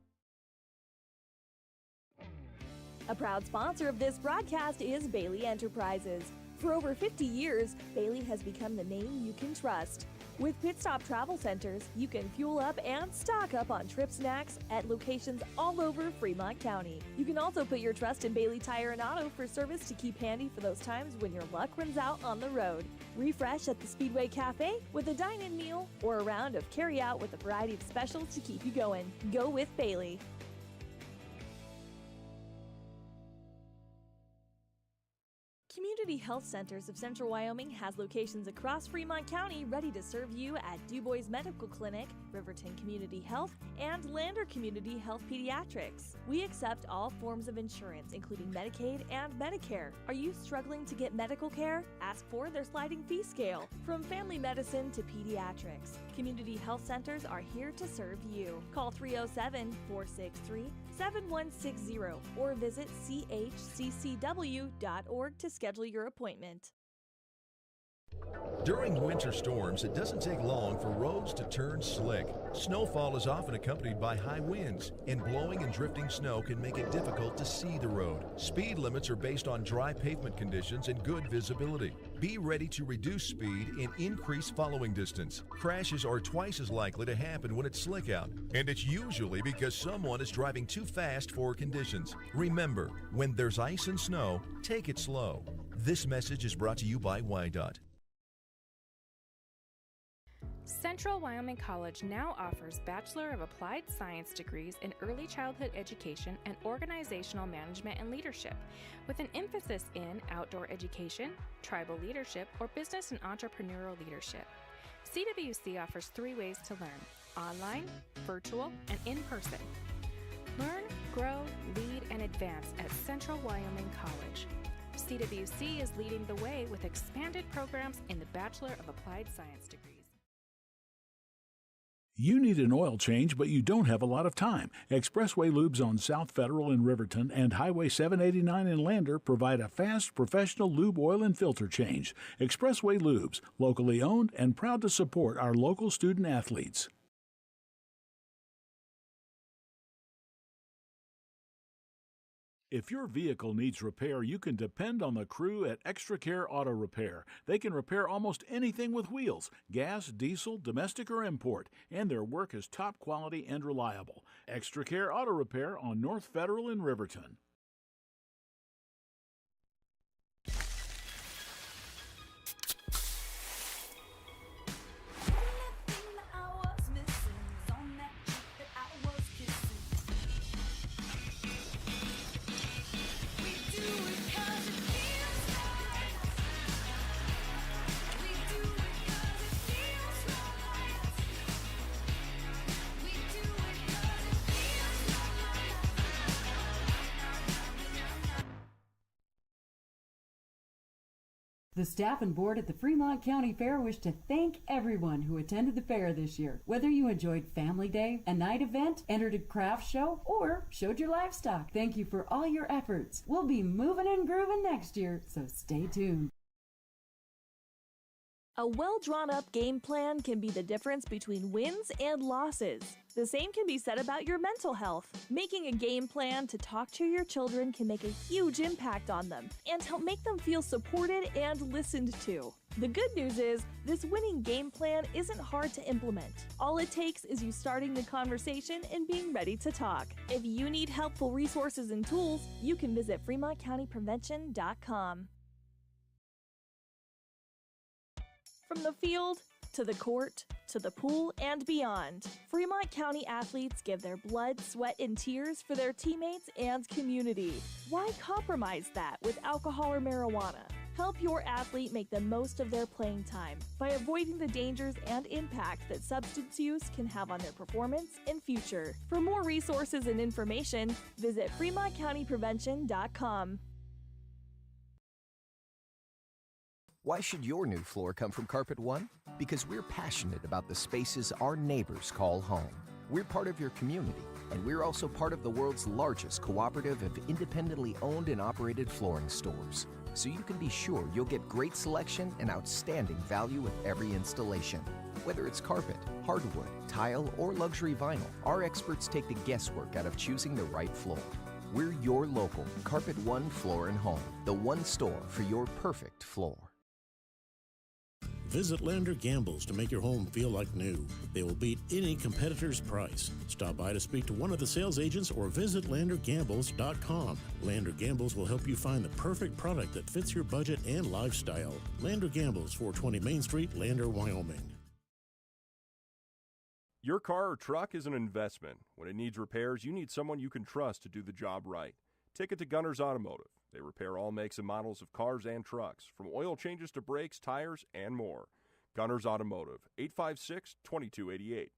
A proud sponsor of this broadcast is Bailey Enterprises. For over 50 years, Bailey has become the name you can trust. With Pit Stop Travel Centers, you can fuel up and stock up on trip snacks at locations all over Fremont County. You can also put your trust in Bailey Tire and Auto for service to keep handy for those times when your luck runs out on the road. Refresh at the Speedway Cafe with a dine-in meal or a round of carry-out with a variety of specials to keep you going. Go with Bailey. Community Health Centers of Central Wyoming has locations across Fremont County ready to serve you at DuBois Medical Clinic, Riverton Community Health, and Lander Community Health Pediatrics. We accept all forms of insurance, including Medicaid and Medicare. Are you struggling to get medical care? Ask for their sliding fee scale. From family medicine to pediatrics, Community Health Centers are here to serve you. Call 307-463-7160 or visit chccw.org to schedule your appointment.
During winter storms, it doesn't take long for roads to turn slick. Snowfall is often accompanied by high winds, and blowing and drifting snow can make it difficult to see the road. Speed limits are based on dry pavement conditions and good visibility. Be ready to reduce speed and increase following distance. Crashes are twice as likely to happen when it's slick out, and it's usually because someone is driving too fast for conditions. Remember, when there's ice and snow, take it slow. This message is brought to you by WYDOT.
Central Wyoming College now offers Bachelor of Applied Science degrees in Early Childhood Education and Organizational Management and Leadership, with an emphasis in outdoor education, tribal leadership, or business and entrepreneurial leadership. CWC offers 3 ways to learn: online, virtual, and in person. Learn, grow, lead, and advance at Central Wyoming College. CWC is leading the way with expanded programs in the Bachelor of Applied Science degrees.
You need an oil change, but you don't have a lot of time. Expressway Lubes on South Federal in Riverton and Highway 789 in Lander provide a fast, professional lube, oil, and filter change. Expressway Lubes, locally owned and proud to support our local student athletes. If your vehicle needs repair, you can depend on the crew at Extra Care Auto Repair. They can repair almost anything with wheels, gas, diesel, domestic, or import, and their work is top quality and reliable. Extra Care Auto Repair on North Federal in Riverton.
The staff and board at the Fremont County Fair wish to thank everyone who attended the fair this year. Whether you enjoyed Family Day, a night event, entered a craft show, or showed your livestock, thank you for all your efforts. We'll be moving and grooving next year, so stay tuned.
A well-drawn-up game plan can be the difference between wins and losses. The same can be said about your mental health. Making a game plan to talk to your children can make a huge impact on them and help make them feel supported and listened to. The good news is, this winning game plan isn't hard to implement. All it takes is you starting the conversation and being ready to talk. If you need helpful resources and tools, you can visit FremontCountyPrevention.com. From the field, to the court, to the pool, and beyond, Fremont County athletes give their blood, sweat, and tears for their teammates and community. Why compromise that with alcohol or marijuana? Help your athlete make the most of their playing time by avoiding the dangers and impact that substance use can have on their performance and future. For more resources and information, visit FremontCountyPrevention.com.
Why should your new floor come from Carpet One? Because we're passionate about the spaces our neighbors call home. We're part of your community, and we're also part of the world's largest cooperative of independently owned and operated flooring stores. So you can be sure you'll get great selection and outstanding value with every installation. Whether it's carpet, hardwood, tile, or luxury vinyl, our experts take the guesswork out of choosing the right floor. We're your local Carpet One Floor and Home, the one store for your perfect floor.
Visit Lander Gambles to make your home feel like new. They will beat any competitor's price. Stop by to speak to one of the sales agents or visit LanderGambles.com. Lander Gambles will help you find the perfect product that fits your budget and lifestyle. Lander Gambles, 420 Main Street, Lander, Wyoming.
Your car or truck is an investment. When it needs repairs, you need someone you can trust to do the job right. Take it to Gunners Automotive. They repair all makes and models of cars and trucks, from oil changes to brakes, tires, and more. Gunners Automotive, 856-2288.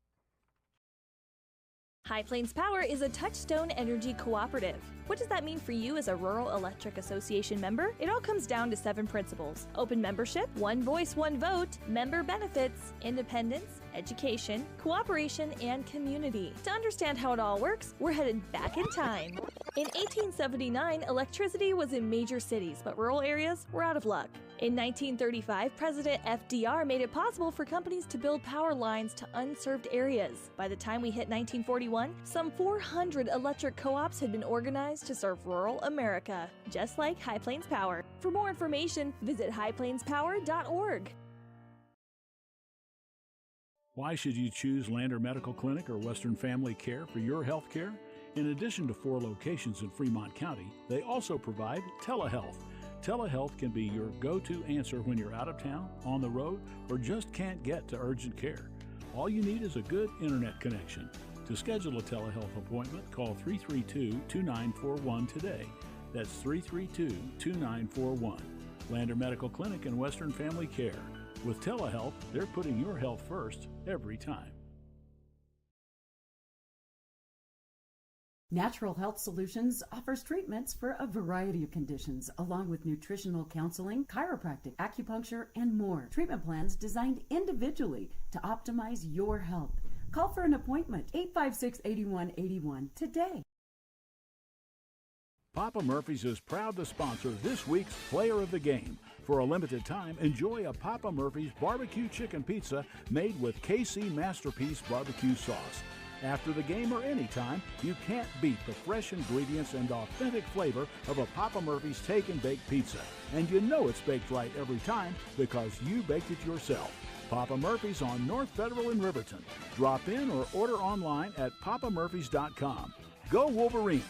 High Plains Power is a Touchstone Energy cooperative. What does that mean for you as a Rural Electric Association member? It all comes down to 7 principles: open membership, one voice, one vote, member benefits, independence, education, cooperation, and community. To understand how it all works, we're headed back in time. In 1879, electricity was in major cities, but rural areas were out of luck. In 1935, President FDR made it possible for companies to build power lines to unserved areas. By the time we hit 1941, some 400 electric co-ops had been organized to serve rural America, just like High Plains Power. For more information, visit highplainspower.org.
Why should you choose Lander Medical Clinic or Western Family Care for your health care? In addition to 4 locations in Fremont County, they also provide telehealth. Telehealth can be your go-to answer when you're out of town, on the road, or just can't get to urgent care. All you need is a good internet connection. To schedule a telehealth appointment, call 332-2941 today. That's 332-2941. Lander Medical Clinic and Western Family Care. With telehealth, they're putting your health first every time.
Natural Health Solutions offers treatments for a variety of conditions, along with nutritional counseling, chiropractic, acupuncture, and more. Treatment plans designed individually to optimize your health. Call for an appointment, 856-8181 today.
Papa Murphy's is proud to sponsor this week's Player of the Game. For a limited time, enjoy a Papa Murphy's barbecue chicken pizza made with KC Masterpiece barbecue sauce. After the game or anytime, you can't beat the fresh ingredients and authentic flavor of a Papa Murphy's Take and Bake Pizza. And you know it's baked right every time because you baked it yourself. Papa Murphy's on North Federal in Riverton. Drop in or order online at papamurphys.com. Go Wolverines!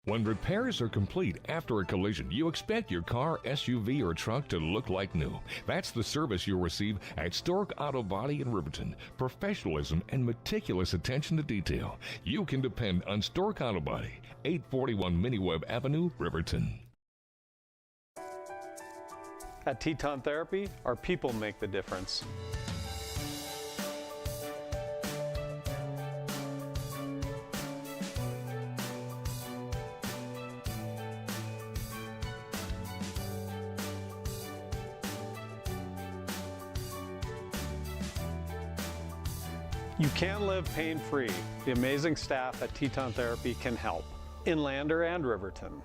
When repairs are complete after a collision, you expect your car, SUV, or truck to look like new. That's the service you'll receive at Stork Auto Body in Riverton. Professionalism and meticulous attention to detail. You can depend on Stork Auto Body, 841 Miniweb Avenue, Riverton.
At Teton Therapy, our people make the difference. You can live pain-free. The amazing staff at Teton Therapy can help in Lander and Riverton.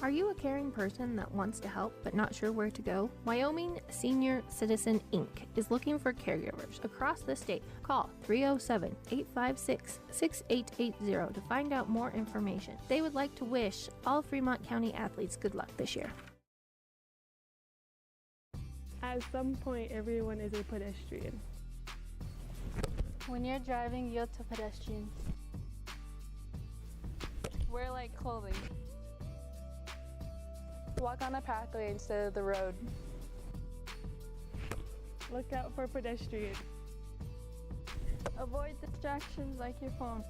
Are you a caring person that wants to help but not sure where to go? Wyoming Senior Citizen Inc. is looking for caregivers across the state. Call 307-856-6880 to find out more information. They would like to wish all Fremont County athletes good luck this year.
At some point, everyone is a pedestrian.
When you're driving, yield to pedestrians. Wear light clothing. Walk on a pathway instead of the road.
Look out for pedestrians.
Avoid distractions like your phone.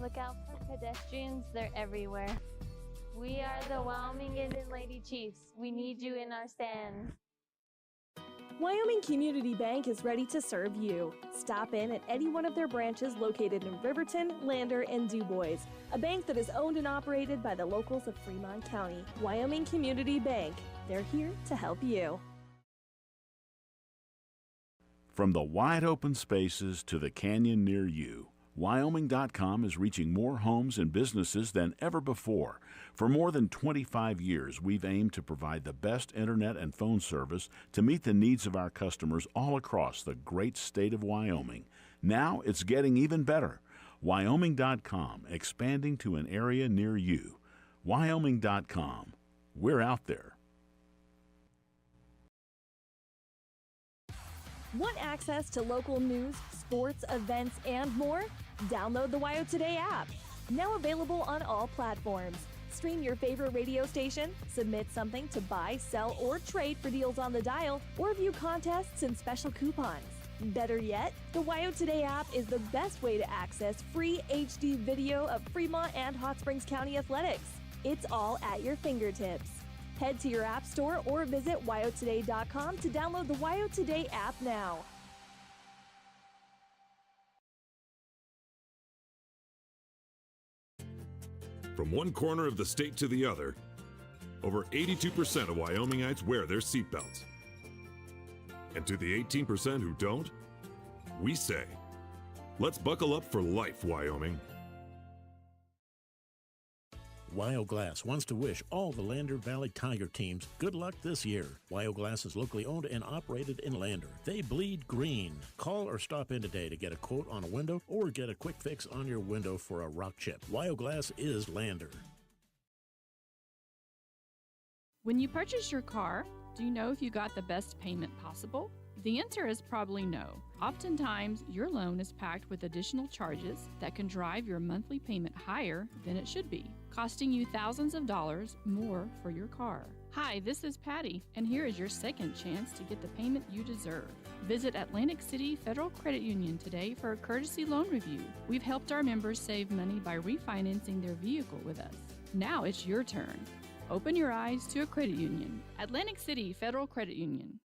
Look out for pedestrians, they're everywhere. We are the Wyoming Indian Lady Chiefs. We need you in our stand.
Wyoming Community Bank is ready to serve you. Stop in at any one of their branches located in Riverton, Lander, and DuBois. A bank that is owned and operated by the locals of Fremont County. Wyoming Community Bank. They're here to help you.
From the wide open spaces to the canyon near you, Wyoming.com is reaching more homes and businesses than ever before. For more than 25 years, we've aimed to provide the best internet and phone service to meet the needs of our customers all across the great state of Wyoming. Now it's getting even better. Wyoming.com, expanding to an area near you. Wyoming.com. We're out there.
Want access to local news, sports, events, and more? Download the WYO Today app. Now available on all platforms. Stream your favorite radio station, submit something to buy, sell, or trade for deals on the dial, or view contests and special coupons. Better yet, the WYO Today app is the best way to access free HD video of Fremont and Hot Springs County athletics. It's all at your fingertips. Head to your app store or visit wyotoday.com to download the WYO Today app now.
From one corner of the state to the other, over 82% of Wyomingites wear their seatbelts. And to the 18% who don't, we say, let's buckle up for life, Wyoming.
WYO Glass wants to wish all the Lander Valley Tiger teams good luck this year. WYO Glass is locally owned and operated in Lander. They bleed green. Call or stop in today to get a quote on a window or get a quick fix on your window for a rock chip. WYO Glass is Lander.
When you purchase your car, do you know if you got the best payment possible? The answer is probably no. Oftentimes, your loan is packed with additional charges that can drive your monthly payment higher than it should be, costing you thousands of dollars more for your car. Hi, this is Patty, and here is your second chance to get the payment you deserve. Visit Atlantic City Federal Credit Union today for a courtesy loan review. We've helped our members save money by refinancing their vehicle with us. Now it's your turn. Open your eyes to a credit union. Atlantic City Federal Credit Union.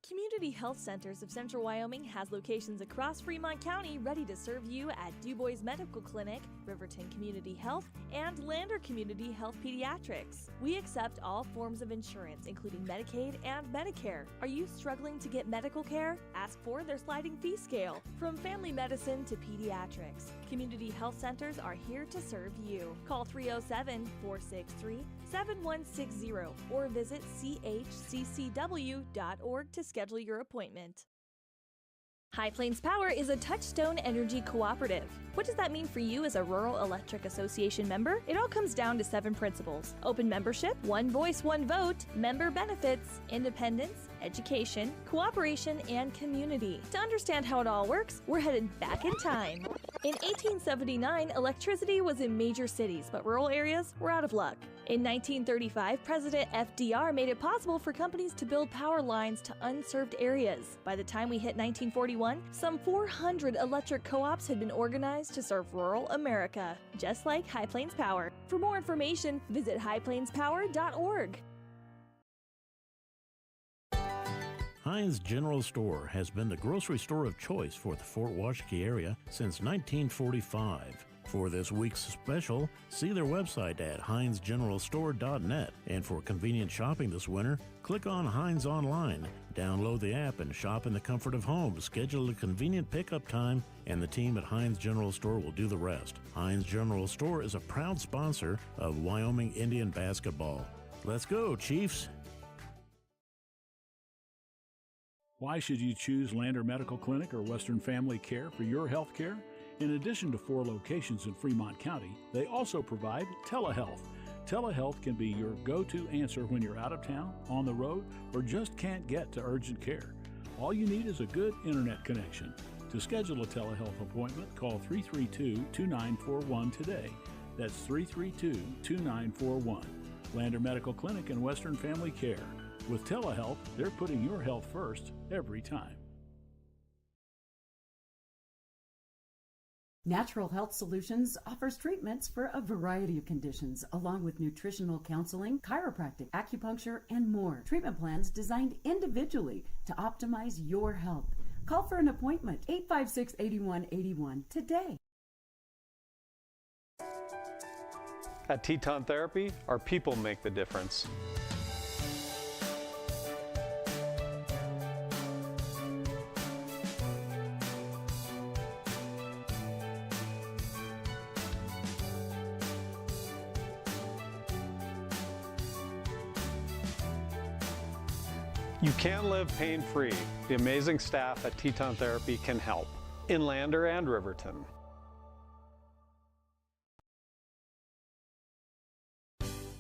Community Health Centers of Central Wyoming has locations across Fremont County ready to serve you at DuBois Medical Clinic, Riverton Community Health, and Lander Community Health Pediatrics. We accept all forms of insurance, including Medicaid and Medicare. Are you struggling to get medical care? Ask for their sliding fee scale. From family medicine to pediatrics, community health centers are here to serve you. Call 307-463-7160 or visit chccw.org to schedule your appointment. High Plains Power is a Touchstone Energy Cooperative. What does that mean for you as a Rural Electric Association member? It all comes down to 7 principles: open membership, one voice, one vote, member benefits, independence, education, cooperation, and community. To understand how it all works, we're headed back in time. In 1879, electricity was in major cities, but rural areas were out of luck. In 1935, President FDR made it possible for companies to build power lines to unserved areas. By the time we hit 1941, some 400 electric co-ops had been organized to serve rural America, just like High Plains Power. For more information, visit highplainspower.org.
Heinz General Store has been the grocery store of choice for the Fort Washakie area since 1945. For this week's special, see their website at heinzgeneralstore.net. And for convenient shopping this winter, click on Heinz Online, download the app, and shop in the comfort of home. Schedule a convenient pickup time, and the team at Heinz General Store will do the rest. Heinz General Store is a proud sponsor of Wyoming Indian basketball. Let's go, Chiefs!
Why should you choose Lander Medical Clinic or Western Family Care for your health care? In addition to 4 locations in Fremont County, they also provide telehealth. Telehealth can be your go-to answer when you're out of town, on the road, or just can't get to urgent care. All you need is a good internet connection. To schedule a telehealth appointment, call 332-2941 today. That's 332-2941. Lander Medical Clinic and Western Family Care. With telehealth, they're putting your health first every time.
Natural Health Solutions offers treatments for a variety of conditions, along with nutritional counseling, chiropractic, acupuncture, and more. Treatment plans designed individually to optimize your health. Call for an appointment, 856-8181 today.
At Teton Therapy, our people make the difference. You can live pain-free. The amazing staff at Teton Therapy can help in Lander and Riverton.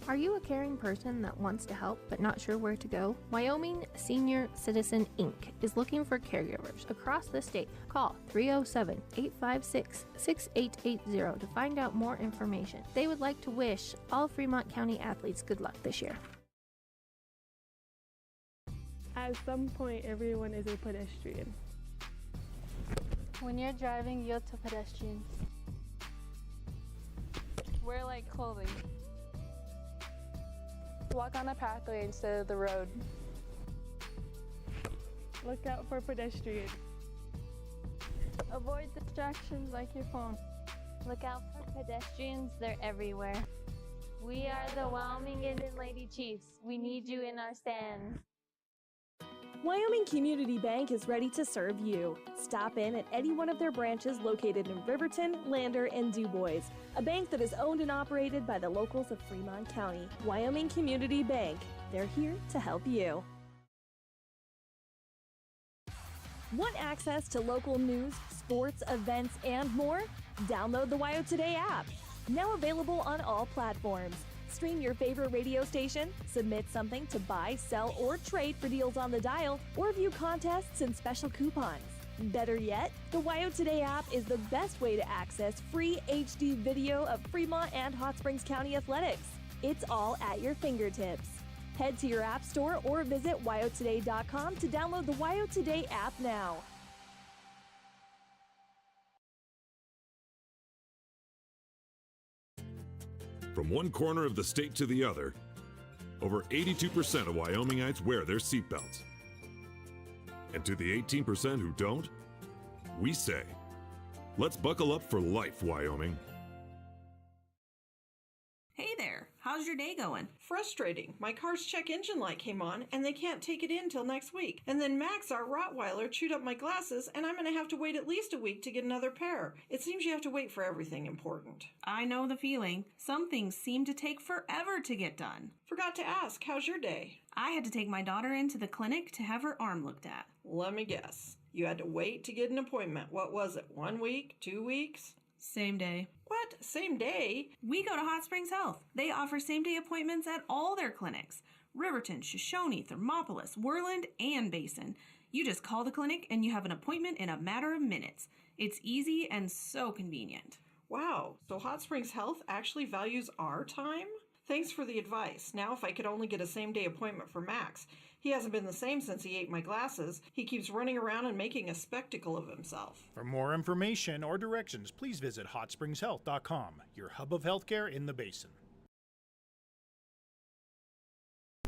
Are you a caring person that wants to help but not sure where to go? Wyoming Senior Citizen Inc. is looking for caregivers across the state. Call 307-856-6880 to find out more information. They would like to wish all Fremont County athletes good luck this year.
At some point, everyone is a pedestrian.
When you're driving, yield to pedestrians.
Wear light clothing.
Walk on a pathway instead of the road. Look out for pedestrians.
Avoid distractions like your phone. Look out for pedestrians, they're everywhere. We are the Wyoming Indian Lady Chiefs. We need you in our stands.
Wyoming Community Bank is ready to serve you. Stop in at any one of their branches located in Riverton, Lander, and DuBois. A bank that is owned and operated by the locals of Fremont County. Wyoming Community Bank. They're here to help you. Want access to local news, sports, events, and more? Download the WYO Today app. Now available on all platforms. Stream your favorite radio station, submit something to buy, sell, or trade for deals on the dial, or view contests and special coupons. Better yet, the WYO Today app is the best way to access free HD video of Fremont and Hot Springs County athletics. It's all at your fingertips. Head to your app store or visit wyotoday.com to download the WYO Today app now.
From one corner of the state to the other, over 82% of Wyomingites wear their seatbelts. And to the 18% who don't, we say, let's buckle up for life, Wyoming.
Hey there, how's your day going?
Frustrating. My car's check engine light came on, and they can't take it in till next week. And then Max, our Rottweiler, chewed up my glasses, and I'm going to have to wait at least a week to get another pair. It seems you have to wait for everything important.
I know the feeling. Some things seem to take forever to get done.
Forgot to ask, how's your day?
I had to take my daughter into the clinic to have her arm looked at.
Let me guess. You had to wait to get an appointment. What was it, 1 week, 2 weeks?
Same day.
What? Same day?
We go to Hot Springs Health. They offer same-day appointments at all their clinics. Riverton, Shoshone, Thermopolis, Worland, and Basin. You just call the clinic and you have an appointment in a matter of minutes. It's easy and so convenient.
Wow, so Hot Springs Health actually values our time? Thanks for the advice. Now if I could only get a same-day appointment for Max. He hasn't been the same since he ate my glasses. He keeps running around and making a spectacle of himself.
For more information or directions, please visit hotspringshealth.com, your hub of healthcare in the Basin.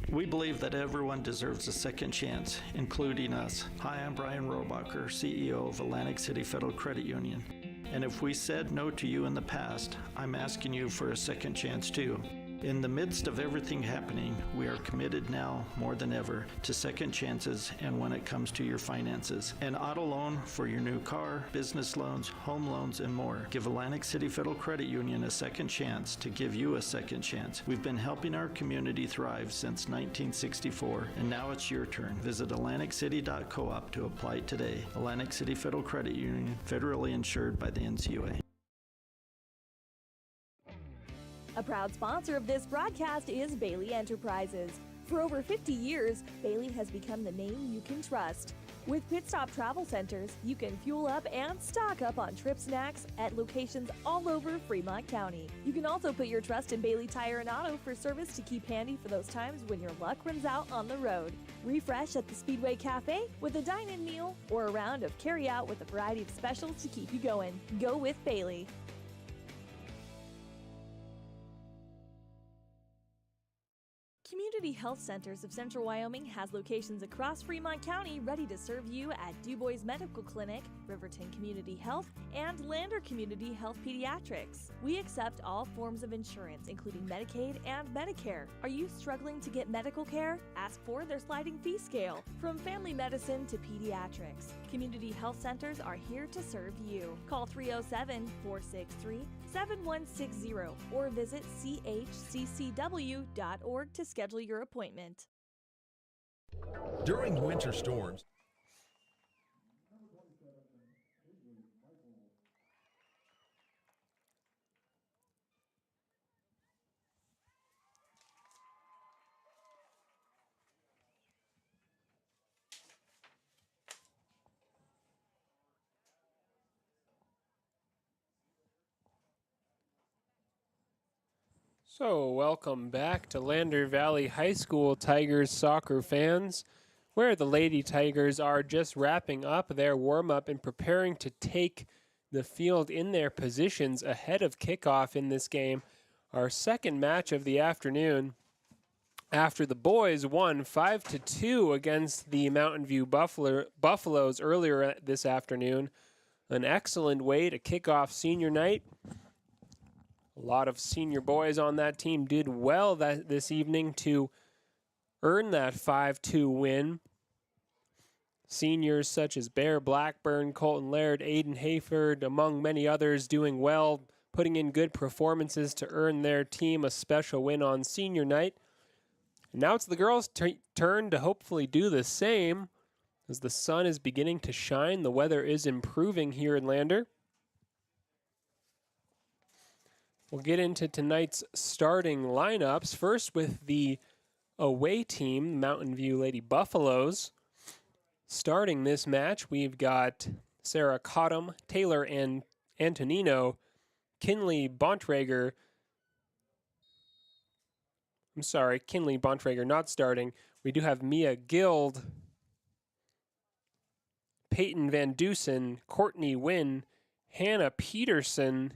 We believe that everyone deserves a second chance, including us. Hi, I'm Brian Robacher, CEO of Atlantic City Federal Credit Union. And if we said no to you in the past, I'm asking you for a second chance too. In the midst of everything happening, we are committed now more than ever to second chances and when it comes to your finances. An auto loan for your new car, business loans, home loans, and more. Give Atlantic City Federal Credit Union a second chance to give you a second chance. We've been helping our community thrive since 1964, and now it's your turn. Visit AtlanticCity.coop to apply today. Atlantic City Federal Credit Union, federally insured by the NCUA.
A proud sponsor of this broadcast is Bailey Enterprises. For over 50 years, Bailey has become the name you can trust. With Pit Stop Travel Centers, you can fuel up and stock up on trip snacks at locations all over Fremont County. You can also put your trust in Bailey Tire and Auto for service to keep handy for those times when your luck runs out on the road. Refresh at the Speedway Cafe with a dine-in meal or a round of carry-out with a variety of specials to keep you going. Go with Bailey. Community Health Centers of Central Wyoming has locations across Fremont County ready to serve you at DuBois Medical Clinic, Riverton Community Health, and Lander Community Health Pediatrics. We accept all forms of insurance, including Medicaid and Medicare. Are you struggling to get medical care? Ask for their sliding fee scale. From family medicine to pediatrics, Community Health Centers are here to serve you. Call 307-463-7160 or visit chccw.org to schedule your appointment.
During winter storms,
So, welcome back to Lander Valley High School Tigers soccer fans, where the Lady Tigers are just wrapping up their warm-up and preparing to take the field in their positions ahead of kickoff in this game, our second match of the afternoon, after the boys won 5-2 against the Mountain View Buffaloes earlier this afternoon. An excellent way to kick off senior night. A lot of senior boys on that team did well this evening to earn that 5-2 win. Seniors such as Bear Blackburn, Colton Laird, Aiden Hayford, among many others doing well, putting in good performances to earn their team a special win on senior night. And now it's the girls' turn to hopefully do the same. As the sun is beginning to shine, the weather is improving here in Lander. We'll get into tonight's starting lineups. First with the away team, Mountain View Lady Buffaloes. Starting this match, we've got Sarah Cottom, Taylor and Antonino, Kinley Bontrager. Kinley Bontrager not starting. We do have Mia Guild, Peyton Van Dusen, Courtney Wynn, Hannah Peterson,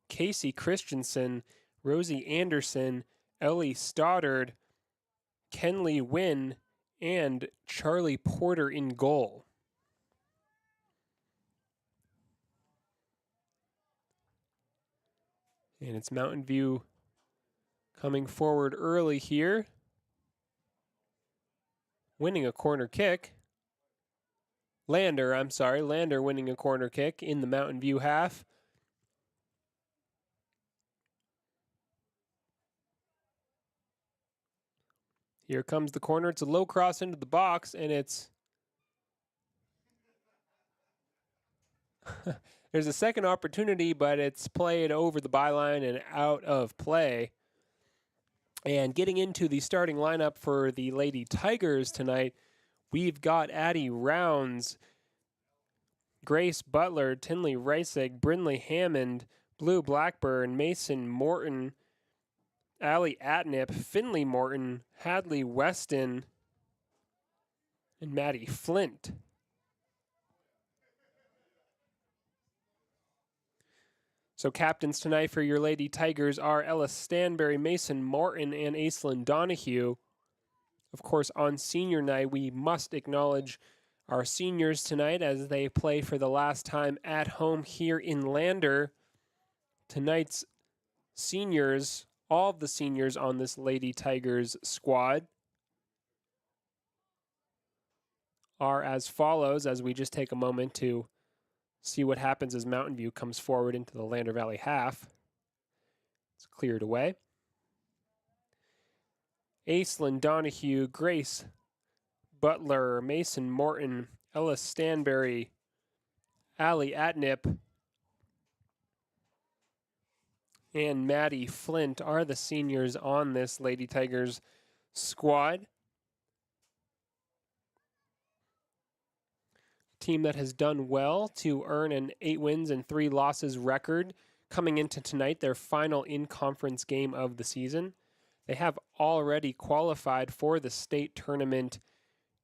Casey Christensen, Rosie Anderson, Ellie Stoddard, Kenley Wynn, and Charlie Porter in goal. And it's Mountain View coming forward early here, winning a corner kick. Lander winning a corner kick in the Mountain View half. Here comes the corner. It's a low cross into the box, and it's... There's a second opportunity, but it's played over the byline and out of play. And getting into the starting lineup for the Lady Tigers tonight, we've got Addie Rounds, Grace Butler, Tinley Reisig, Brindley Hammond, Blue Blackburn, Mason Morton, Allie Atnip, Finley Morton, Hadley Weston, and Maddie Flint. So captains tonight for your Lady Tigers are Ella Stanberry, Mason Morton, and Aislinn Donahue. Of course, on senior night, we must acknowledge our seniors tonight as they play for the last time at home here in Lander. Tonight's seniors, all of the seniors on this Lady Tigers squad, are as follows, as we just take a moment to see what happens as Mountain View comes forward into the Lander Valley half. It's cleared away. Aislinn Donahue, Grace Butler, Mason Morton, Ella Stanberry, Allie Atnip, and Maddie Flint are the seniors on this Lady Tigers squad. Team that has done well to earn an 8 wins and 3 losses record coming into tonight, their final in-conference game of the season. They have already qualified for the state tournament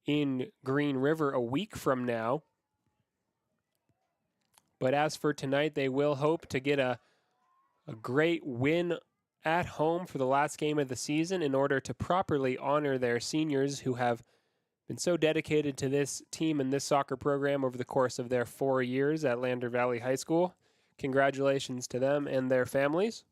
in Green River a week from now. But as for tonight, they will hope to get a great win at home for the last game of the season in order to properly honor their seniors who have been so dedicated to this team and this soccer program over the course of their 4 years at Lander Valley High School. Congratulations to them and their families.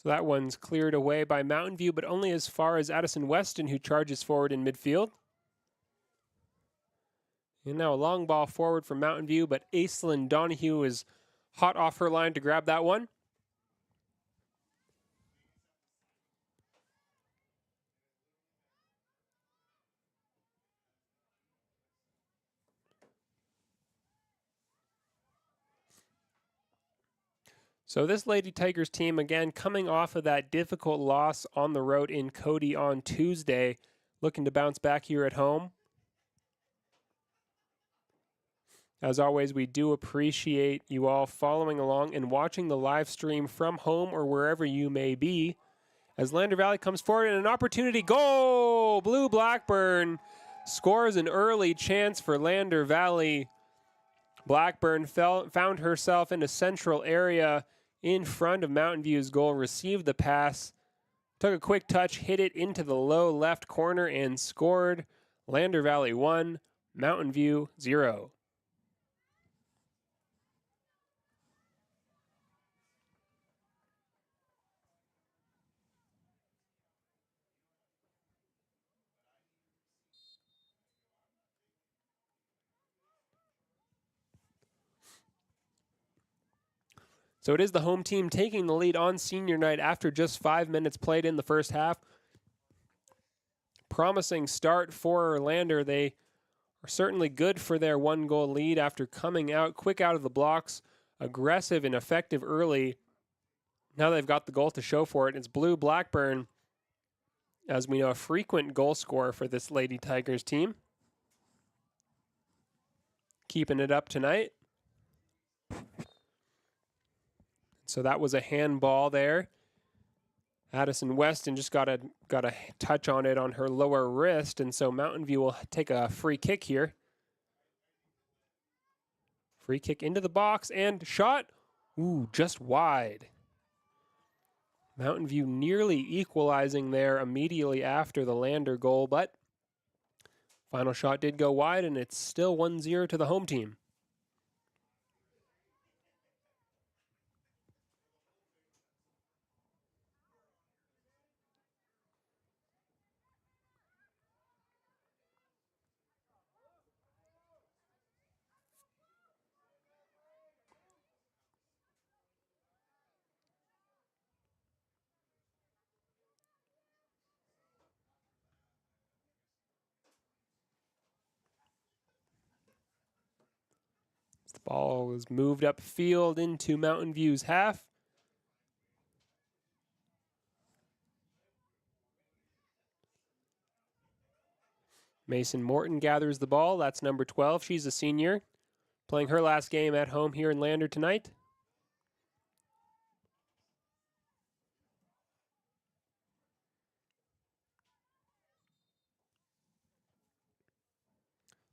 So that one's cleared away by Mountain View, but only as far as Addison Weston, who charges forward in midfield. And now a long ball forward from Mountain View, but Aislinn Donahue is hot off her line to grab that one. So this Lady Tigers team, again, coming off of that difficult loss on the road in Cody on Tuesday, looking to bounce back here at home. As always, we do appreciate you all following along and watching the live stream from home or wherever you may be. As Lander Valley comes forward and an opportunity, goal! Blue Blackburn scores an early chance for Lander Valley. Blackburn found herself in a central area in front of Mountain View's goal, received the pass, took a quick touch, hit it into the low left corner, and scored. Lander Valley 1, Mountain View 0. So it is the home team taking the lead on senior night after just 5 minutes played in the first half. Promising start for Lander. They are certainly good for their 1-goal lead after coming out quick out of the blocks, aggressive and effective early. Now they've got the goal to show for it. It's Blue Blackburn, as we know, a frequent goal scorer for this Lady Tigers team. Keeping it up tonight. So that was a handball there. Addison Weston just got a touch on it on her lower wrist, and so Mountain View will take a free kick here. Free kick into the box and shot. Ooh, just wide. Mountain View nearly equalizing there immediately after the Lander goal, but final shot did go wide, and it's still 1-0 to the home team. The ball was moved upfield into Mountain View's half. Mason Morton gathers the ball. That's number 12. She's a senior, playing her last game at home here in Lander tonight.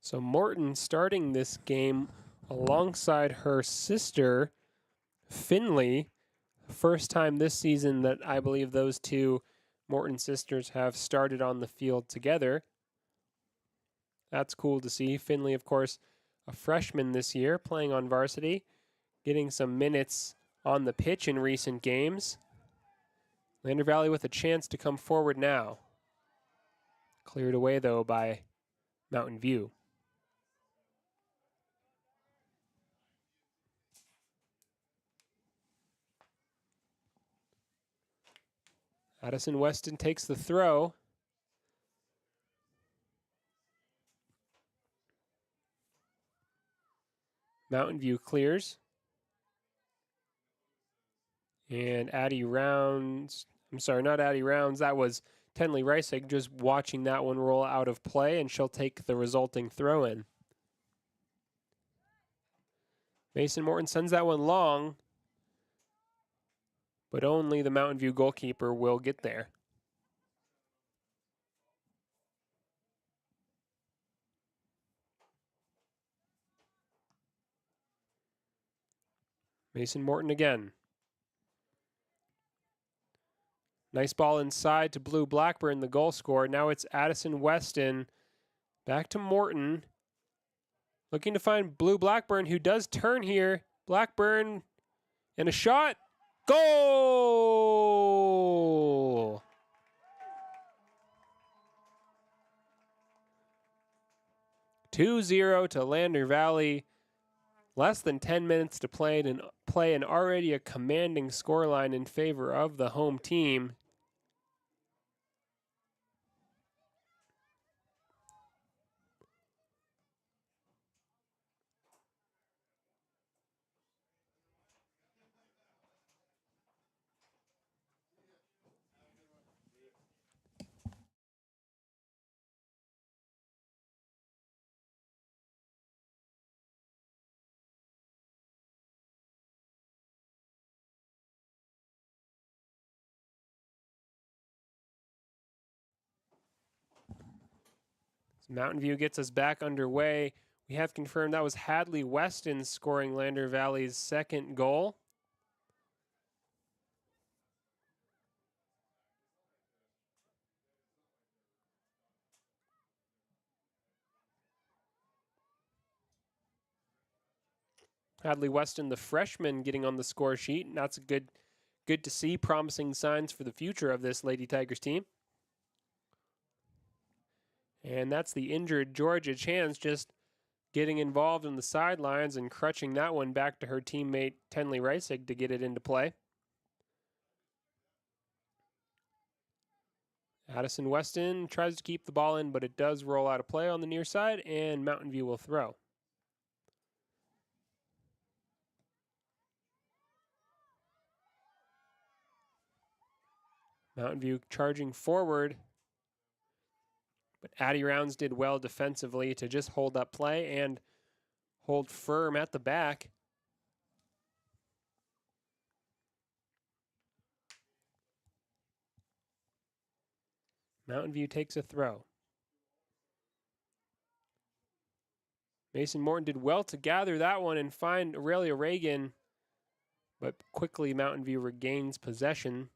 So Morton starting this game alongside her sister, Finley. First time this season that I believe those two Morton sisters have started on the field together. That's cool to see. Finley, of course, a freshman this year, playing on varsity, getting some minutes on the pitch in recent games. Lander Valley with a chance to come forward now. Cleared away, though, by Mountain View. Addison Weston takes the throw. Mountain View clears. And Addie Rounds, I'm sorry, not Addie Rounds, that was Tenley Reisig just watching that one roll out of play, and she'll take the resulting throw in. Mason Morton sends that one long, but only the Mountain View goalkeeper will get there. Mason Morton again. Nice ball inside to Blue Blackburn, the goal scorer. Now it's Addison Weston. Back to Morton. Looking to find Blue Blackburn, who does turn here. Blackburn and a shot. Goal! (2-0) to Lander Valley. Less than 10 minutes to play and already a commanding scoreline in favor of the home team. Mountain View gets us back underway. We have confirmed that was Hadley Weston scoring Lander Valley's second goal. Hadley Weston, the freshman, getting on the score sheet, and that's good to see. Promising signs for the future of this Lady Tigers team. And that's the injured Georgia Chance just getting involved on the sidelines and crutching that one back to her teammate Tenley Reisig to get it into play. Addison Weston tries to keep the ball in, but it does roll out of play on the near side, and Mountain View will throw. Mountain View charging forward, but Addie Rounds did well defensively to just hold up play and hold firm at the back. Mountain View takes a throw. Mason Morton did well to gather that one and find Aurelia Reagan, but quickly Mountain View regains possession,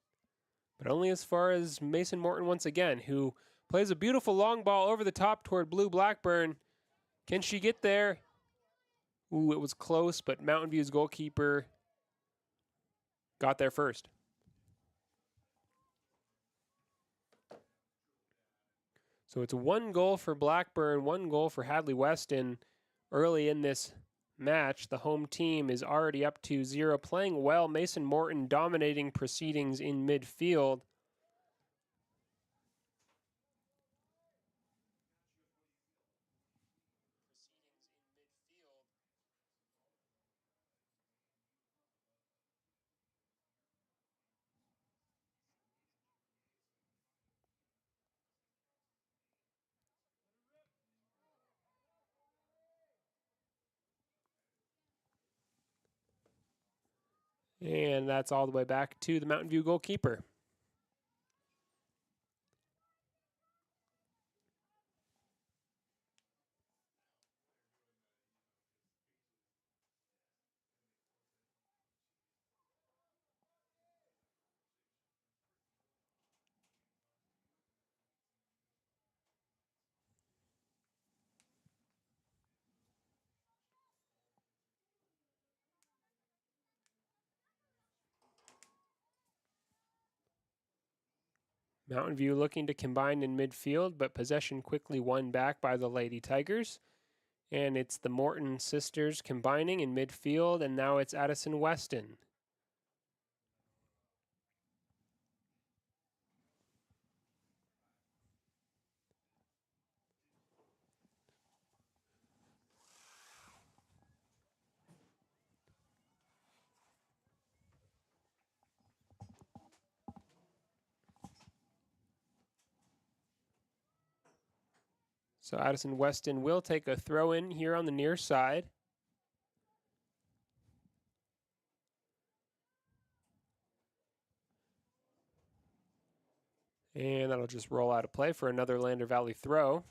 but only as far as Mason Morton once again, who plays a beautiful long ball over the top toward Blue Blackburn. Can she get there? Ooh, it was close, but Mountain View's goalkeeper got there first. So it's 1 goal for Blackburn, 1 goal for Hadley Weston. Early in this match, the home team is already up to 0, playing well. Mason Morton dominating proceedings in midfield. And that's all the way back to the Mountain View goalkeeper. Mountain View looking to combine in midfield, but possession quickly won back by the Lady Tigers. And it's the Morton sisters combining in midfield, and now it's Addison Weston. So Addison Weston will take a throw in here on the near side. And that'll just roll out of play for another Lander Valley throw.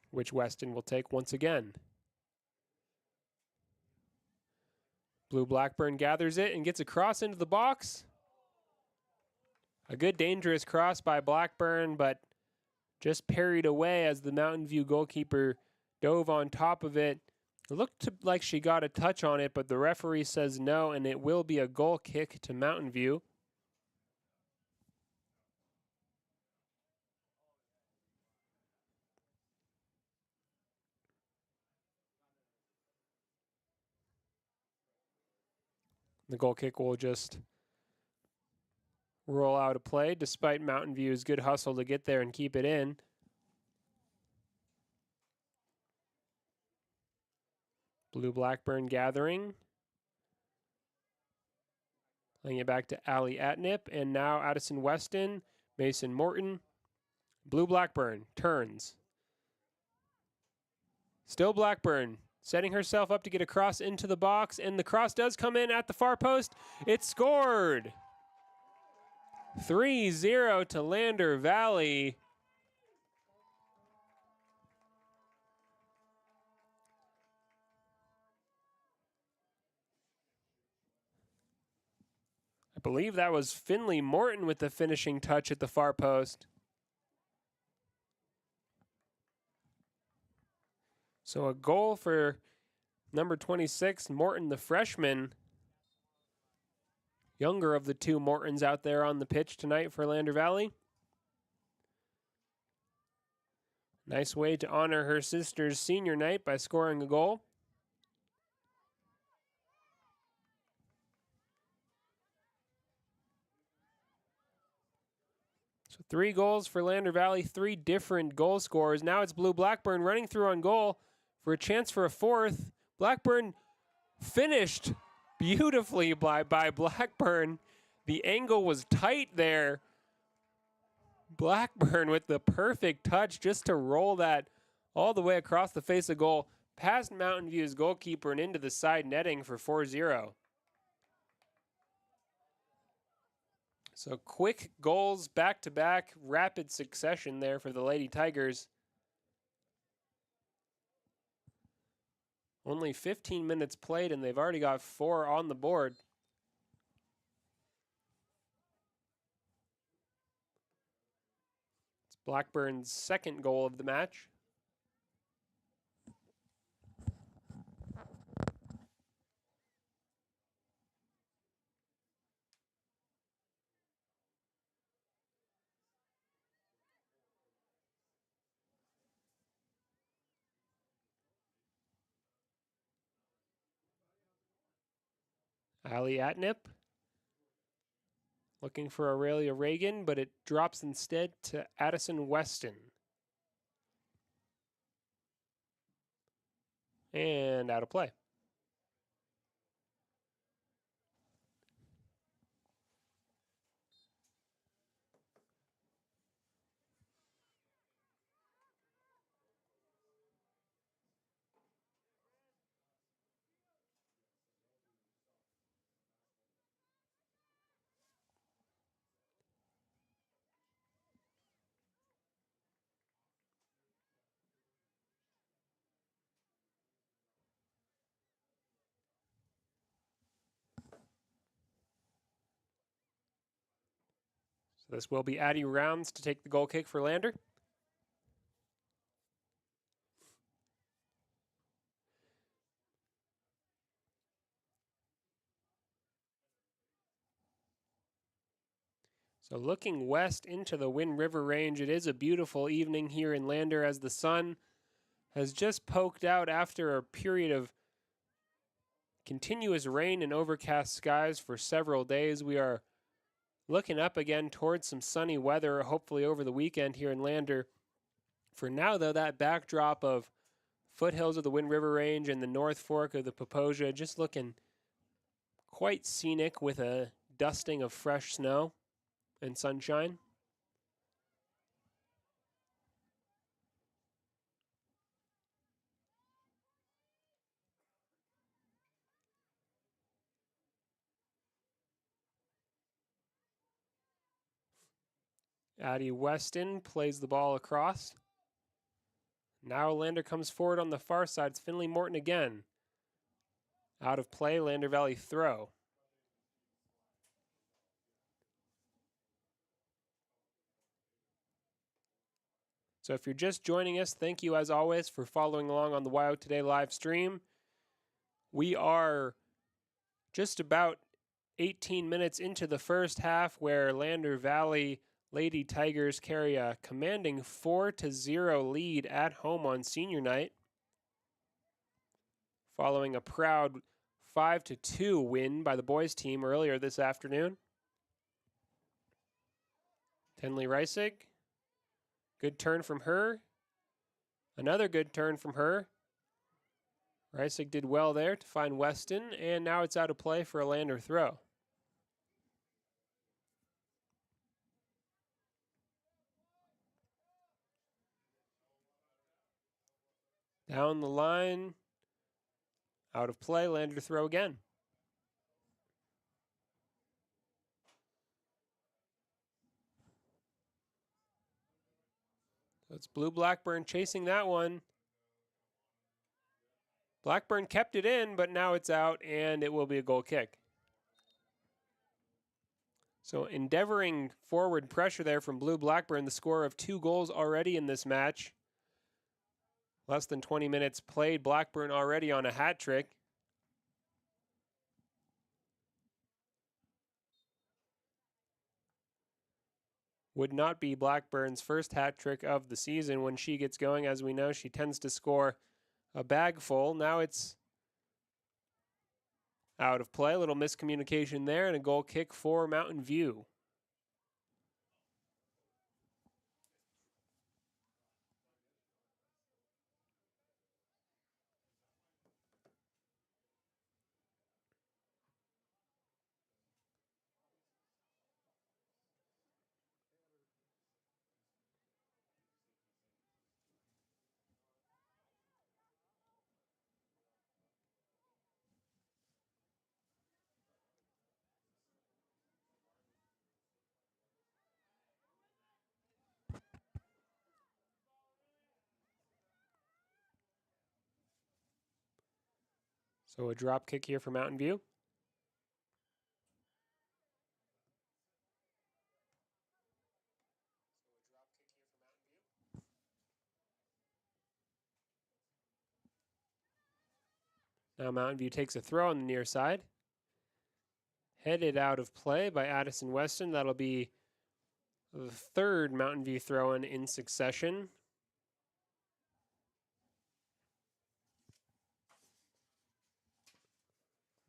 Which Weston will take once again. Blue Blackburn gathers it and gets a cross into the box. A good dangerous cross by Blackburn, but just parried away as the Mountain View goalkeeper dove on top of it. It looked like she got a touch on it, but the referee says no, and it will be a goal kick to Mountain View. The goal kick will just roll out of play, despite Mountain View's good hustle to get there and keep it in. Blue Blackburn gathering. Laying it back to Allie Atnip, and now Addison Weston, Mason Morton. Blue Blackburn turns. Still Blackburn, setting herself up to get a cross into the box, and the cross does come in at the far post. It's scored! 3-0 to Lander Valley. I believe that was Finley Morton with the finishing touch at the far post. So a goal for number 26, Morton, the freshman. younger of the two Mortons out there on the pitch tonight for Lander Valley. Nice way to honor her sister's senior night by scoring a goal. So 3 goals for Lander Valley, 3 different goal scorers. Now it's Blue Blackburn running through on goal for a chance for a fourth. Blackburn finished beautifully by Blackburn. The angle was tight there. Blackburn with the perfect touch just to roll that all the way across the face of goal, past Mountain View's goalkeeper and into the side netting for 4-0. So quick goals back-to-back, rapid succession there for the Lady Tigers. Only 15 minutes played, and they've already got 4 on the board. It's Blackburn's second goal of the match. Ali Atnip looking for Aurelia Reagan, but it drops instead to Addison Weston. And out of play. So this will be Addie Rounds to take the goal kick for Lander. So looking west into the Wind River Range, it is a beautiful evening here in Lander as the sun has just poked out after a period of continuous rain and overcast skies for several days. We are looking up again towards some sunny weather, hopefully over the weekend here in Lander. For now, though, that backdrop of foothills of the Wind River Range and the North Fork of the Poposia just looking quite scenic with a dusting of fresh snow and sunshine. Addie Weston plays the ball across. Now Lander comes forward on the far side. It's Finley Morton again. Out of play, Lander Valley throw. So if you're just joining us, thank you as always for following along on the WYO Today live stream. We are just about 18 minutes into the first half where Lander Valley Lady Tigers carry a commanding 4-0 lead at home on senior night, following a proud 5-2 win by the boys team earlier this afternoon. Tenley Reisig, good turn from her. Another good turn from her. Reisig did well there to find Weston, and now it's out of play for a Lander throw. Down the line, out of play, Lander throw again. So it's Blue Blackburn chasing that one. Blackburn kept it in, but now it's out, and it will be a goal kick. So endeavoring forward pressure there from Blue Blackburn, the score of 2 goals already in this match. Less than 20 minutes played, Blackburn already on a hat trick. would not be Blackburn's first hat trick of the season. When she gets going, as we know, she tends to score a bag full. Now it's out of play. A little miscommunication there, and a goal kick for Mountain View. So a drop kick here for Mountain View. Now Mountain View takes a throw on the near side. Headed out of play by Addison Weston. That'll be the third Mountain View throw-in in succession.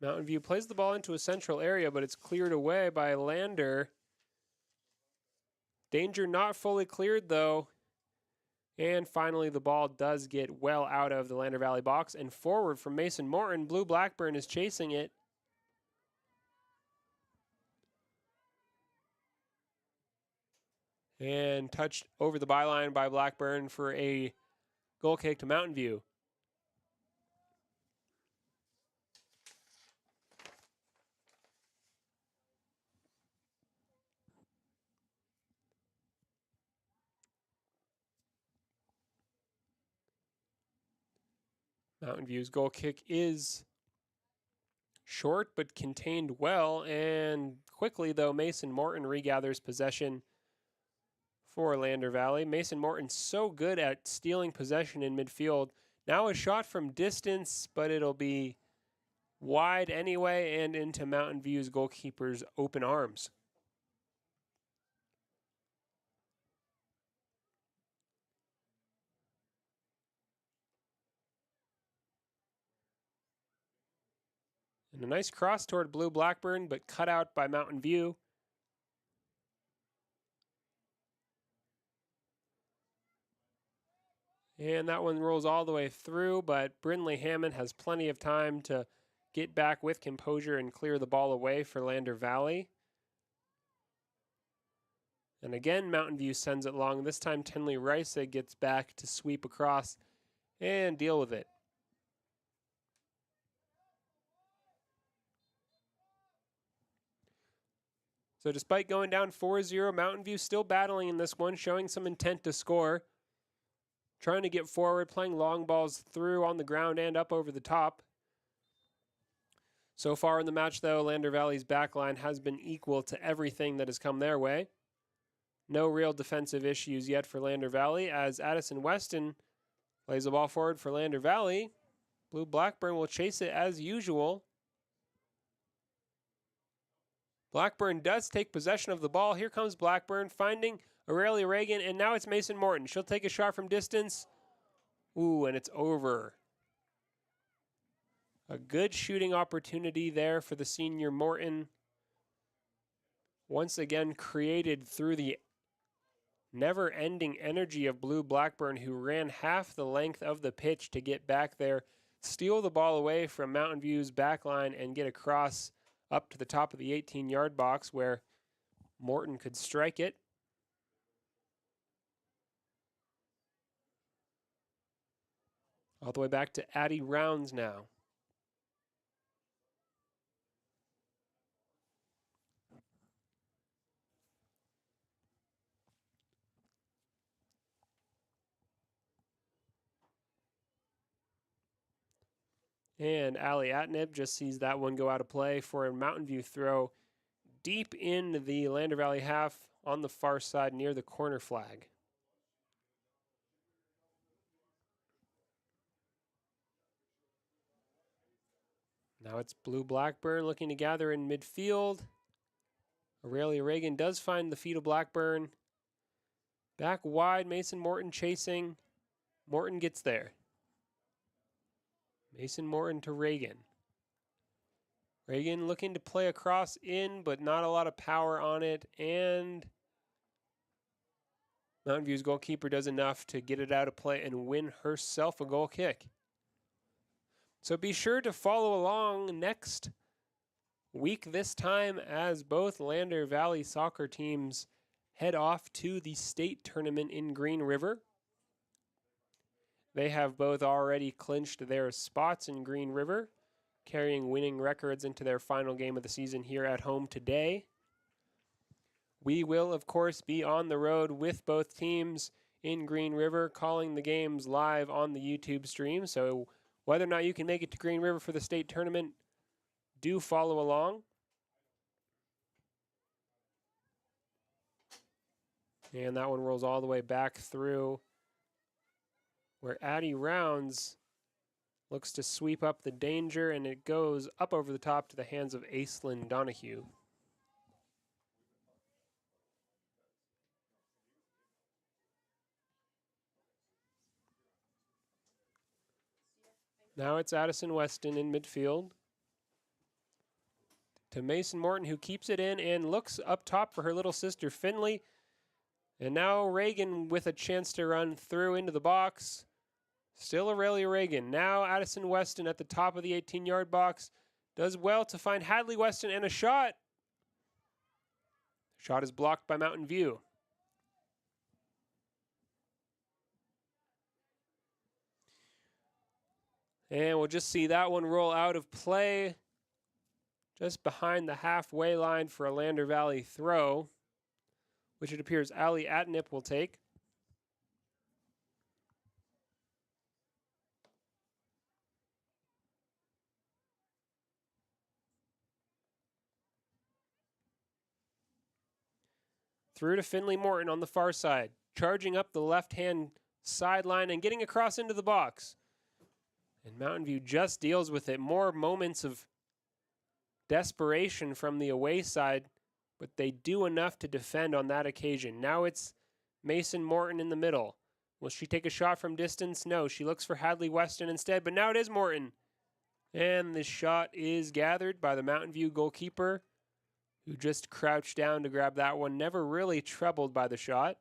Mountain View plays the ball into a central area, but it's cleared away by Lander. Danger not fully cleared, though. And finally, the ball does get well out of the Lander Valley box and forward from Mason Morton. Blue Blackburn is chasing it. And touched over the byline by Blackburn for a goal kick to Mountain View. Mountain View's goal kick is short but contained well, and quickly, though, Mason Morton regathers possession for Lander Valley. Mason Morton so good at stealing possession in midfield. Now a shot from distance, but it'll be wide anyway and into Mountain View's goalkeeper's open arms. And a nice cross toward Blue Blackburn, but cut out by Mountain View. And that one rolls all the way through, but Brindley Hammond has plenty of time to get back with composure and clear the ball away for Lander Valley. And again, Mountain View sends it long. This time, Tinley Rice gets back to sweep across and deal with it. So despite going down 4-0, Mountain View still battling in this one, showing some intent to score. Trying to get forward, playing long balls through on the ground and up over the top. So far in the match, though, Lander Valley's backline has been equal to everything that has come their way. No real defensive issues yet for Lander Valley, as Addison Weston plays the ball forward for Lander Valley. Blue Blackburn will chase it as usual. Blackburn does take possession of the ball. Here comes Blackburn finding Aurelia Reagan, and now it's Mason Morton. She'll take a shot from distance. Ooh, and it's over. A good shooting opportunity there for the senior Morton. Once again created through the never-ending energy of Blue Blackburn, who ran half the length of the pitch to get back there, steal the ball away from Mountain View's backline, and get across up to the top of the 18-yard box where Morton could strike it. All the way back to Addie Rounds now. And Ali Atnib just sees that one go out of play for a Mountain View throw deep in the Lander Valley half on the far side near the corner flag. Now it's Blue Blackburn looking to gather in midfield. Aurelia Reagan does find the feet of Blackburn. Back wide, Mason Morton chasing. Morton gets there. Mason Morton to Reagan. Reagan looking to play across in, but not a lot of power on it. And Mountain View's goalkeeper does enough to get it out of play and win herself a goal kick. So be sure to follow along next week this time as both Lander Valley soccer teams head off to the state tournament in Green River. They have both already clinched their spots in Green River, carrying winning records into their final game of the season here at home today. We will, of course, be on the road with both teams in Green River, calling the games live on the YouTube stream. So whether or not you can make it to Green River for the state tournament, do follow along. And that one rolls all the way back through where Addie Rounds looks to sweep up the danger, and it goes up over the top to the hands of Aislinn Donahue. Now it's Addison Weston in midfield to Mason Morton, who keeps it in and looks up top for her little sister Finley. And now Reagan with a chance to run through into the box. Still Aurelia Reagan. Now Addison Weston at the top of the 18-yard box. Does well to find Hadley Weston and a shot. Shot is blocked by Mountain View. And we'll just see that one roll out of play just behind the halfway line for a Lander Valley throw, which it appears Ali Atnip will take. Through to Finley Morton on the far side, charging up the left-hand sideline and getting across into the box. And Mountain View just deals with it. More moments of desperation from the away side, but they do enough to defend on that occasion. Now it's Mason Morton in the middle. Will she take a shot from distance? No, she looks for Hadley Weston instead, but now it is Morton. And the shot is gathered by the Mountain View goalkeeper, who just crouched down to grab that one, never really troubled by the shot.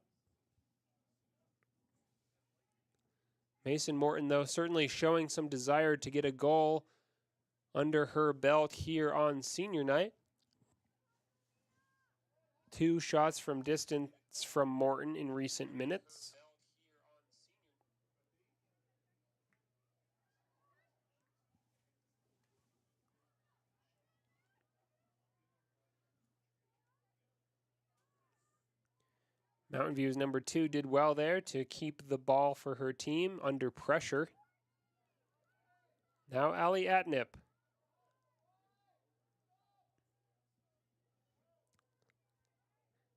Mason Morton, though, certainly showing some desire to get a goal under her belt here on senior night. 2 shots from distance from Morton in recent minutes. Mountain View's number 2 did well there to keep the ball for her team under pressure. Now Ali Atnip.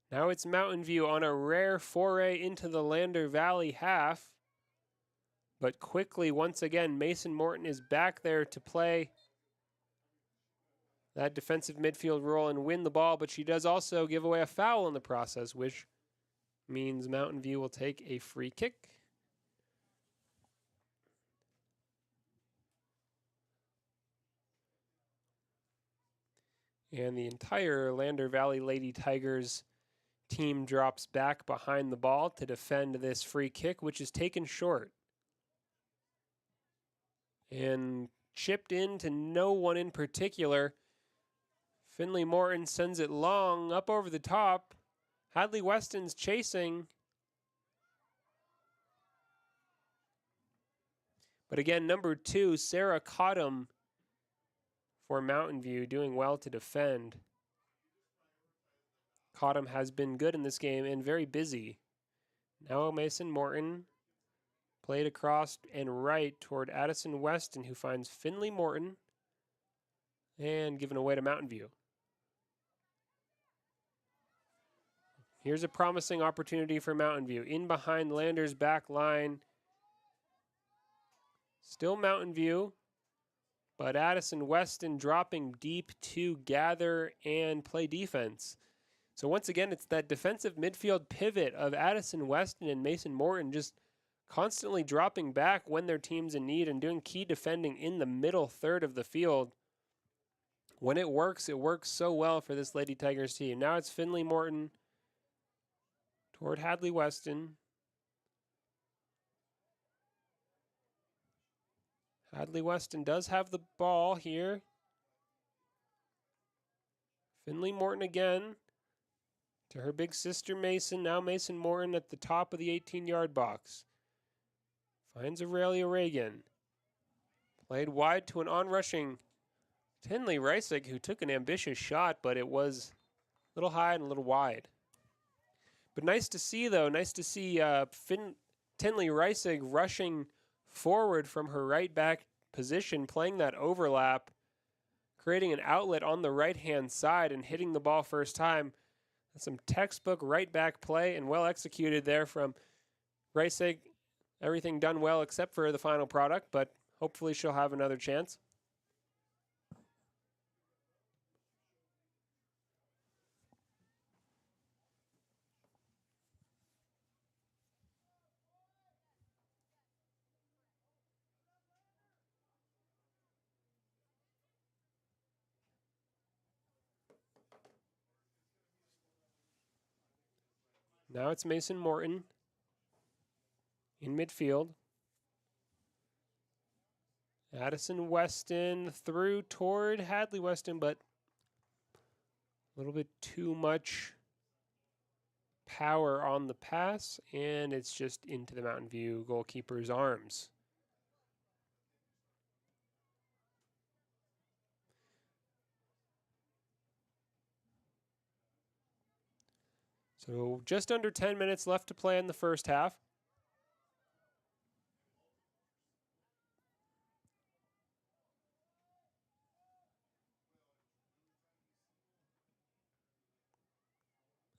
Now it's Mountain View on a rare foray into the Lander Valley half. But quickly, once again, Mason Morton is back there to play that defensive midfield role and win the ball. But she does also give away a foul in the process, which means Mountain View will take a free kick. And the entire Lander Valley Lady Tigers team drops back behind the ball to defend this free kick, which is taken short. And chipped in to no one in particular. Finley Morton sends it long up over the top. Hadley Weston's chasing. But again, number 2, Sarah Cottam for Mountain View, doing well to defend. Cottam has been good in this game and very busy. Now Mason Morton played across and right toward Addison Weston, who finds Finley Morton and given away to Mountain View. Here's a promising opportunity for Mountain View. In behind Lander's back line. Still Mountain View, but Addison Weston dropping deep to gather and play defense. So once again, it's that defensive midfield pivot of Addison Weston and Mason Morton just constantly dropping back when their team's in need and doing key defending in the middle third of the field. When it works so well for this Lady Tigers team. Now it's Finley Morton toward Hadley Weston. Hadley Weston does have the ball here. Finley Morton again to her big sister Mason. Now Mason Morton at the top of the 18-yard box. Finds Aurelia Reagan. Played wide to an onrushing Tinley Reisig, who took an ambitious shot, but it was a little high and a little wide. But nice to see, though. Nice to see Tinley Reisig rushing forward from her right back position, playing that overlap, creating an outlet on the right-hand side and hitting the ball first time. That's some textbook right back play and well executed there from Reisig. Everything done well except for the final product, but hopefully she'll have another chance. Now it's Mason Morton in midfield. Addison Weston through toward Hadley Weston, but a little bit too much power on the pass, and it's just into the Mountain View goalkeeper's arms. So just under 10 minutes left to play in the first half.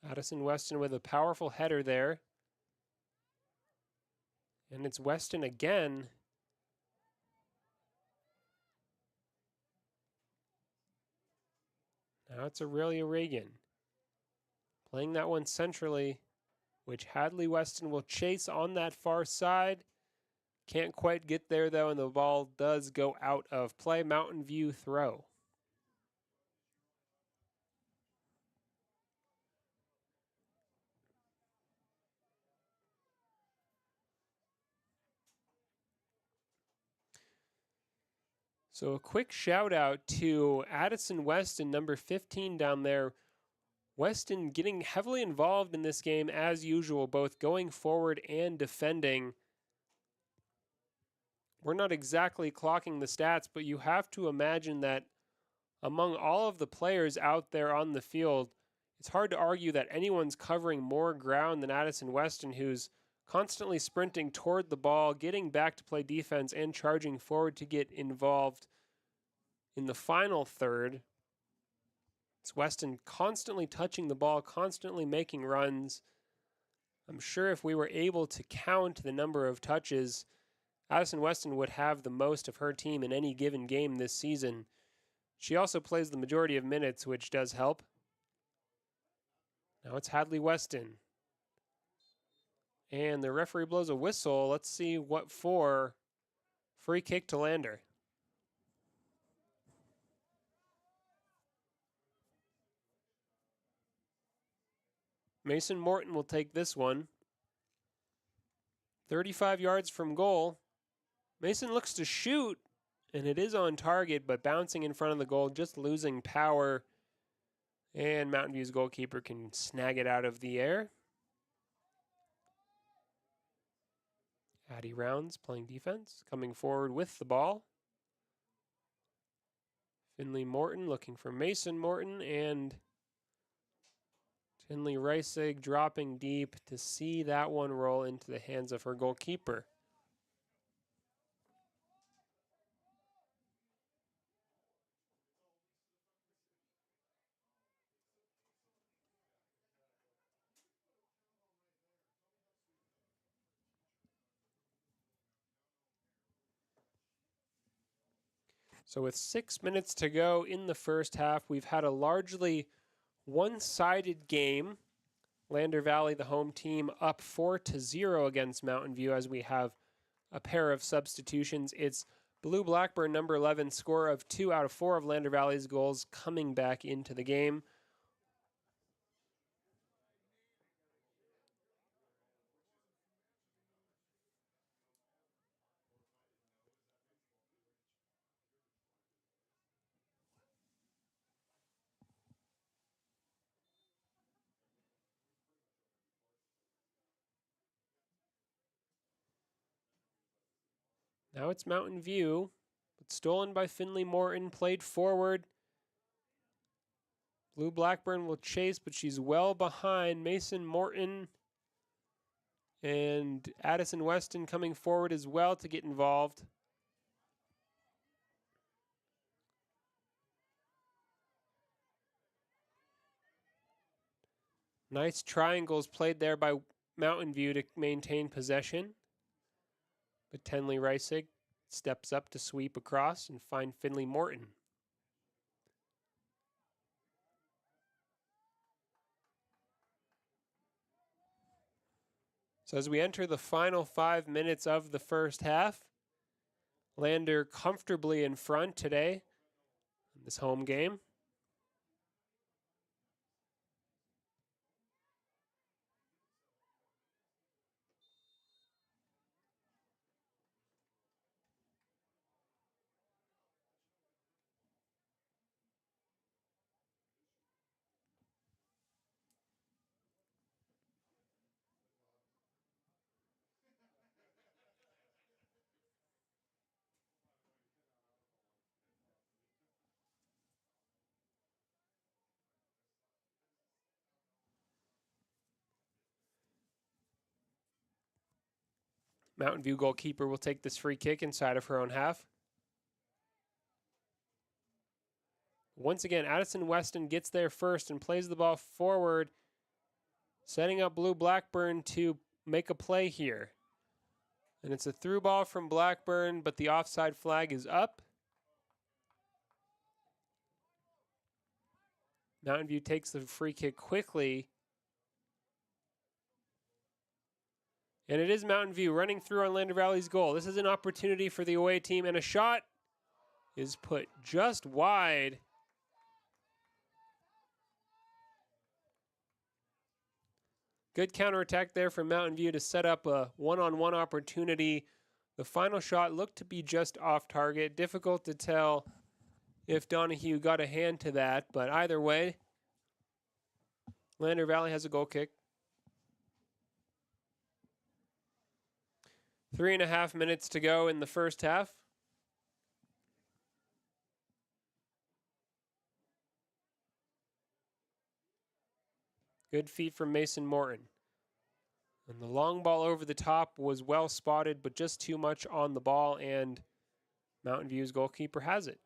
Addison Weston with a powerful header there. And it's Weston again. Now it's Aurelia Reagan. Playing that one centrally, which Hadley Weston will chase on that far side. Can't quite get there, though, and the ball does go out of play. Mountain View throw. So a quick shout out to Addison Weston, number 15 down there. Weston getting heavily involved in this game as usual, both going forward and defending. We're not exactly clocking the stats, but you have to imagine that among all of the players out there on the field, it's hard to argue that anyone's covering more ground than Addison Weston, who's constantly sprinting toward the ball, getting back to play defense, and charging forward to get involved in the final third. It's Weston constantly touching the ball, constantly making runs. I'm sure if we were able to count the number of touches, Addison Weston would have the most of her team in any given game this season. She also plays the majority of minutes, which does help. Now it's Hadley Weston. And the referee blows a whistle. Let's see what for. Free kick to Lander. Mason Morton will take this one. 35 yards from goal. Mason looks to shoot, and it is on target, but bouncing in front of the goal, just losing power. And Mountain View's goalkeeper can snag it out of the air. Addie Rounds playing defense, coming forward with the ball. Finley Morton looking for Mason Morton, and Tinley Reisig dropping deep to see that one roll into the hands of her goalkeeper. So with 6 minutes to go in the first half, we've had a largely one-sided game. Lander Valley, the home team, up 4-0 against Mountain View as we have a pair of substitutions. It's Blue Blackburn, number 11, scorer of 2 out of 4 of Lander Valley's goals, coming back into the game. Now it's Mountain View, but stolen by Finley Morton, played forward. Blue Blackburn will chase, but she's well behind. Mason Morton and Addison Weston coming forward as well to get involved. Nice triangles played there by Mountain View to maintain possession. But Tenley Reisig steps up to sweep across and find Finley Morton. So as we enter the final 5 minutes of the first half, Lander comfortably in front today in this home game. Mountain View goalkeeper will take this free kick inside of her own half. Once again, Addison Weston gets there first and plays the ball forward, setting up Blue Blackburn to make a play here. And it's a through ball from Blackburn, but the offside flag is up. Mountain View takes the free kick quickly. And it is Mountain View running through on Lander Valley's goal. This is an opportunity for the away team, and a shot is put just wide. Good counterattack there from Mountain View to set up a one-on-one opportunity. The final shot looked to be just off target. Difficult to tell if Donahue got a hand to that, but either way, Lander Valley has a goal kick. 3.5 minutes to go in the first half. Good feet from Mason Morton. And the long ball over the top was well spotted, but just too much on the ball, and Mountain View's goalkeeper has it.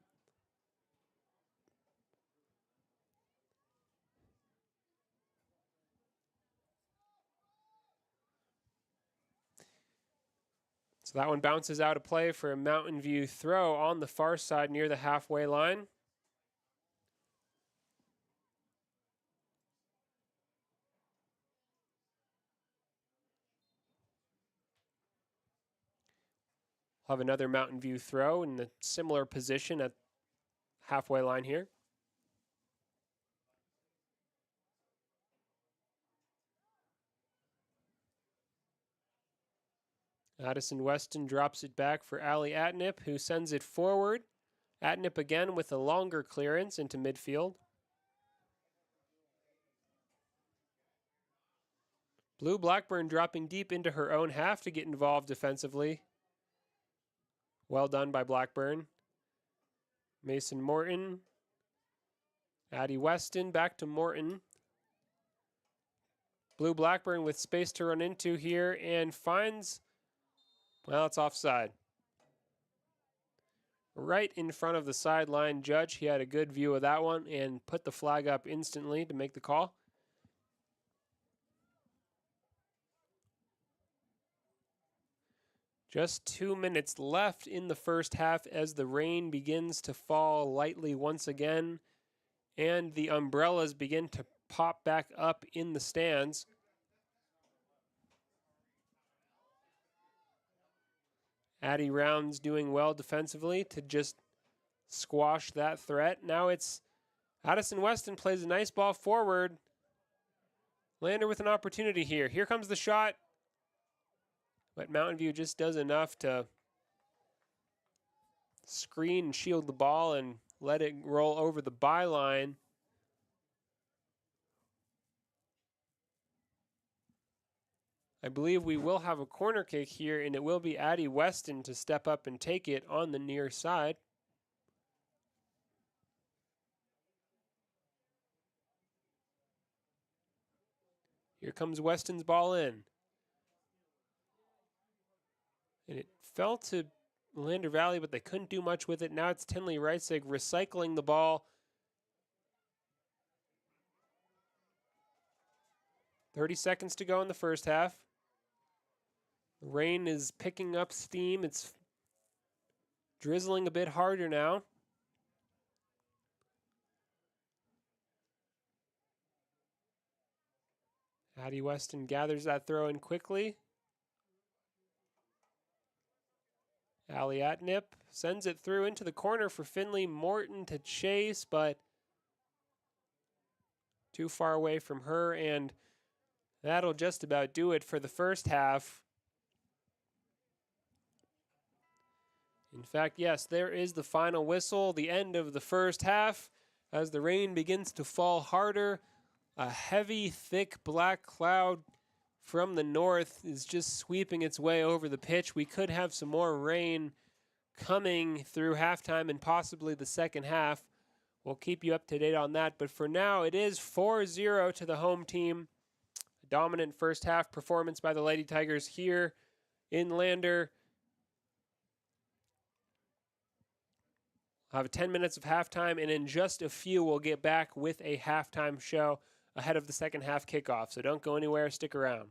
So that one bounces out of play for a Mountain View throw on the far side near the halfway line. We'll have another Mountain View throw in a similar position at halfway line here. Addison Weston drops it back for Allie Atnip, who sends it forward. Atnip again with a longer clearance into midfield. Blue Blackburn dropping deep into her own half to get involved defensively. Well done by Blackburn. Mason Morton. Addie Weston back to Morton. Blue Blackburn with space to run into here and finds, well, it's offside. Right in front of the sideline judge. He had a good view of that one and put the flag up instantly to make the call. Just 2 minutes left in the first half as the rain begins to fall lightly once again. and the umbrellas begin to pop back up in the stands. Addie Rounds doing well defensively to just squash that threat. Now it's Addison Weston plays a nice ball forward. Lander with an opportunity here. Here comes the shot. But Mountain View just does enough to screen and shield the ball and let it roll over the byline. I believe we will have a corner kick here, and it will be Addie Weston to step up and take it on the near side. Here comes Weston's ball in. And it fell to Lander Valley, but they couldn't do much with it. Now it's Tinley Reitzig recycling the ball. 30 seconds to go in the first half. The rain is picking up steam. It's drizzling a bit harder now. Addie Weston gathers that throw in quickly. Allie Atnip sends it through into the corner for Finley Morton to chase, but too far away from her, and that'll just about do it for the first half. In fact, yes, there is the final whistle, the end of the first half, as the rain begins to fall harder. A heavy, thick black cloud from the north is just sweeping its way over the pitch. We could have some more rain coming through halftime and possibly the second half. We'll keep you up to date on that. But for now, it is 4-0 to the home team. A dominant first half performance by the Lady Tigers here in Lander. I'll have 10 minutes of halftime, and in just a few, we'll get back with a halftime show ahead of the second half kickoff. So don't go anywhere, stick around.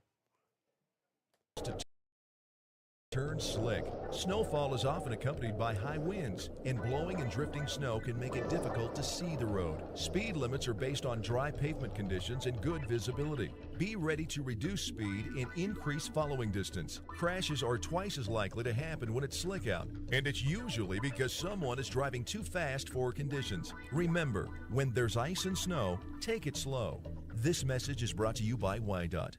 Turn slick. Snowfall is often accompanied by high winds, and blowing and drifting snow can make it difficult to see the road. Speed limits are based on dry pavement conditions and good visibility. Be ready to reduce speed and increase following distance. Crashes are twice as likely to happen when it's slick out, and it's usually because someone is driving too fast for conditions. Remember, when there's ice and snow, take it slow. This message is brought to you by WYDOT.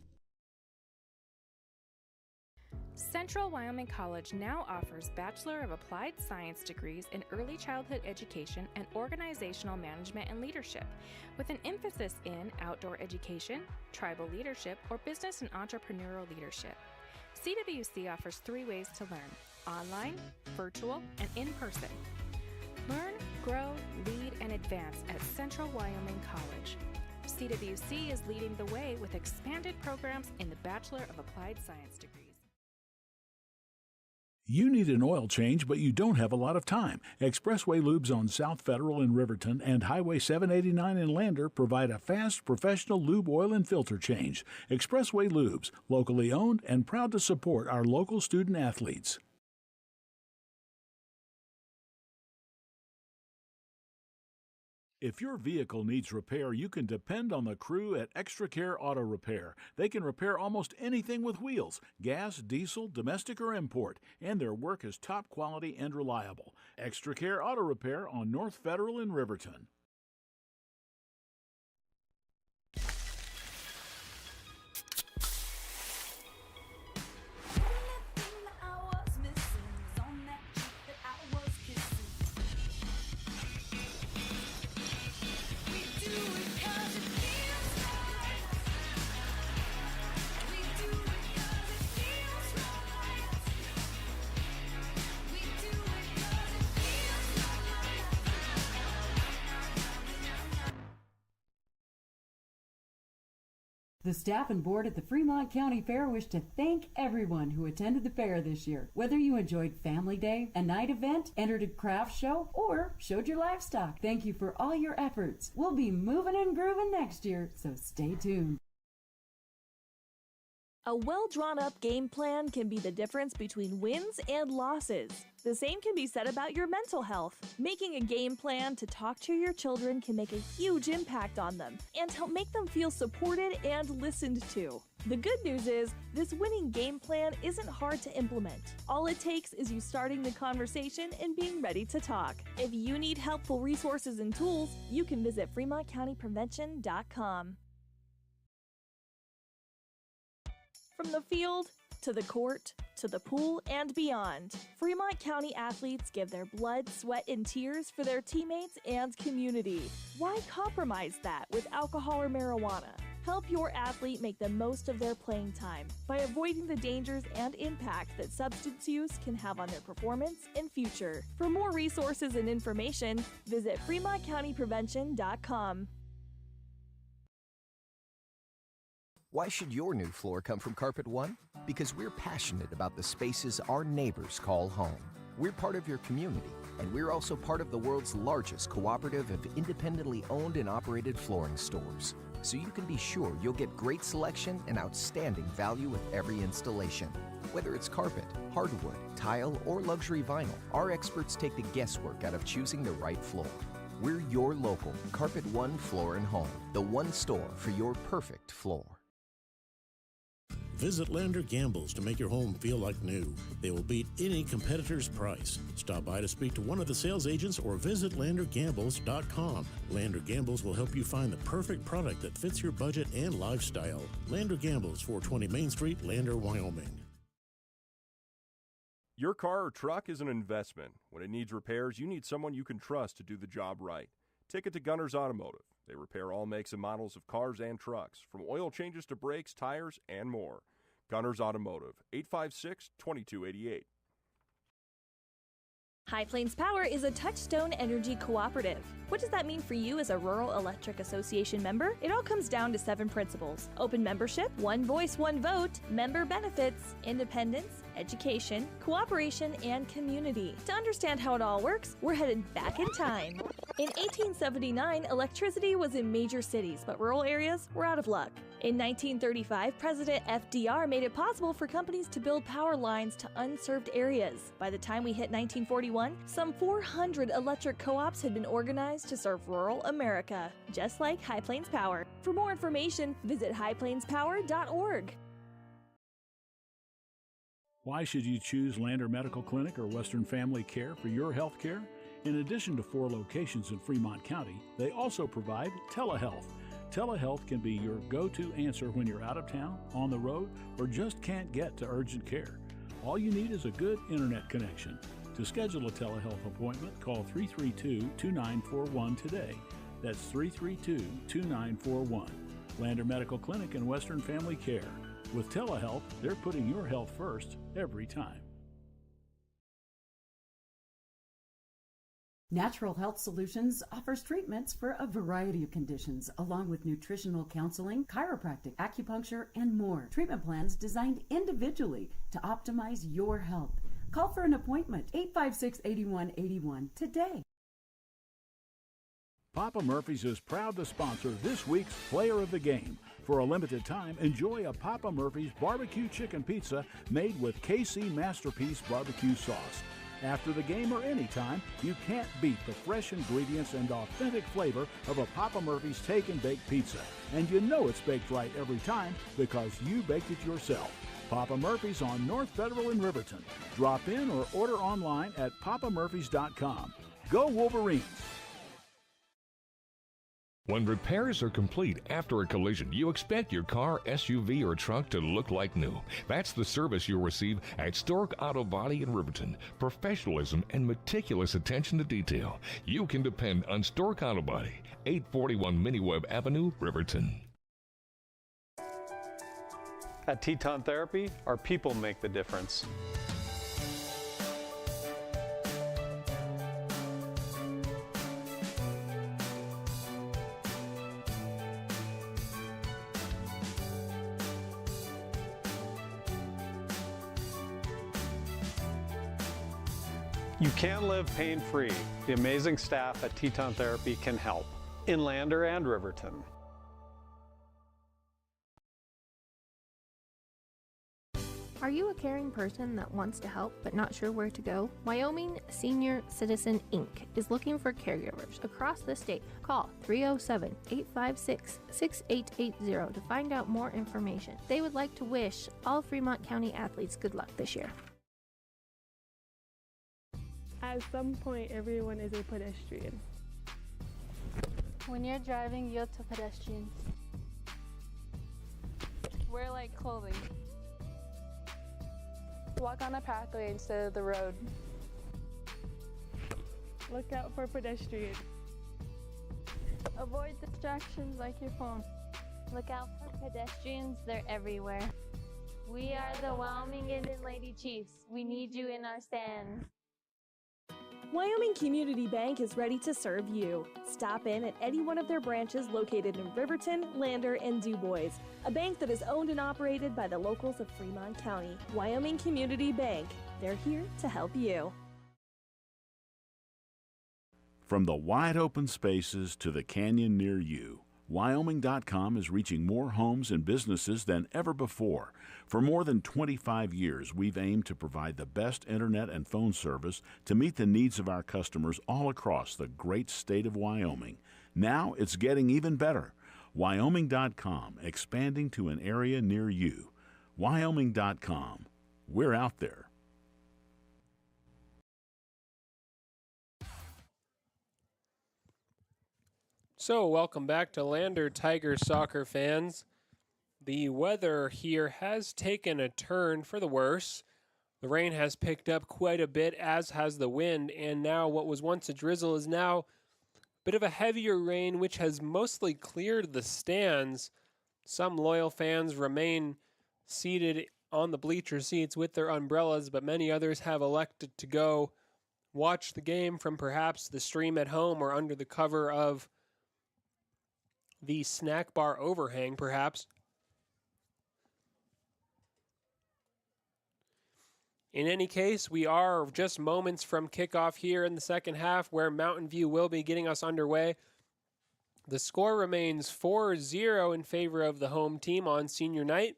Central Wyoming College now offers Bachelor of Applied Science degrees in Early Childhood Education and Organizational Management and Leadership, with an emphasis in outdoor education, tribal leadership, or business and entrepreneurial leadership. CWC offers 3 ways to learn: online, virtual, and in person. Learn, grow, lead, and advance at Central Wyoming College. CWC is leading the way with expanded programs in the Bachelor of Applied Science degrees.
You need an oil change, but you don't have a lot of time. Expressway Lubes on South Federal in Riverton and Highway 789 in Lander provide a fast, professional lube, oil, and filter change. Expressway Lubes, locally owned and proud to support our local student athletes. If your vehicle needs repair, you can depend on the crew at Extra Care Auto Repair. They can repair almost anything with wheels, gas, diesel, domestic, or import, and their work is top quality and reliable. Extra Care Auto Repair on North Federal in Riverton.
The staff and board at the Fremont County Fair wish to thank everyone who attended the fair this year. Whether you enjoyed Family Day, a night event, entered a craft show, or showed your livestock, thank you for all your efforts. We'll be moving and grooving next year, so stay tuned.
A well-drawn-up game plan can be the difference between wins and losses. The same can be said about your mental health. Making a game plan to talk to your children can make a huge impact on them and help make them feel supported and listened to. The good news is, this winning game plan isn't hard to implement. All it takes is you starting the conversation and being ready to talk. If you need helpful resources and tools, you can visit FremontCountyPrevention.com. From the field, to the court, to the pool, and beyond, Fremont County athletes give their blood, sweat, and tears for their teammates and community. Why compromise that with alcohol or marijuana? Help your athlete make the most of their playing time by avoiding the dangers and impact that substance use can have on their performance and future. For more resources and information, visit FremontCountyPrevention.com.
Why should your new floor come from Carpet One? Because we're passionate about the spaces our neighbors call home. We're part of your community, and we're also part of the world's largest cooperative of independently owned and operated flooring stores. So you can be sure you'll get great selection and outstanding value with every installation. Whether it's carpet, hardwood, tile, or luxury vinyl, our experts take the guesswork out of choosing the right floor. We're your local Carpet One Floor and Home, the one store for your perfect floor.
Visit Lander Gambles to make your home feel like new. They will beat any competitor's price. Stop by to speak to one of the sales agents or visit LanderGambles.com. Lander Gambles will help you find the perfect product that fits your budget and lifestyle. Lander Gambles, 420 Main Street, Lander, Wyoming.
Your car or truck is an investment. When it needs repairs, you need someone you can trust to do the job right. Take it to Gunners Automotive. They repair all makes and models of cars and trucks, from oil changes to brakes, tires, and more. Gunners Automotive, 856-2288.
High Plains Power is a Touchstone Energy cooperative. What does that mean for you as a Rural Electric Association member? It all comes down to 7 principles: open membership, one voice, one vote, member benefits, independence, education, cooperation, and community. To understand how it all works, we're headed back in time. In 1879, electricity was in major cities, but rural areas were out of luck. In 1935, President FDR made it possible for companies to build power lines to unserved areas. By the time we hit 1941, some 400 electric co-ops had been organized to serve rural America, just like High Plains Power. For more information, visit highplainspower.org.
Why should you choose Lander Medical Clinic or Western Family Care for your health care? In addition to 4 locations in Fremont County, they also provide telehealth. Telehealth can be your go-to answer when you're out of town, on the road, or just can't get to urgent care. All you need is a good internet connection. To schedule a telehealth appointment, call 332-2941 today. That's 332-2941. Lander Medical Clinic and Western Family Care. With telehealth, they're putting your health first every time.
Natural Health Solutions offers treatments for a variety of conditions, along with nutritional counseling, chiropractic, acupuncture, and more. Treatment plans designed individually to optimize your health. Call for an appointment, 856-8181 today.
Papa Murphy's is proud to sponsor this week's Player of the Game. For a limited time, enjoy a Papa Murphy's barbecue chicken pizza made with KC Masterpiece barbecue sauce. After the game or anytime, you can't beat the fresh ingredients and authentic flavor of a Papa Murphy's Take and Bake pizza. And you know it's baked right every time because you baked it yourself. Papa Murphy's on North Federal in Riverton. Drop in or order online at papamurphys.com. Go Wolverines!
When repairs are complete after a collision, you expect your car, SUV, or truck to look like new. That's the service you'll receive at Stork Auto Body in Riverton. Professionalism and meticulous attention to detail. You can depend on Stork Auto Body, 841 Miniweb Avenue, Riverton.
At Teton Therapy, our people make the difference. You can live pain-free. The amazing staff at Teton Therapy can help in Lander and Riverton.
Are you a caring person that wants to help but not sure where to go? Wyoming Senior Citizen Inc. is looking for caregivers across the state. Call 307-856-6880 to find out more information. They would like to wish all Fremont County athletes good luck this year.
At some point, everyone is a pedestrian.
When you're driving, yield to pedestrians.
Wear light clothing.
Walk on a pathway instead of the road. Look out for pedestrians.
Avoid distractions like your phone.
Look out for pedestrians, they're everywhere. We are the Wyoming Indian Lady Chiefs. We need you in our stands.
Wyoming Community Bank is ready to serve you. Stop in at any one of their branches located in Riverton, Lander, and DuBois. A bank that is owned and operated by the locals of Fremont County. Wyoming Community Bank. They're here to help you.
From the wide open spaces to the canyon near you, Wyoming.com is reaching more homes and businesses than ever before. For more than 25 years, we've aimed to provide the best internet and phone service to meet the needs of our customers all across the great state of Wyoming. Now it's getting even better. Wyoming.com, expanding to an area near you. Wyoming.com. We're out there.
So, welcome back to Lander Tigers soccer fans. The weather here has taken a turn for the worse. The rain has picked up quite a bit, as has the wind, and now what was once a drizzle is now a bit of a heavier rain, which has mostly cleared the stands. Some loyal fans remain seated on the bleacher seats with their umbrellas, but many others have elected to go watch the game from perhaps the stream at home or under the cover of the snack bar overhang, perhaps. In any case, we are just moments from kickoff here in the second half, where Mountain View will be getting us underway. The score remains 4-0 in favor of the home team on senior night,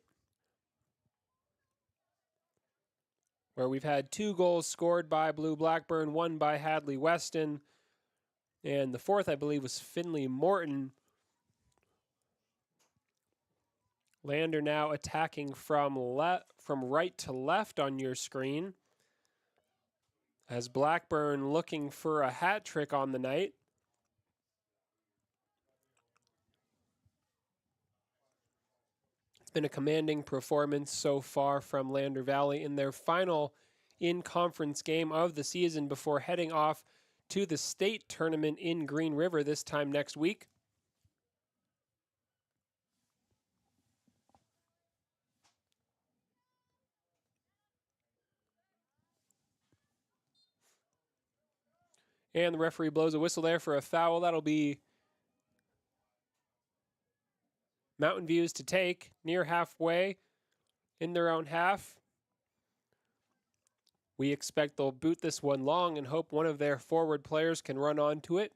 where we've had 2 goals scored by Blue Blackburn, 1 by Hadley Weston, and the fourth, I believe, was Finley Morton. Lander now attacking from right to left on your screen, as Blackburn looking for a hat trick on the night. It's been a commanding performance so far from Lander Valley in their final in-conference game of the season before heading off to the state tournament in Green River this time next week. And the referee blows a whistle there for a foul. That'll be Mountain View's to take near halfway in their own half. We expect they'll boot this one long and hope one of their forward players can run onto it.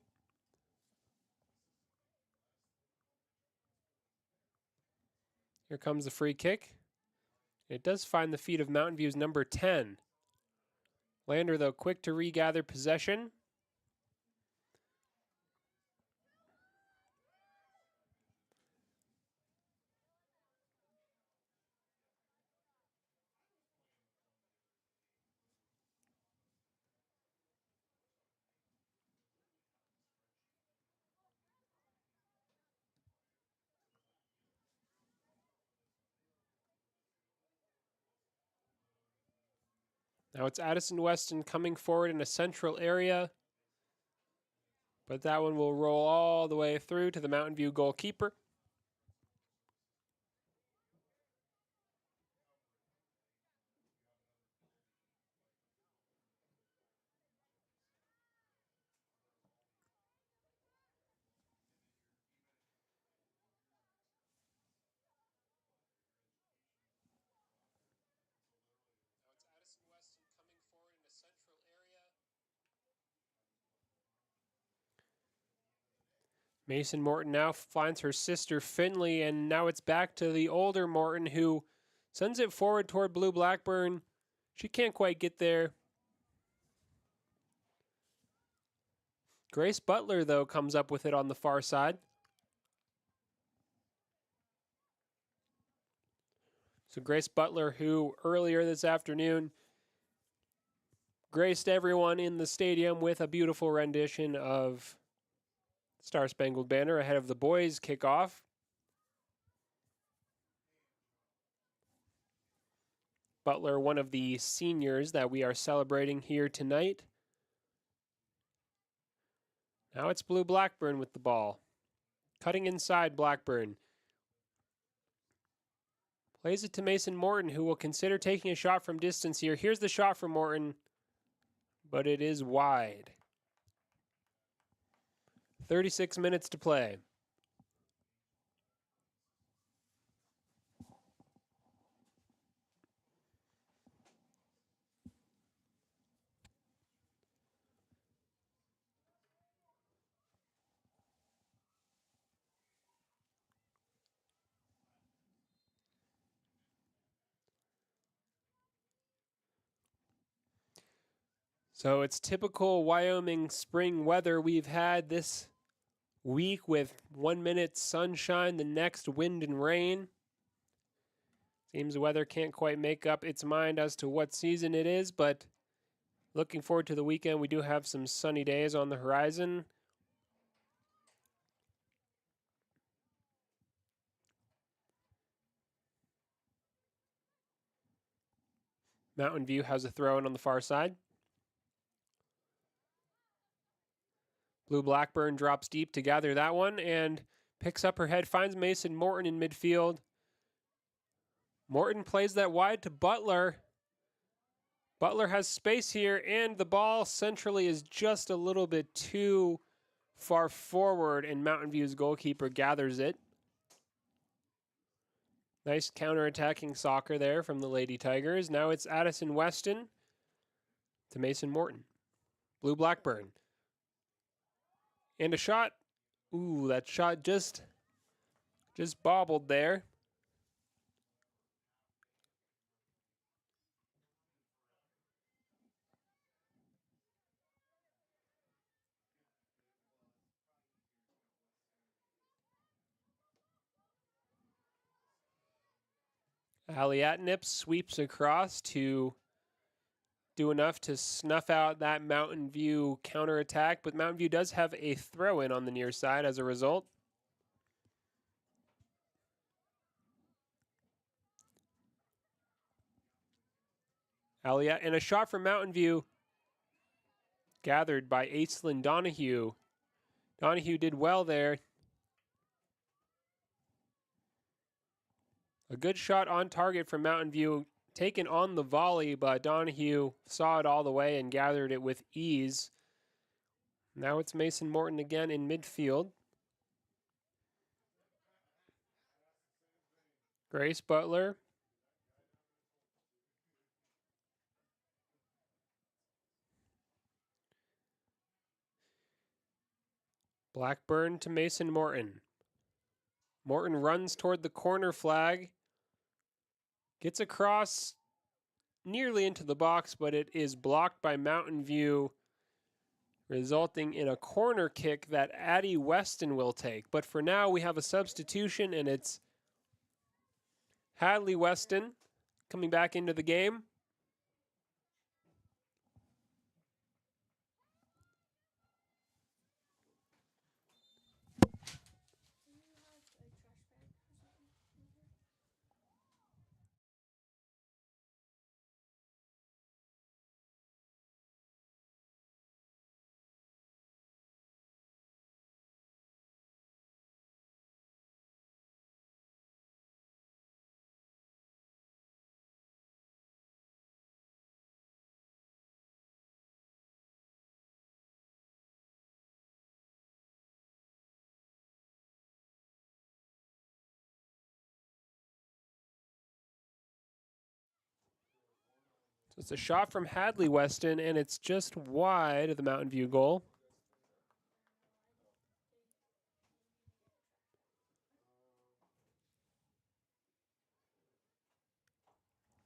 Here comes the free kick. It does find the feet of Mountain View's number 10. Lander, though, quick to regather possession. Now it's Addison Weston coming forward in a central area, but that one will roll all the way through to the Mountain View goalkeeper. Mason Morton now finds her sister Finley, and now it's back to the older Morton, who Sends it forward toward Blue Blackburn. She can't quite get there. Grace Butler, though, comes up with it on the far side. So Grace Butler, who earlier this afternoon graced everyone in the stadium with a beautiful rendition of Star Spangled Banner ahead of the boys' kickoff. Butler, one of the seniors that we are celebrating here tonight. Now it's Blue Blackburn with the ball. Cutting inside Blackburn. Plays it to Mason Morton, who will consider taking a shot from distance here. Here's the shot from Morton, but it is wide. 36 minutes to play. So it's typical Wyoming spring weather we've had this week, with 1 minute sunshine, the next wind and rain. Seems the weather can't quite make up its mind as to what season it is, but looking forward to the weekend. We do have some sunny days on the horizon. Mountain View has a throw in on the far side. Blue Blackburn drops deep to gather that one and picks up her head, finds Mason Morton in midfield. Morton plays that wide to Butler. Butler has space here, and the ball centrally is just a little bit too far forward, and Mountain View's goalkeeper gathers it. Nice counter-attacking soccer there from the Lady Tigers. Now it's Addison Weston to Mason Morton. Blue Blackburn. And a shot. Ooh, that shot just bobbled there. Allie Atnip sweeps across to do enough to snuff out that Mountain View counterattack, but Mountain View does have a throw-in on the near side as a result. Alliette, and a shot from Mountain View gathered by Aislinn Donahue. Donahue did well there. A good shot on target from Mountain View, taken on the volley, but Donahue saw it all the way and gathered it with ease. Now it's Mason Morton again in midfield. Grace Butler. Blackburn to Mason Morton. Morton runs toward the corner flag. Gets across nearly into the box, but it is blocked by Mountain View, resulting in a corner kick that Addie Weston will take. But for now, we have a substitution, and it's Hadley Weston coming back into the game. So it's a shot from Hadley Weston, and it's just wide of the Mountain View goal.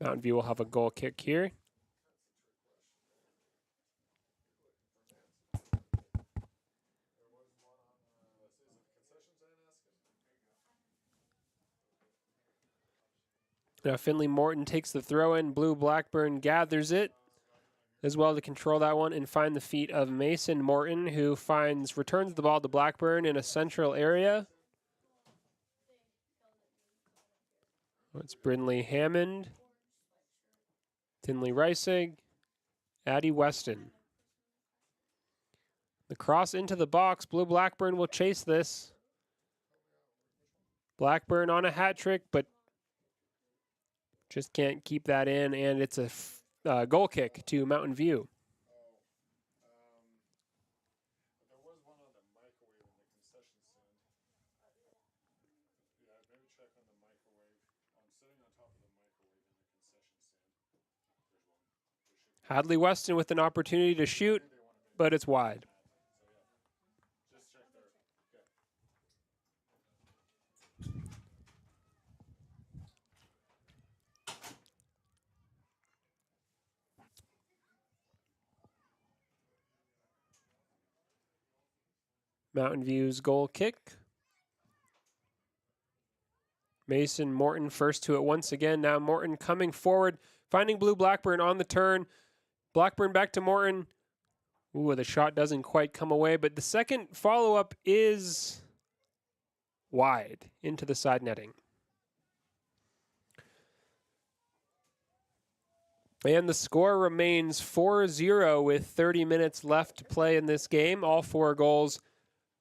Mountain View will have a goal kick here. Now Finley Morton takes the throw in. Blue Blackburn gathers it as well to control that one and find the feet of Mason Morton, who returns the ball to Blackburn in a central area. It's Brindley Hammond, Tinley Reisig, Addie Weston. The cross into the box. Blue Blackburn will chase this. Blackburn on a hat trick, but just can't keep that in, and it's a goal kick to Mountain View. Hadley Weston with an opportunity to shoot, but it's wide. Mountain View's goal kick. Mason Morton first to it once again. Now Morton coming forward, finding Blue Blackburn on the turn. Blackburn back to Morton. Ooh, the shot doesn't quite come away, but the second follow-up is wide into the side netting. And the score remains 4-0 with 30 minutes left to play in this game. All 4 goals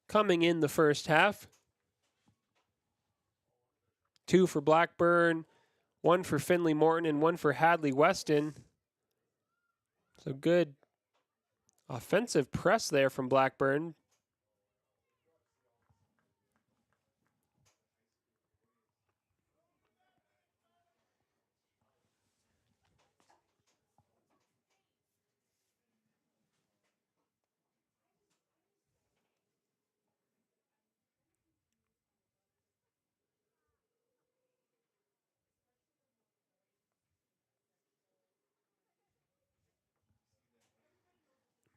coming in the first half. 2 for Blackburn, 1 for Finley Morton, and 1 for Hadley Weston. So good offensive press there from Blackburn.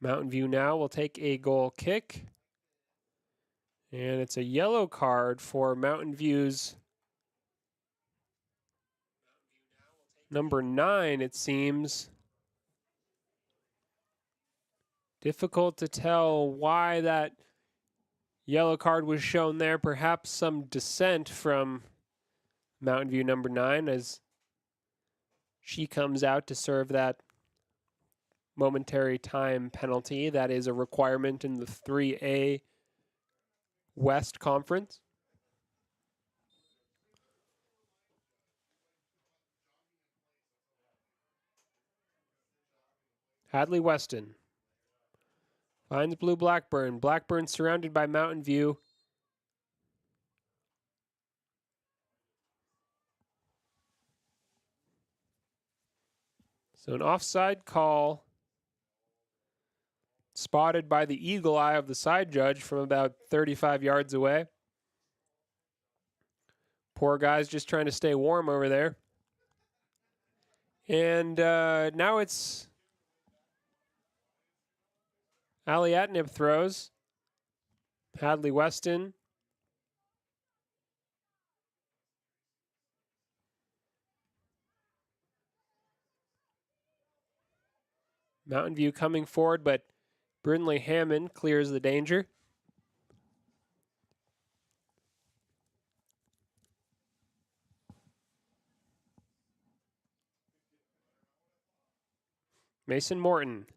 Mountain View now will take a goal kick. And it's a yellow card for Mountain View's number 9, it seems. Difficult to tell why that yellow card was shown there. Perhaps some dissent from Mountain View number 9 as she comes out to serve that momentary time penalty. That is a requirement in the 3A West Conference. Hadley Weston finds Blue Blackburn. Blackburn surrounded by Mountain View. So an offside call spotted by the eagle eye of the side judge from about 35 yards away. Poor guy's just trying to stay warm over there. And now it's Ali Atnip throws. Hadley Weston. Mountain View coming forward, but Brindley Hammond clears the danger. Mason Morton.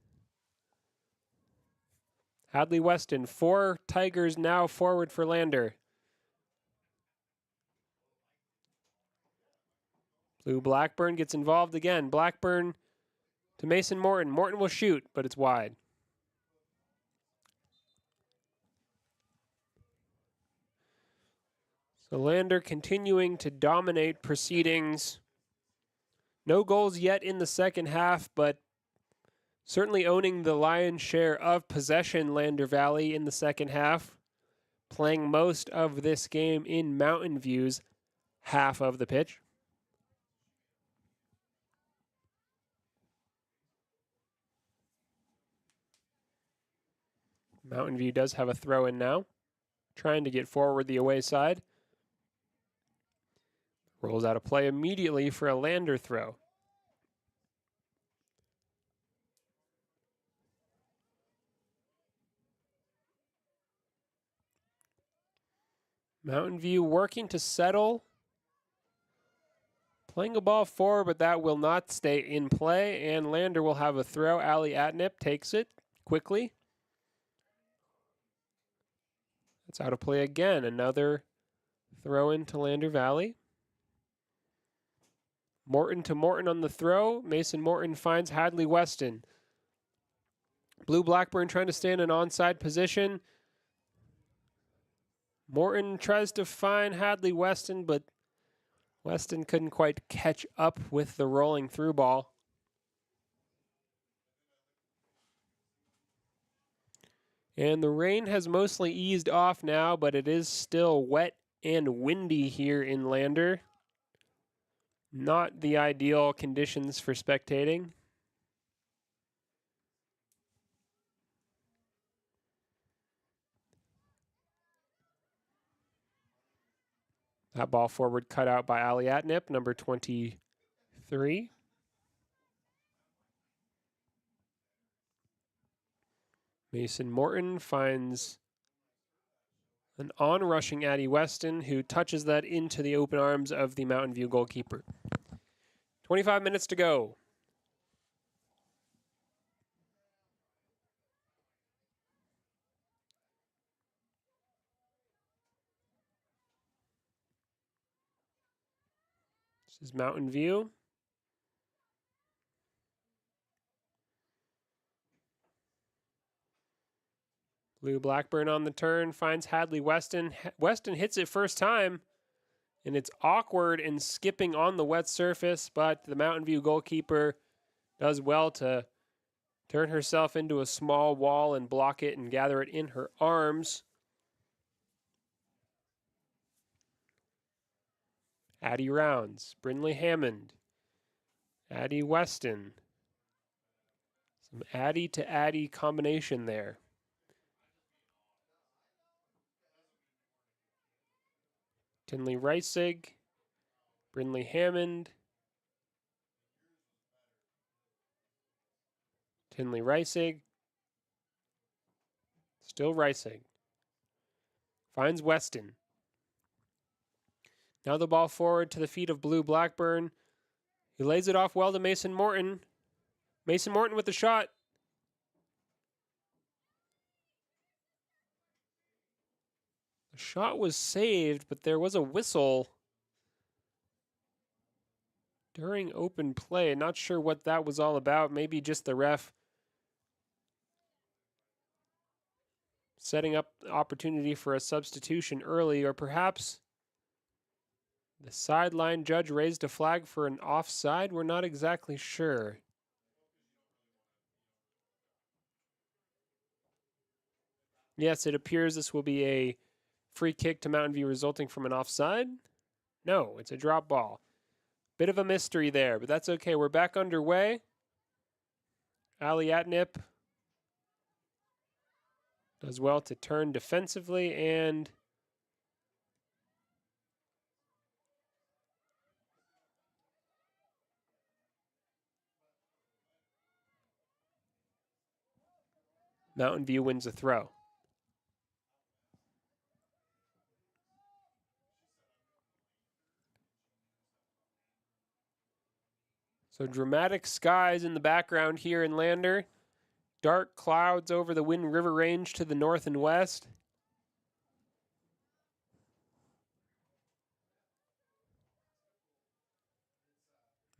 Hadley Weston. 4 Tigers now forward for Lander. Blue Blackburn gets involved again. Blackburn to Mason Morton. Morton will shoot, but it's wide. So Lander continuing to dominate proceedings. No goals yet in the second half, but certainly owning the lion's share of possession, Lander Valley, in the second half. Playing most of this game in Mountain View's half of the pitch. Mountain View does have a throw in now, trying to get forward the away side. Rolls out a play immediately for a Lander throw. Mountain View working to settle. Playing a ball forward, but that will not stay in play, and Lander will have a throw. Ali Atnip takes it quickly. It's out of play again. Another throw into Lander Valley. Morton to Morton on the throw. Mason Morton finds Hadley Weston. Blue Blackburn trying to stay in an onside position. Morton tries to find Hadley Weston, but Weston couldn't quite catch up with the rolling through ball. And the rain has mostly eased off now, but it is still wet and windy here in Lander. Not the ideal conditions for spectating. That ball forward cut out by Ali Atnip, number 23. Mason Morton finds an on-rushing Addie Weston, who touches that into the open arms of the Mountain View goalkeeper. 25 minutes to go. This is Mountain View. Blue Blackburn on the turn, finds Hadley Weston. Weston hits it first time, and it's awkward and skipping on the wet surface, but the Mountain View goalkeeper does well to turn herself into a small wall and block it and gather it in her arms. Addie Rounds, Brindley Hammond, Addie Weston. Some Addie to Addie combination there. Tinley Reisig, Brindley Hammond, Tinley Reisig, still Reisig. Finds Weston. Now the ball forward to the feet of Blue Blackburn. He lays it off well to Mason Morton. Mason Morton with the shot. The shot was saved, but there was a whistle during open play. Not sure what that was all about. Maybe just the ref setting up the opportunity for a substitution early, or perhaps the sideline judge raised a flag for an offside. We're not exactly sure. Yes, it appears this will be a free kick to Mountain View resulting from an offside. No, it's a drop ball. Bit of a mystery there, but that's okay. We're back underway. Ali Atnip does well to turn defensively, and Mountain View wins a throw. So dramatic skies in the background here in Lander. Dark clouds over the Wind River Range to the north and west.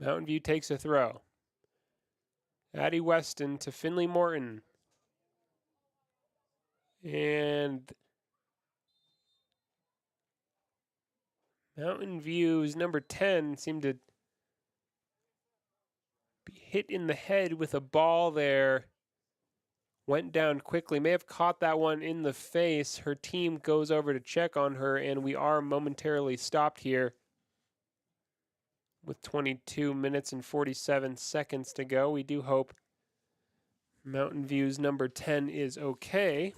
Mountain View takes a throw. Addie Weston to Finley Morton. And Mountain View's number 10 seemed to be hit in the head with a ball there. Went down quickly. May have caught that one in the face. Her team goes over to check on her, and we are momentarily stopped here with 22 minutes and 47 seconds to go. We do hope Mountain View's number 10 is okay.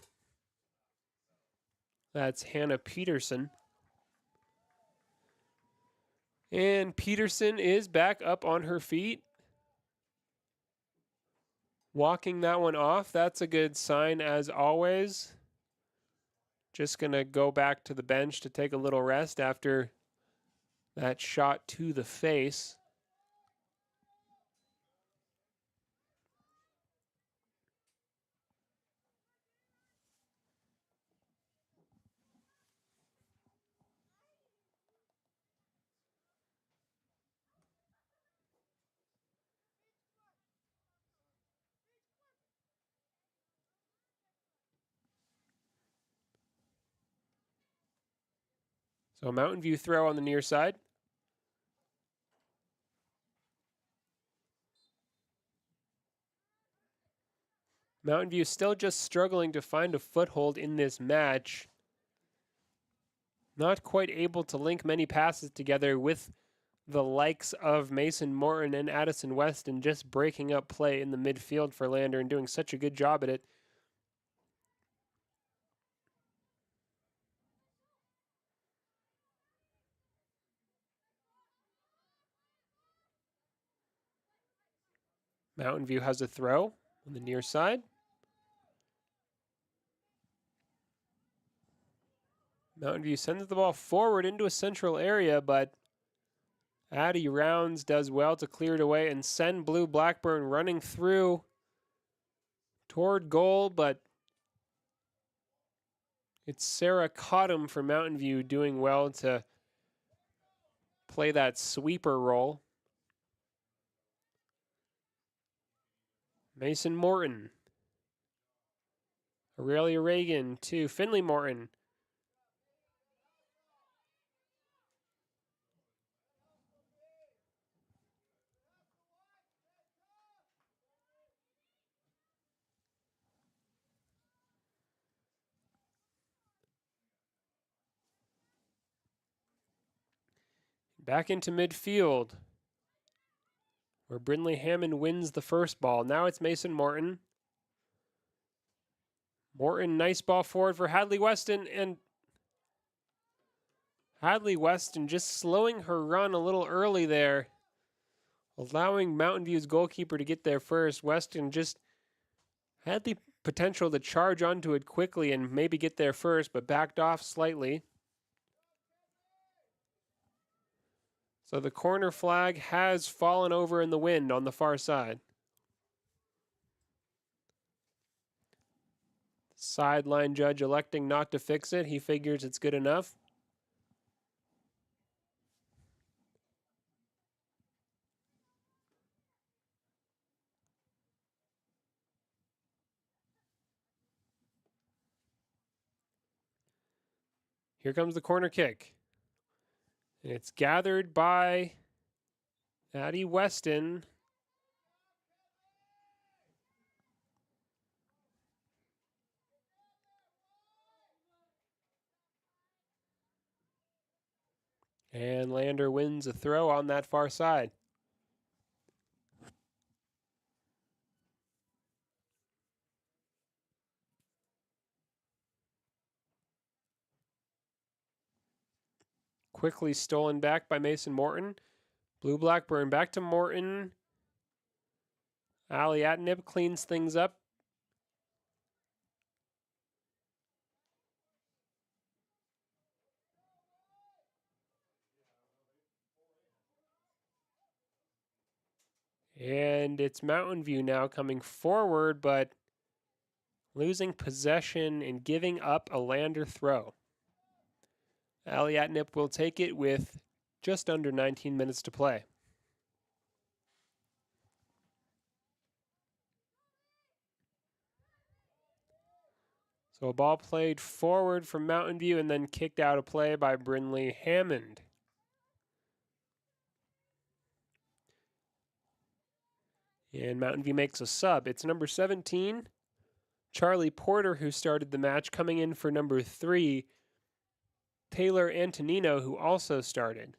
That's Hannah Peterson. And Peterson is back up on her feet. Walking that one off. That's a good sign as always. Just going to go back to the bench to take a little rest after that shot to the face. So Mountain View throw on the near side. Mountain View still just struggling to find a foothold in this match. Not quite able to link many passes together with the likes of Mason Morton and Addison Weston just breaking up play in the midfield for Lander and doing such a good job at it. Mountain View has a throw on the near side. Mountain View sends the ball forward into a central area, but Addie Rounds does well to clear it away and send Blue Blackburn running through toward goal, but it's Sarah Cottom for Mountain View doing well to play that sweeper role. Mason Morton. Aurelia Reagan to Finley Morton. Back into midfield, where Brindley Hammond wins the first ball. Now it's Mason Morton. Morton, nice ball forward for Hadley Weston, and Hadley Weston just slowing her run a little early there, allowing Mountain View's goalkeeper to get there first. Weston just had the potential to charge onto it quickly and maybe get there first, but backed off slightly. So the corner flag has fallen over in the wind on the far side. Sideline judge electing not to fix it. He figures it's good enough. Here comes the corner kick. And it's gathered by Addie Weston. And Lander wins a throw on that far side. Quickly stolen back by Mason Morton. Blue Blackburn back to Morton. Ali Atnip cleans things up. And it's Mountain View now coming forward, but losing possession and giving up a Lander throw. Ali Atnip will take it with just under 19 minutes to play. So a ball played forward from Mountain View and then kicked out of play by Brindley Hammond. And Mountain View makes a sub. It's number 17, Charlie Porter, who started the match, coming in for number 3, Taylor Antonino, who also started.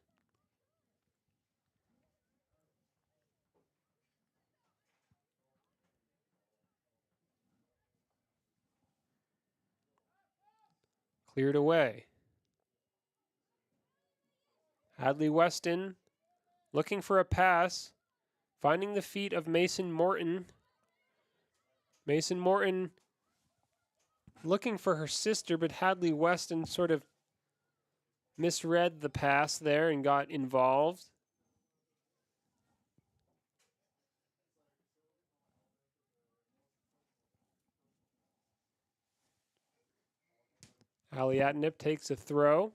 Cleared away. Hadley Weston looking for a pass. Finding the feet of Mason Morton. Mason Morton looking for her sister, but Hadley Weston sort of misread the pass there and got involved. Allie Atnip takes a throw.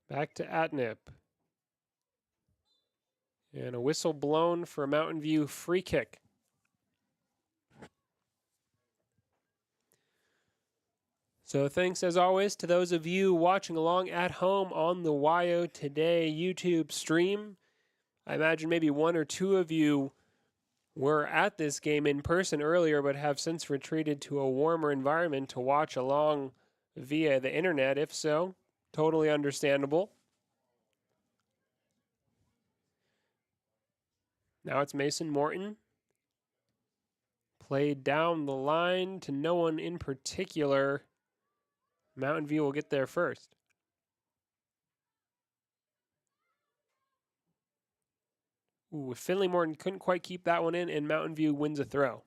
Back to Atnip. And a whistle blown for a Mountain View free kick. So thanks as always to those of you watching along at home on the WYO Today YouTube stream. I imagine maybe one or two of you were at this game in person earlier, but have since retreated to a warmer environment to watch along via the internet. If so, totally understandable. Now it's Mason Morton. Played down the line to no one in particular. Mountain View will get there first. Ooh, Finley Morton couldn't quite keep that one in, and Mountain View wins a throw.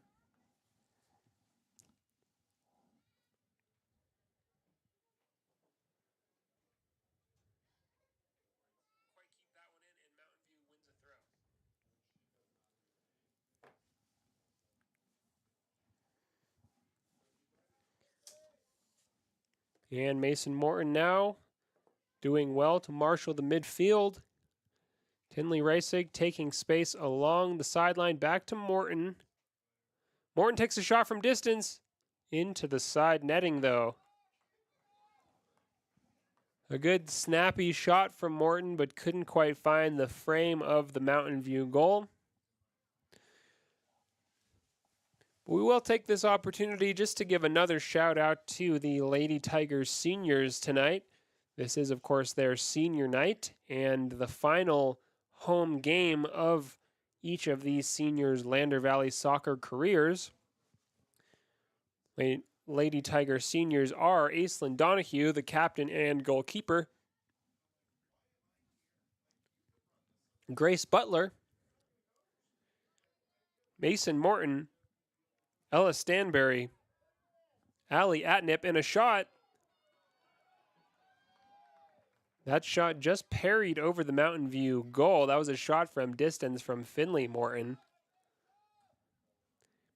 And Mason Morton now doing well to marshal the midfield. Tinley Reisig taking space along the sideline. Back to Morton. Morton takes a shot from distance. Into the side netting, though. A good snappy shot from Morton, but couldn't quite find the frame of the Mountain View goal. We will take this opportunity just to give another shout out to the Lady Tigers seniors tonight. This is, of course, their senior night and the final home game of each of these seniors' Lander Valley soccer careers. Lady Tiger seniors are Aislinn Donahue, the captain and goalkeeper. Grace Butler. Mason Morton. Ella Stanberry. Allie Atnip, and a shot. That shot just parried over the Mountain View goal. That was a shot from distance from Finley Morton.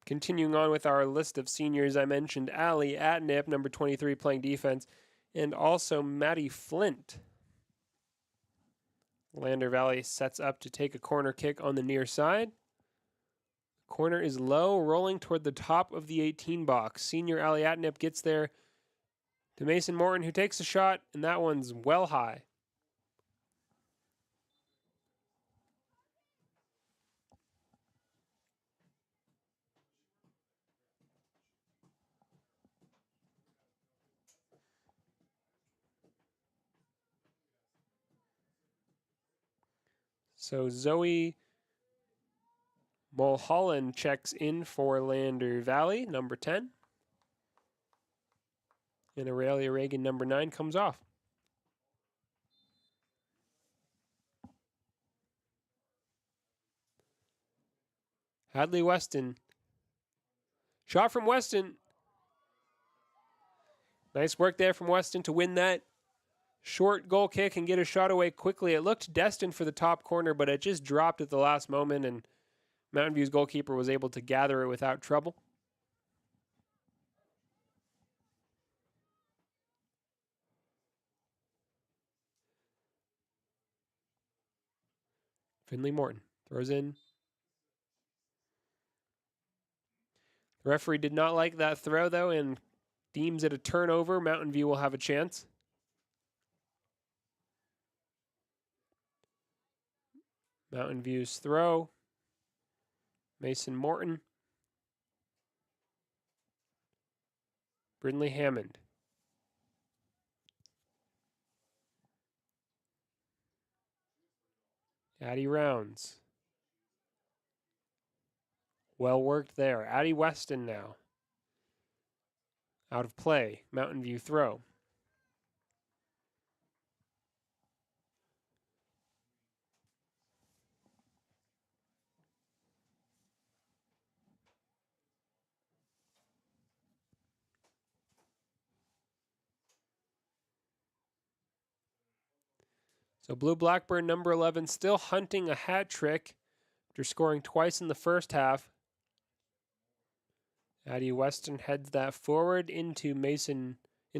Continuing on with our list of seniors, I mentioned Allie Atnip, number 23, playing defense, and also Maddie Flint. Lander Valley sets up to take a corner kick on the near side. Corner is low, rolling toward the top of the 18 box. Senior Allie Atnip gets there to Mason Morton, who takes a shot, and that one's well high. So Zoe Mulholland checks in for Lander Valley, number 10. And Aurelia Reagan, number 9, comes off. Hadley Weston. Shot from Weston. Nice work there from Weston to win that short goal kick and get a shot away quickly. It looked destined for the top corner, but it just dropped at the last moment, and Mountain View's goalkeeper was able to gather it without trouble. Finley Morton throws in. The referee did not like that throw, though, and deems it a turnover. Mountain View will have a chance. Mountain View's throw. Mason Morton. Brindley Hammond. Addie Rounds. Well worked there. Addie Weston now. Out of play. Mountain View throw. So Blue Blackburn, number 11, still hunting a hat trick after scoring twice in the first half. Addie Weston heads that forward into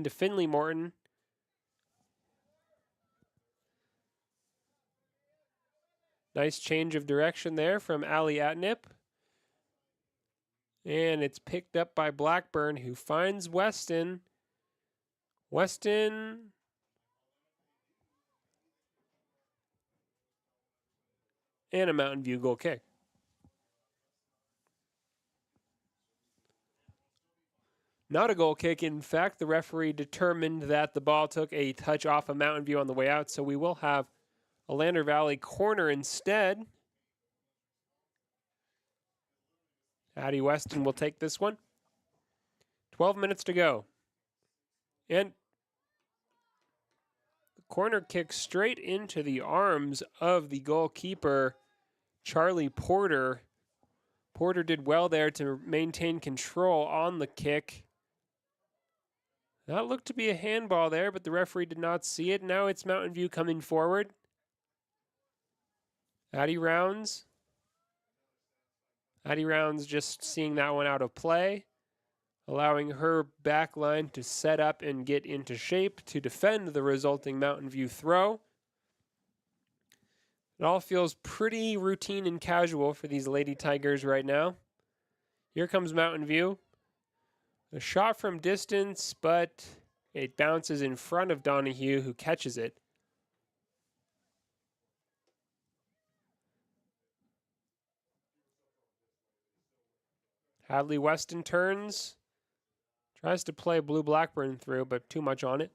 Finley Morton. Nice change of direction there from Allie Atnip. And it's picked up by Blackburn, who finds Weston. Weston. And a Mountain View goal kick. Not a goal kick. In fact, the referee determined that the ball took a touch off of Mountain View on the way out, so we will have a Lander Valley corner instead. Addie Weston will take this one. 12 minutes to go. And the corner kick straight into the arms of the goalkeeper, Charlie Porter. Porter did well there to maintain control on the kick. That looked to be a handball there, but the referee did not see it. Now it's Mountain View coming forward. Addie Rounds just seeing that one out of play, allowing her back line to set up and get into shape to defend the resulting Mountain View throw. It all feels pretty routine and casual for these Lady Tigers right now. Here comes Mountain View. A shot from distance, but it bounces in front of Donahue, who catches it. Hadley Weston turns. Tries to play Blue Blackburn through, but too much on it.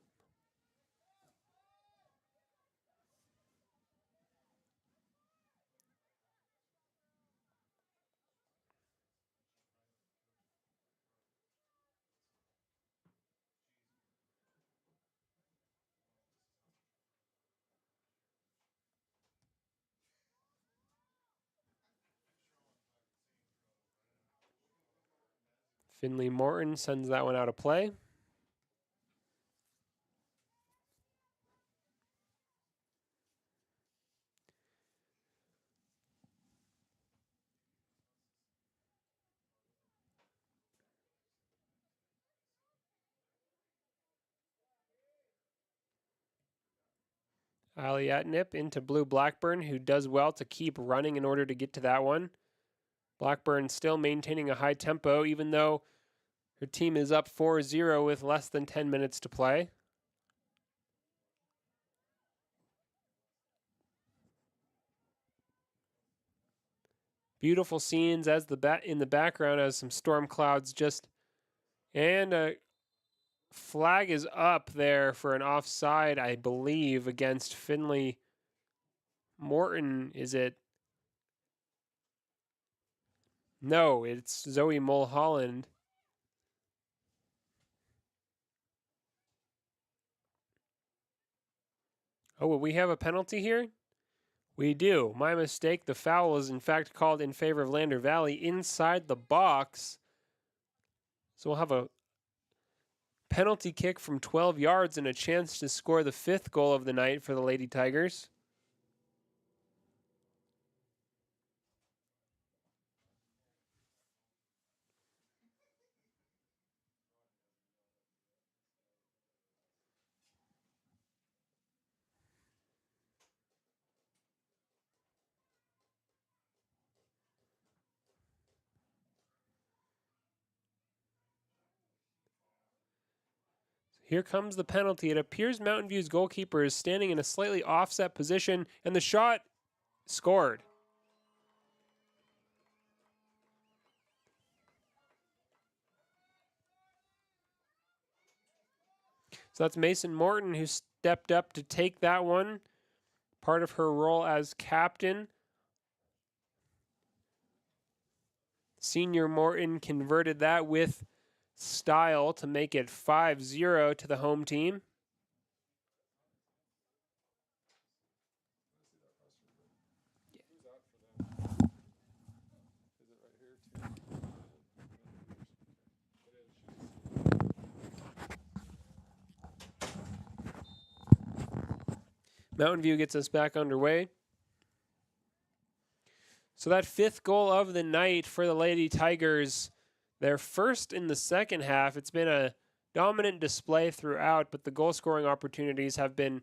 Finley Morton sends that one out of play. Ali Atnip into Blue Blackburn, who does well to keep running in order to get to that one. Blackburn still maintaining a high tempo, even though her team is up 4-0 with less than 10 minutes to play. Beautiful scenes as in the background as some storm clouds and a flag is up there for an offside, I believe, against Finley Morton. Is it? No, it's Zoe Mulholland. Oh, will we have a penalty here? We do. My mistake. The foul is in fact called in favor of Lander Valley inside the box. So we'll have a penalty kick from 12 yards and a chance to score the 5th goal of the night for the Lady Tigers. Here comes the penalty. It appears Mountain View's goalkeeper is standing in a slightly offset position, and the shot scored. So that's Mason Morton, who stepped up to take that one, part of her role as captain. Senior Morton converted that with style to make it 5-0 to the home team. Mountain View gets us back underway. So that fifth goal of the night for the Lady Tigers, their first in the second half. It's been a dominant display throughout, but the goal scoring opportunities have been a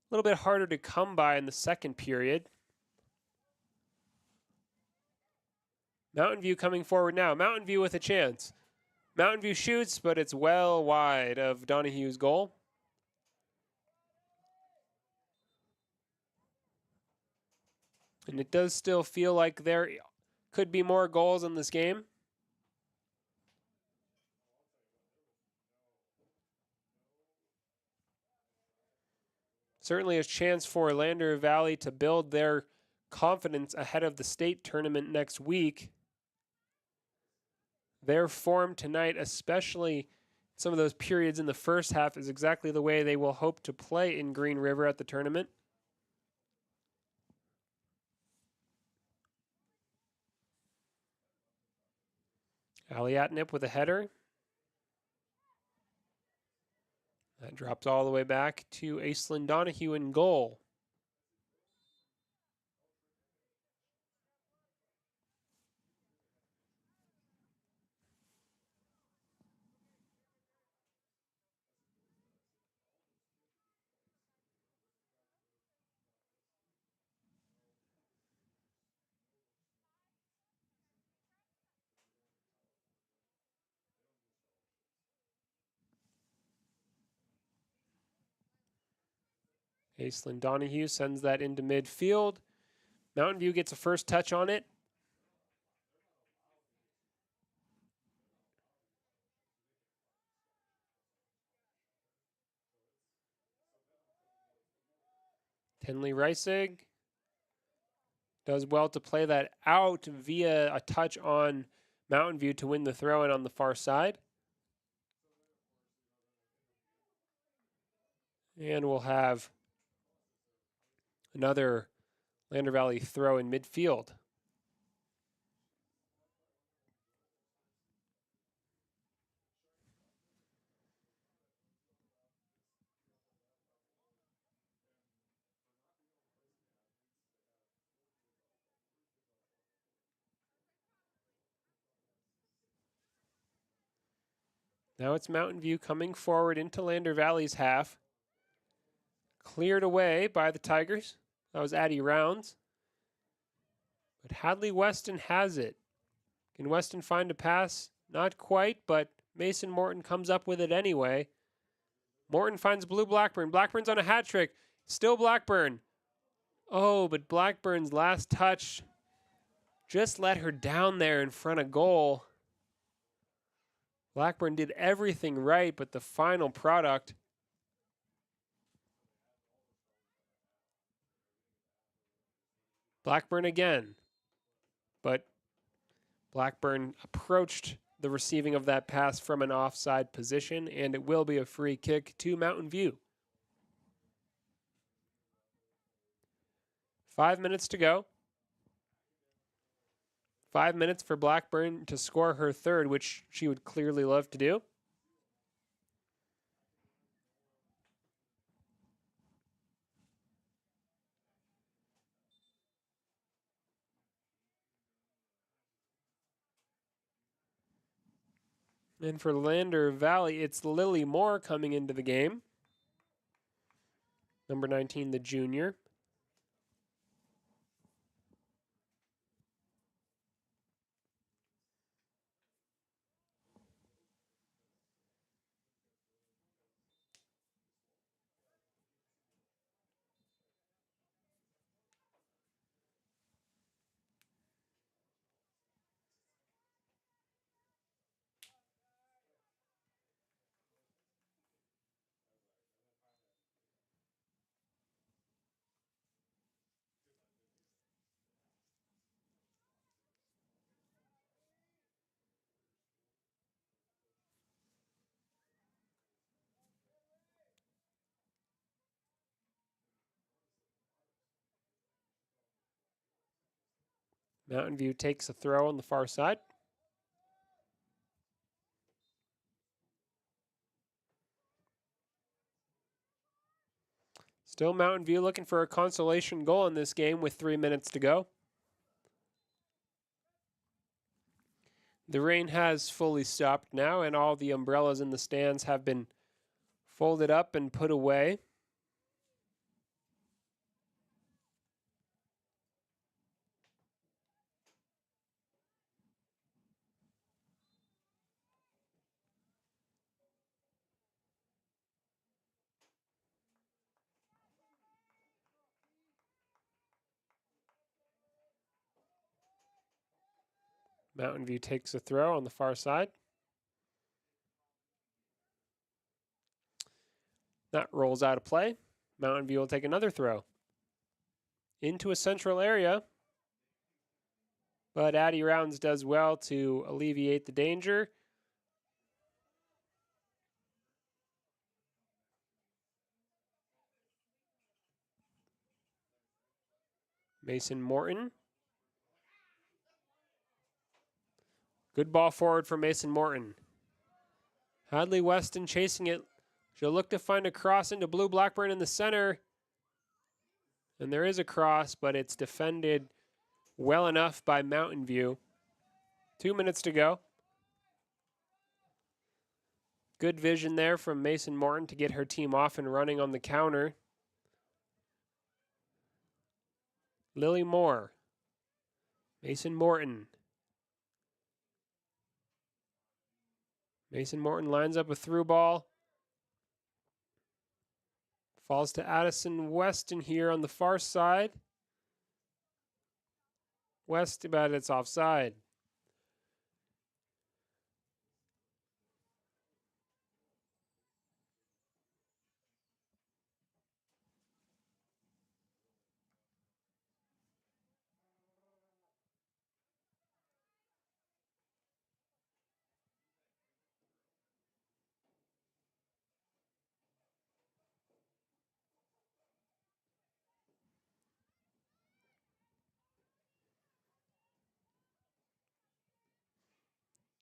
little bit harder to come by in the second period. Mountain View coming forward now. Mountain View with a chance. Mountain View shoots, but it's well wide of Donahue's goal. And it does still feel like there could be more goals in this game. Certainly a chance for Lander Valley to build their confidence ahead of the state tournament next week. Their form tonight, especially some of those periods in the first half, is exactly the way they will hope to play in Green River at the tournament. Aliatnip with a header. That drops all the way back to Aislinn Donahue in goal. Aislinn Donahue sends that into midfield. Mountain View gets a first touch on it. Tenley Reisig does well to play that out via a touch on Mountain View to win the throw-in on the far side. And we'll have another Lander Valley throw in midfield. Now it's Mountain View coming forward into Lander Valley's half. Cleared away by the Tigers. That was Addie Rounds. But Hadley Weston has it. Can Weston find a pass? Not quite, but Mason Morton comes up with it anyway. Morton finds Blue Blackburn. Blackburn's on a hat trick. Still Blackburn. Oh, but Blackburn's last touch just let her down there in front of goal. Blackburn did everything right, but the final product. Blackburn again. But Blackburn approached the receiving of that pass from an offside position, and it will be a free kick to Mountain View. 5 minutes to go. 5 minutes for Blackburn to score her third, which she would clearly love to do. And for Lander Valley, it's Lily Moore coming into the game. Number 19, the junior. Mountain View takes a throw on the far side. Still Mountain View looking for a consolation goal in this game with 3 minutes to go. The rain has fully stopped now, and all the umbrellas in the stands have been folded up and put away. Mountain View takes a throw on the far side. That rolls out of play. Mountain View will take another throw into a central area. But Addie Rounds does well to alleviate the danger. Mason Morton. Good ball forward for Mason Morton. Hadley Weston chasing it. She'll look to find a cross into Blue Blackburn in the center. And there is a cross, but it's defended well enough by Mountain View. 2 minutes to go. Good vision there from Mason Morton to get her team off and running on the counter. Lily Moore. Mason Morton. Mason Morton lines up a through ball. Falls to Addison Weston here on the far side. West, but it's offside.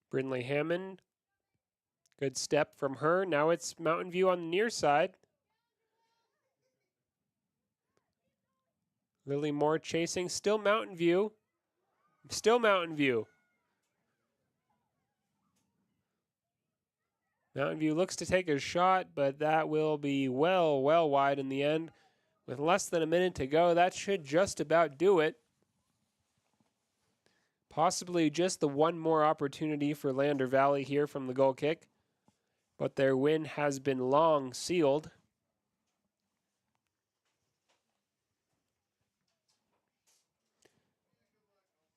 Brindley Hammond. Good step from her. Now it's Mountain View on the near side. Lily Moore chasing. Still Mountain View. Still Mountain View. Mountain View looks to take a shot, but that will be well wide in the end. With less than a minute to go, that should just about do it. Possibly just the one more opportunity for Lander Valley here from the goal kick. But their win has been long sealed.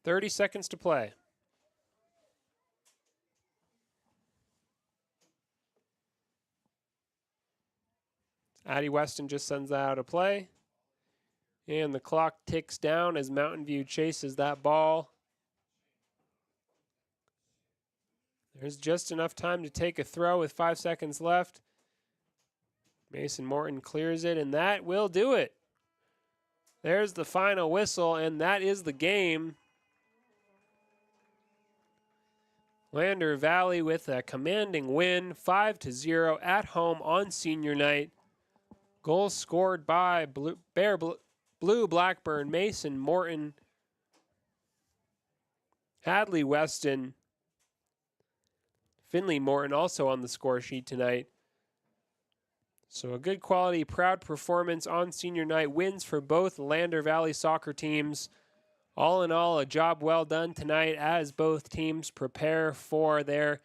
"30 seconds to play. Addie Weston just sends that out of play. And the clock ticks down as Mountain View chases that ball. There's just enough time to take a throw with 5 seconds left. Mason Morton clears it, and that will do it. There's the final whistle, and that is the game. Lander Valley with a commanding win, 5-0 at home on senior night. Goals scored by Blue Blackburn, Mason Morton, Hadley Weston, Finley Morton also on the score sheet tonight. So a good quality, proud performance on senior night. Wins for both Lander Valley soccer teams. All in all, a job well done tonight as both teams prepare for their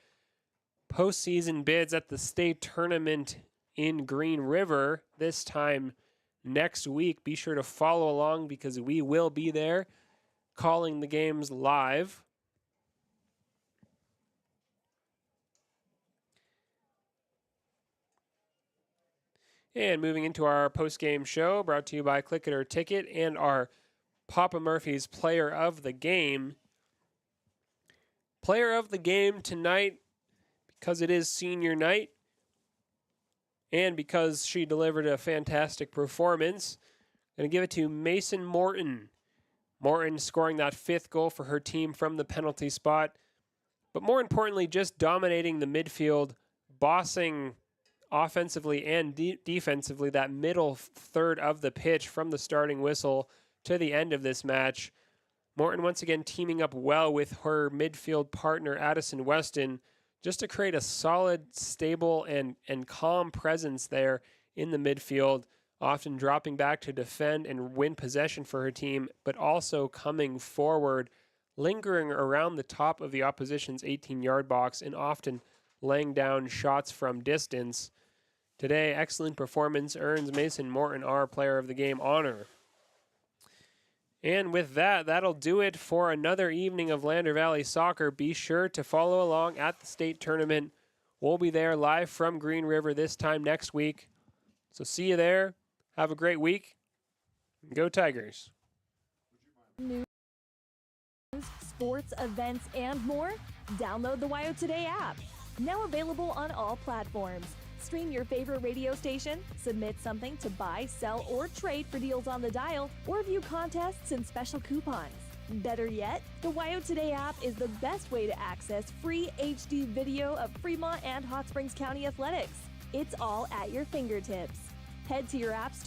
postseason bids at the state tournament in Green River this time next week. Be sure to follow along because we will be there calling the games live. And moving into our post-game show, brought to you by Click It or Ticket and our Papa Murphy's Player of the Game. Player of the Game tonight, because it is senior night, and because she delivered a fantastic performance, I'm going to give it to Mason Morton. Morton scoring that 5th goal for her team from the penalty spot. But more importantly, just dominating the midfield, bossing offensively and defensively that middle third of the pitch from the starting whistle to the end of this match. Morton once again teaming up well with her midfield partner Addison Weston just to create a solid, stable, and calm presence there in the midfield, often dropping back to defend and win possession for her team, but also coming forward, lingering around the top of the opposition's 18-yard box and often laying down shots from distance. Today, excellent performance earns Mason Morton our Player of the Game honor. And with that, that'll do it for another evening of Lander Valley Soccer. Be sure to follow along at the state tournament. We'll be there live from Green River this time next week. So see you there. Have a great week. Go Tigers.
News, sports, events, and more? Download the WYO Today app. Now available on all platforms. Stream your favorite radio station, submit something to buy, sell, or trade for deals on the dial, or view contests and special coupons. Better yet, the WYO Today app is the best way to access free HD video of Fremont and Hot Springs County athletics. It's all at your fingertips. Head to your app store